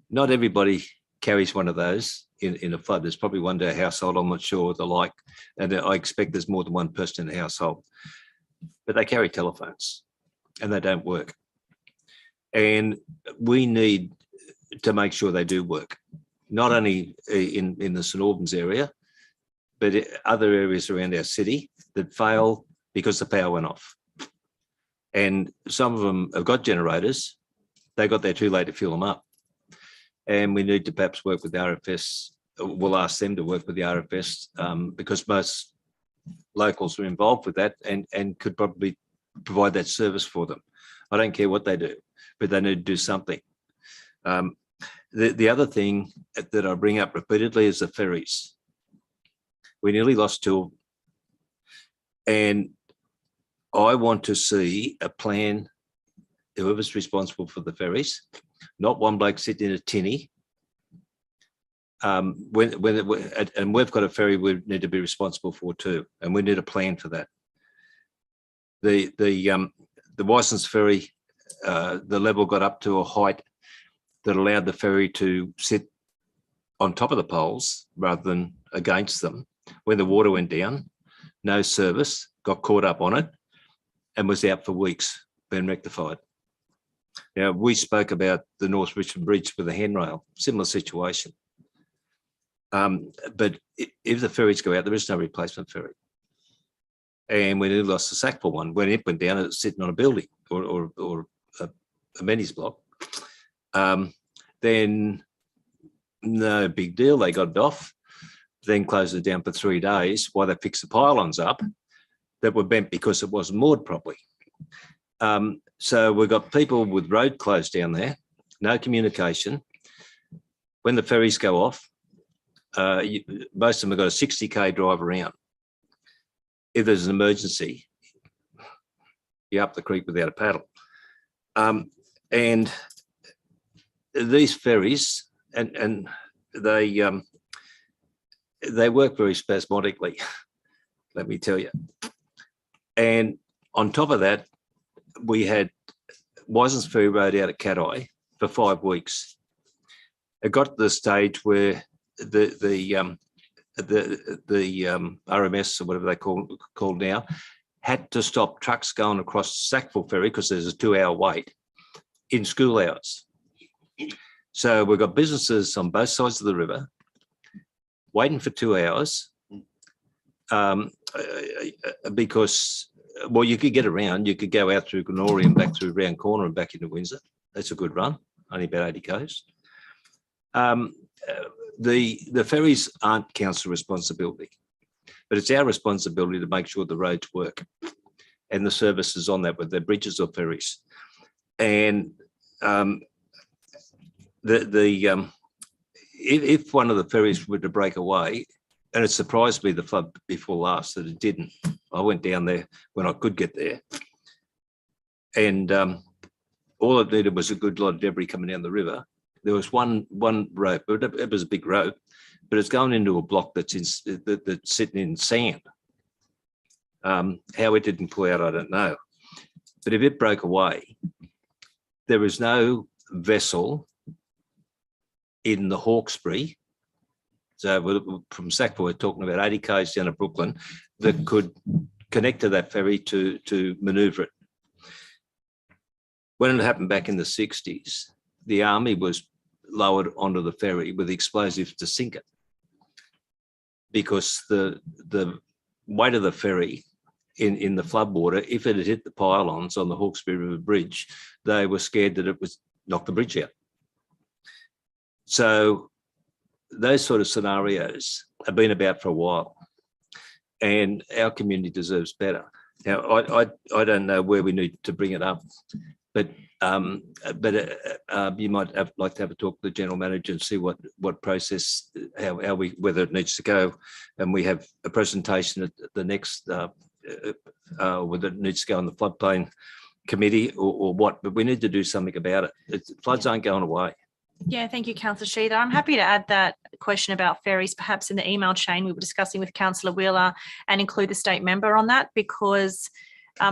Not everybody carries one of those in a flood. There's probably one to a household, I'm not sure the like, and I expect there's more than one person in the household, but they carry telephones and they don't work. And we need to make sure they do work, not only in the St Albans area, but other areas around our city that fail because the power went off. And some of them have got generators, they got there too late to fuel them up. And we need to perhaps work with the RFS. We'll ask them to work with the RFS because most locals are involved with that and could probably provide that service for them. I don't care what they do, but they need to do something. The other thing that I bring up repeatedly is the ferries. We nearly lost 2, and I want to see a plan, whoever's responsible for the ferries, not one bloke sitting in a tinny. And we've got a ferry we need to be responsible for too, and we need a plan for that. The Wysons ferry, the level got up to a height that allowed the ferry to sit on top of the poles rather than against them. When the water went down, no service, got caught up on it and was out for weeks, being rectified. Now, we spoke about the North Richmond Bridge with a handrail, similar situation. But if the ferries go out, there is no replacement ferry. And we nearly lost the Sackville one. When it went down, it was sitting on a building or amenities block. Then no big deal, they got it off, then closed it down for 3 days while they fixed the pylons up that were bent because it wasn't moored properly. So we've got people with road closed down there, no communication. When the ferries go off, most of them have got a 60k drive around. If there's an emergency, you're up the creek without a paddle. And these ferries, and they work very spasmodically, let me tell you. And on top of that, we had Wisens Ferry Road out at Cat-Eye for 5 weeks. It got to the stage where the RMS, or whatever they call now, had to stop trucks going across Sackville Ferry because there's a 2-hour wait in school hours. So we've got businesses on both sides of the river waiting for 2 hours because, well, you could get around. You could go out through Glenora and back through Round Corner and back into Windsor. That's a good run, only about 80 k's. The ferries aren't council responsibility, but it's our responsibility to make sure the roads work and the services on that, whether they're bridges or ferries. And if one of the ferries were to break away, and it surprised me the flood before last that it didn't. I went down there when I could get there, and all it needed was a good lot of debris coming down the river. There was one rope, but it was a big rope, but it's going into a block that's sitting in sand. How it didn't pull out, I don't know. But if it broke away, there is no vessel in the Hawkesbury. So from Sackville, we're talking about 80 k's down to Brooklyn that could connect to that ferry to manoeuvre it. When it happened back in the 60s, the army was lowered onto the ferry with explosives to sink it because the weight of the ferry in the floodwater, if it had hit the pylons on the Hawkesbury River Bridge, they were scared that it would knock the bridge out. So those sort of scenarios have been about for a while, and our community deserves better. Now, I don't know where we need to bring it up, but you might like to have a talk to the general manager and see what process, whether it needs to go, and we have a presentation at the next, whether it needs to go on the floodplain committee or what. But we need to do something about it. Floods aren't going away. Yeah, thank you, Councillor Sheether. I'm happy to add that question about ferries perhaps in the email chain we were discussing with Councillor Wheeler and include the state member on that, because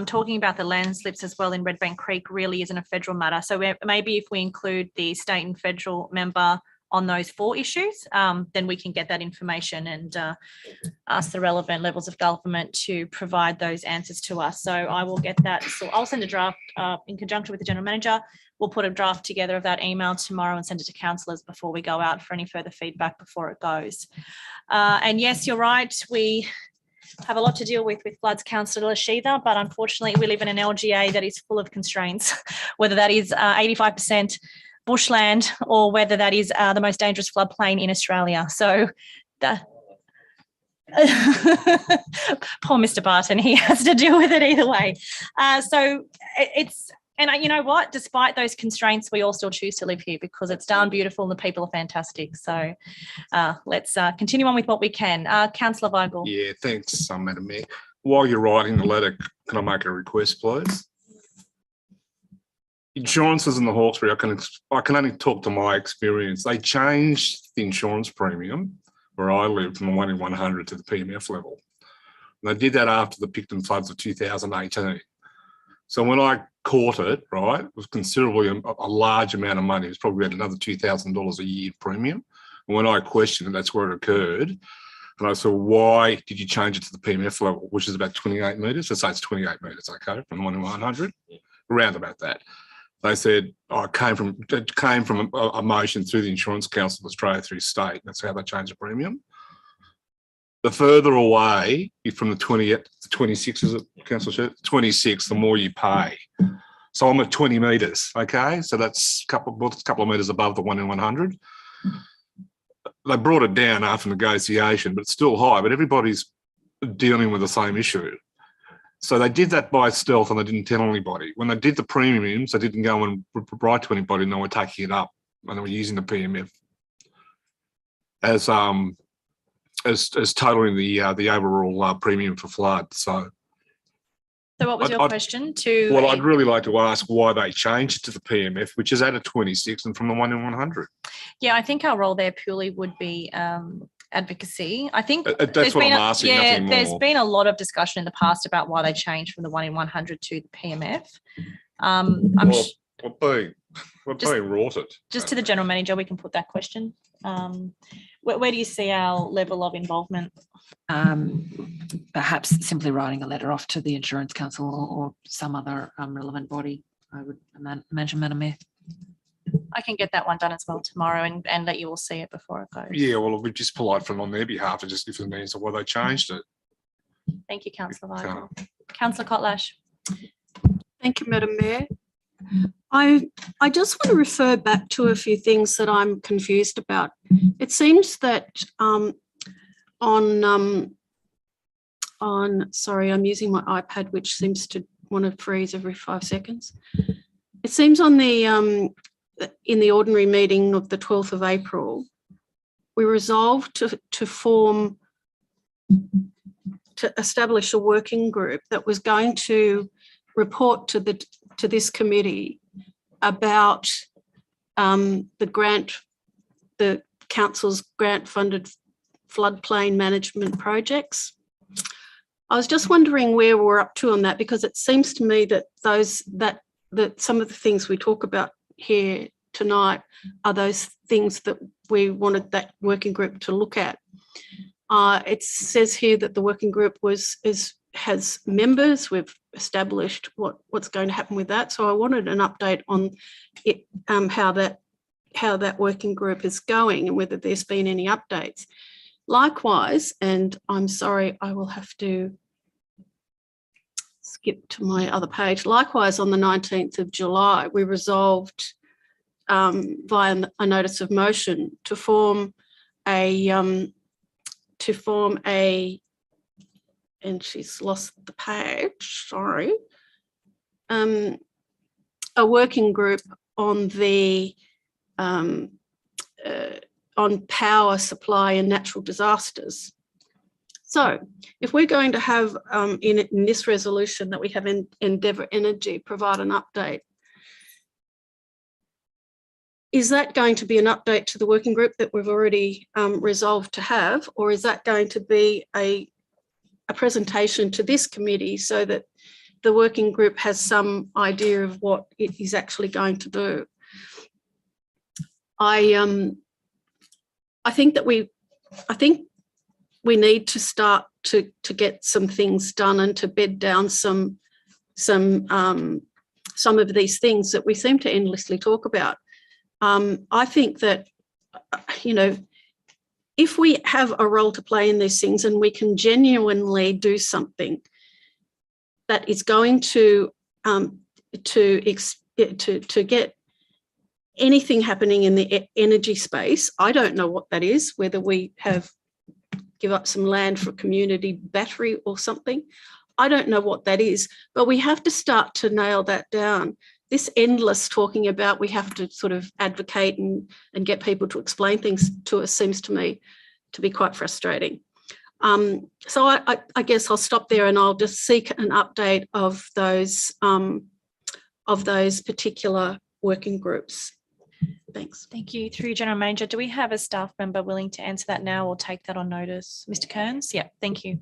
talking about the land slips as well in Redbank Creek really isn't a federal matter. So maybe if we include the state and federal member on those 4 issues, then we can get that information and ask the relevant levels of government to provide those answers to us. So I will get that. So I'll send a draft in conjunction with the general manager. We'll put a draft together of that email tomorrow and send it to councillors before we go out for any further feedback before it goes. And yes, you're right. We have a lot to deal with floods, Councillor Sheether, but unfortunately we live in an LGA that is full of constraints, whether that is 85% bushland or whether that is the most dangerous floodplain in Australia. So poor Mr. Barton, he has to deal with it either way. So it's, and you know what, despite those constraints, we all still choose to live here because it's darn beautiful and the people are fantastic. So let's continue on with what we can. Councillor Weigel. Yeah, thanks, Madam Mayor. While you're writing the letter, can I make a request, please? Insurances in the Hawkesbury, I can only talk to my experience. They changed the insurance premium where I lived from the 1 in 100 to the PMF level. And they did that after the Picton floods of 2018. So when I caught it, right, it was considerably a large amount of money. It was probably about another $2,000 a year premium. And when I questioned it, that's where it occurred. And I said, why did you change it to the PMF level, which is about 28 metres? Let's say it's 28 metres, okay, from 1 in 100, around about that. They said, oh, it came from a motion through the Insurance Council of Australia through state. That's how they changed the premium. The further away from the 20 to 26, is it, Councillor Chair? 26, the more you pay. So I'm at 20 metres, okay? So that's a couple of metres above the 1 in 100. They brought it down after negotiation, but it's still high, but everybody's dealing with the same issue. So they did that by stealth and they didn't tell anybody. When they did the premiums, they didn't go and write to anybody and they were taking it up and they were using the PMF as totaling the overall premium for flood. So what was your question? Well, I'd really like to ask why they changed to the PMF, which is at a 26 and from the 1 in 100. Yeah, I think our role there purely would be advocacy. I think that's what I'm asking. Yeah, nothing more. there's been a lot of discussion in the past about why they changed from the 1 in 100 to the PMF. We're being rorted. Just to the General Manager, we can put that question. Where do you see our level of involvement? Perhaps simply writing a letter off to the Insurance Council or some other relevant body, I would imagine, Madam Mayor. I can get that one done as well tomorrow and let you all see it before it goes. Yeah, well, it'll be just polite for them on their behalf to just give them an answer why they changed it. Thank you, Councillor Weigel. Councillor Kotlash. Thank you, Madam Mayor. I just want to refer back to a few things that I'm confused about. It seems that sorry, I'm using my iPad, which seems to want to freeze every 5 seconds. It seems on the in the ordinary meeting of the 12th of April, we resolved to establish a working group that was going to report to this committee about the council's grant-funded floodplain management projects. I was just wondering where we're up to on that, because it seems to me that that some of the things we talk about here tonight are those things that we wanted that working group to look at. It says here that the working group has members. We've established what's going to happen with that. So I wanted an update on it, how that working group is going and whether there's been any updates. Likewise, and I'm sorry, I will have to skip to my other page. Likewise, on the 19th of July, we resolved via a notice of motion to form a, and she's lost the page, sorry, a working group on the on power supply and natural disasters. So if we're going to have in this resolution that we have in Endeavour Energy provide an update, is that going to be an update to the working group that we've already resolved to have, or is that going to be a presentation to this committee so that the working group has some idea of what it is actually going to do? I think we need to start to get some things done and to bed down some of these things that we seem to endlessly talk about. I think that, you know, if we have a role to play in these things and we can genuinely do something that is going to get anything happening in the energy space, I don't know what that is, whether we give up some land for a community battery or something. I don't know what that is, but we have to start to nail that down. This endless talking about we have to sort of advocate and get people to explain things to us seems to me to be quite frustrating. So I guess I'll stop there and I'll just seek an update of those particular working groups. Thanks. Thank you. Through General Manager, do we have a staff member willing to answer that now or take that on notice? Mr. Kearns? Yeah, thank you.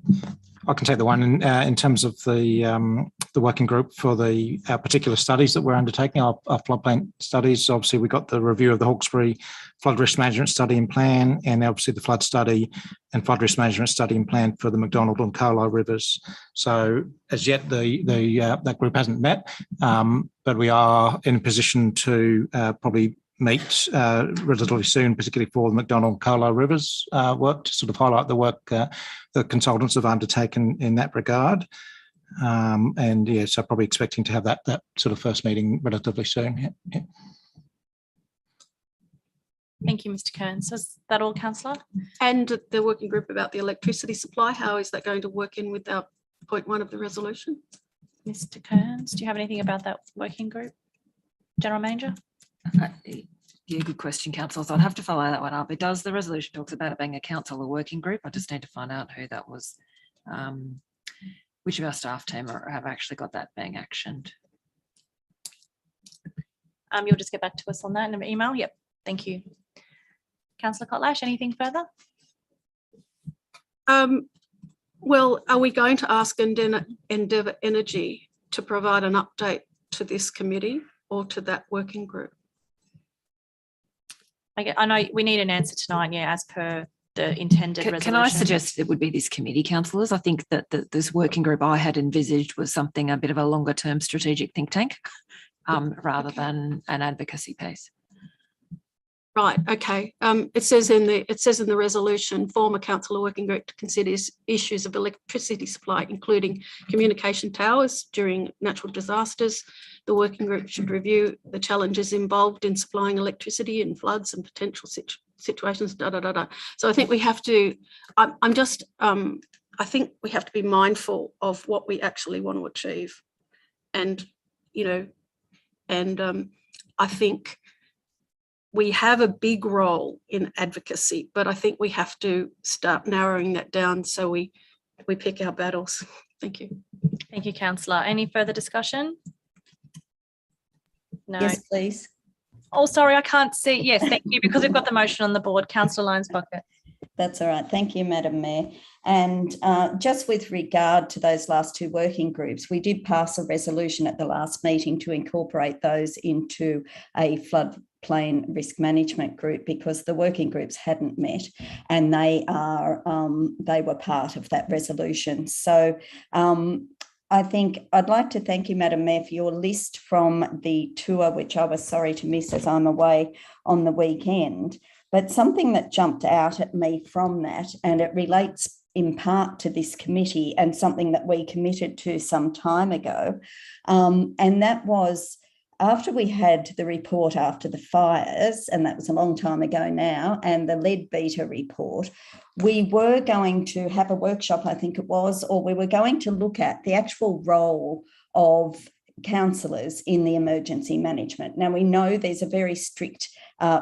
I can take the one in terms of the working group for the particular studies that we're undertaking, our floodplain studies. Obviously, we got the review of the Hawkesbury Flood Risk Management Study and Plan, and obviously the flood study and flood risk management study and plan for the McDonald and Carlisle rivers. So as yet, that group hasn't met, but we are in a position to probably meet relatively soon, particularly for the McDonald and Carlisle rivers work, to sort of highlight the work the consultants have undertaken in that regard. And yeah, so probably expecting to have that sort of first meeting relatively soon. Yeah. Thank you, Mr. Kearns. Is that all, Councillor? And the working group about the electricity supply, how is that going to work in with our point 1 of the resolution? Mr. Kearns, do you have anything about that working group? General Manager? Yeah, good question, Councillor. So I'd have to follow that one up. It does, the resolution talks about it being a council or working group. I just need to find out who that was, which of our staff team have actually got that being actioned. You'll just get back to us on that in an email? Yep, thank you. Councillor Kotlash, anything further? Well, are we going to ask Endeavour Energy to provide an update to this committee or to that working group? I know we need an answer tonight, yeah, as per the intended resolution. Can I suggest it would be this committee, councillors? I think that this working group I had envisaged was something a bit of a longer term strategic think tank rather than an advocacy piece. Right. Okay. It says in the resolution, form a council or working group to consider issues of electricity supply, including communication towers during natural disasters. The working group should review the challenges involved in supplying electricity in floods and potential situations. So I think we have to. I think we have to be mindful of what we actually want to achieve, and I think we have a big role in advocacy, but I think we have to start narrowing that down so we pick our battles. Thank you. Thank you, Councillor. Any further discussion? No. Yes, please. Oh, sorry, I can't see. Yes, thank you, because we've got the motion on the board. Councillor Lyons-Bucket. That's all right. Thank you, Madam Mayor. And just with regard to those last two working groups, we did pass a resolution at the last meeting to incorporate those into a floodplain risk management group because the working groups hadn't met, and they were part of that resolution. So I think I'd like to thank you, Madam Mayor, for your list from the tour, which I was sorry to miss as I'm away on the weekend. But something that jumped out at me from that, and it relates in part to this committee and something that we committed to some time ago, and that was after we had the report after the fires, and that was a long time ago now, and the Leadbeater report, we were going to have a workshop, I think it was, or we were going to look at the actual role of councillors in the emergency management. Now, we know there's a very strict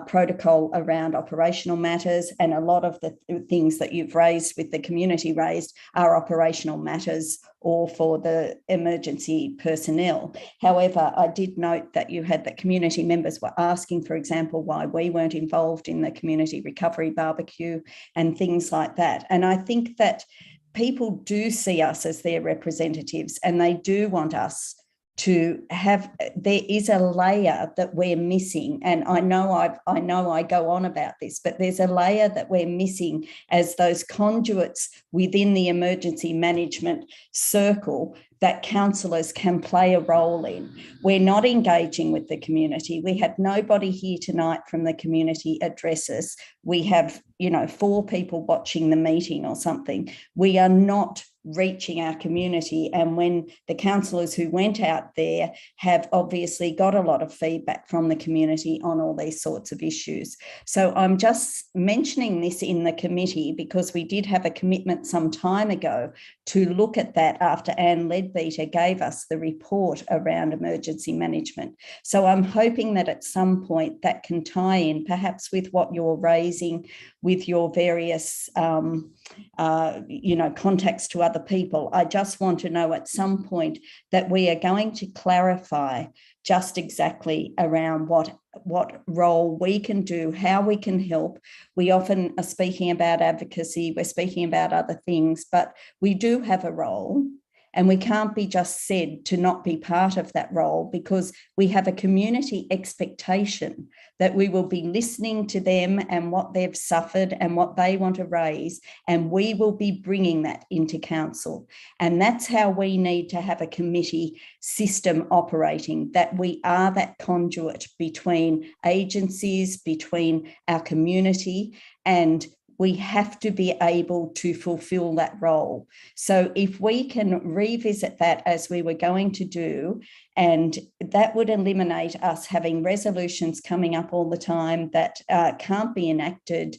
protocol around operational matters, and a lot of the things that you've raised with the community raised are operational matters or for the emergency personnel. However, I did note that you had that community members were asking, for example, why we weren't involved in the community recovery barbecue and things like that. And I think that people do see us as their representatives, and they do want us to have, there is a layer that we're missing. And I know I go on about this, but there's a layer that we're missing as those conduits within the emergency management circle that councillors can play a role in. We're not engaging with the community. We had nobody here tonight from the community address us. We have, 4 people watching the meeting or something. We are not reaching our community, and when the councillors who went out there have obviously got a lot of feedback from the community on all these sorts of issues. So I'm just mentioning this in the committee because we did have a commitment some time ago to look at that after Anne Leadbeater gave us the report around emergency management. So I'm hoping that at some point that can tie in perhaps with what you're raising with your various contacts to other people. I just want to know at some point that we are going to clarify just exactly around what role we can do, how we can help. We often are speaking about advocacy, we're speaking about other things, but we do have a role. And we can't be just said to not be part of that role because we have a community expectation that we will be listening to them and what they've suffered and what they want to raise, and we will be bringing that into council. And that's how we need to have a committee system operating, that we are that conduit between agencies, between our community, and we have to be able to fulfill that role. So if we can revisit that as we were going to do, and that would eliminate us having resolutions coming up all the time that can't be enacted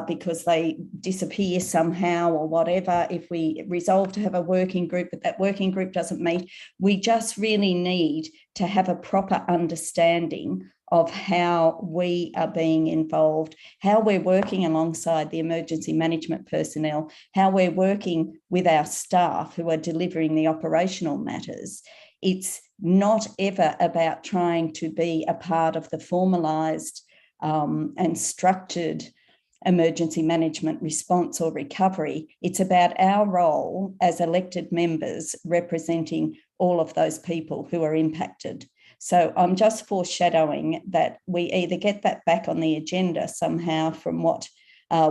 because they disappear somehow or whatever. If we resolve to have a working group, but that working group doesn't meet, we just really need to have a proper understanding of how we are being involved, how we're working alongside the emergency management personnel, how we're working with our staff who are delivering the operational matters. It's not ever about trying to be a part of the formalised and structured emergency management response or recovery. It's about our role as elected members representing all of those people who are impacted. So I'm just foreshadowing that we either get that back on the agenda somehow from what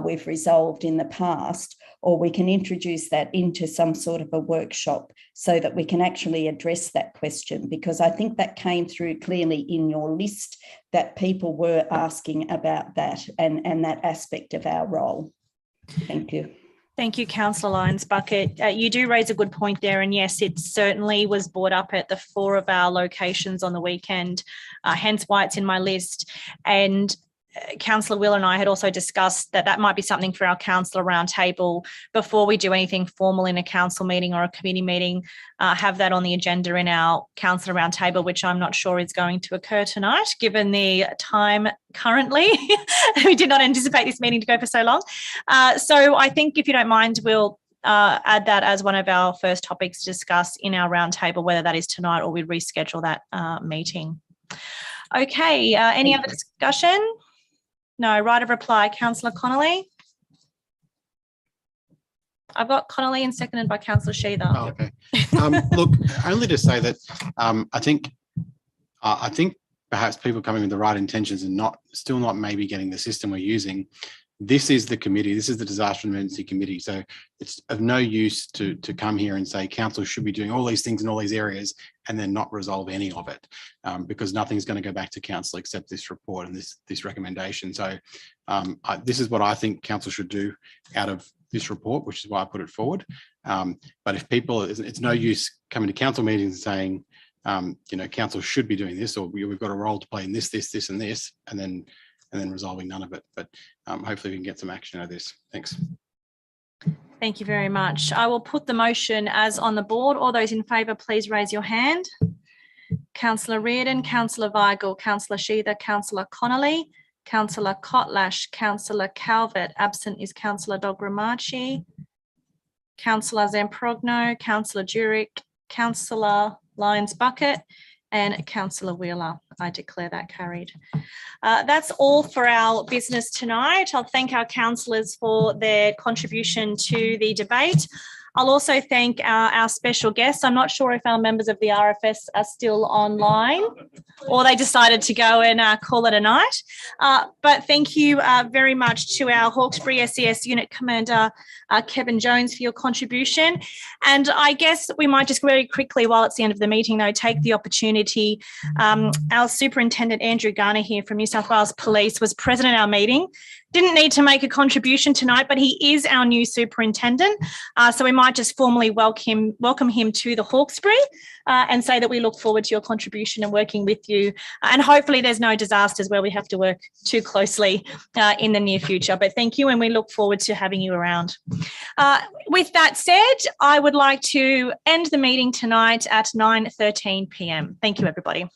we've resolved in the past, or we can introduce that into some sort of a workshop so that we can actually address that question, because I think that came through clearly in your list that people were asking about that and that aspect of our role. Thank you. Thank you, Councillor Lyons-Bucket. You do raise a good point there, and yes, it certainly was brought up at the 4 of our locations on the weekend, hence why it's in my list. And Councillor Will and I had also discussed that that might be something for our councillor roundtable before we do anything formal in a council meeting or a committee meeting, have that on the agenda in our councillor roundtable, which I'm not sure is going to occur tonight, given the time currently. We did not anticipate this meeting to go for so long. So I think if you don't mind, we'll add that as one of our first topics to discuss in our roundtable, whether that is tonight or we reschedule that meeting. Okay, any other discussion? No, right of reply, Councillor Connolly. I've got Connolly and seconded by Councillor Sheether. Oh, okay. Look, only to say that I think perhaps people coming with the right intentions and still not maybe getting the system we're using. This is the committee. This is the Disaster and Emergency Committee. So it's of no use to come here and say council should be doing all these things in all these areas and then not resolve any of it, because nothing's going to go back to council except this report and this recommendation. So this is what I think council should do out of this report, which is why I put it forward. But if people, it's no use coming to council meetings and saying, council should be doing this, or we've got a role to play in this, and this, and then resolving none of it. But hopefully we can get some action out of this. Thanks. Thank you very much. I will put the motion as on the board. All those in favour, please raise your hand. Councillor Reardon, Councillor Weigel, Councillor Sheether, Councillor Connolly, Councillor Kotlash, Councillor Calvert. Absent is Councillor Dogramachi, Councillor Zamprogno, Councillor Jurek, Councillor Lyons-Bucket, and Councillor Wheeler. I declare that carried. That's all for our business tonight. I'll thank our councillors for their contribution to the debate. I'll also thank our special guests. I'm not sure if our members of the RFS are still online or they decided to go and call it a night. But thank you very much to our Hawkesbury SES Unit Commander, Kevin Jones, for your contribution. And I guess we might just very quickly, while it's the end of the meeting, though, take the opportunity. Our Superintendent, Andrew Garner here from New South Wales Police, was present at our meeting. Didn't need to make a contribution tonight, but he is our new superintendent. So we might just formally welcome him to the Hawkesbury and say that we look forward to your contribution and working with you. And hopefully there's no disasters where we have to work too closely in the near future. But thank you, and we look forward to having you around. With that said, I would like to end the meeting tonight at 9:13 p.m. Thank you, everybody.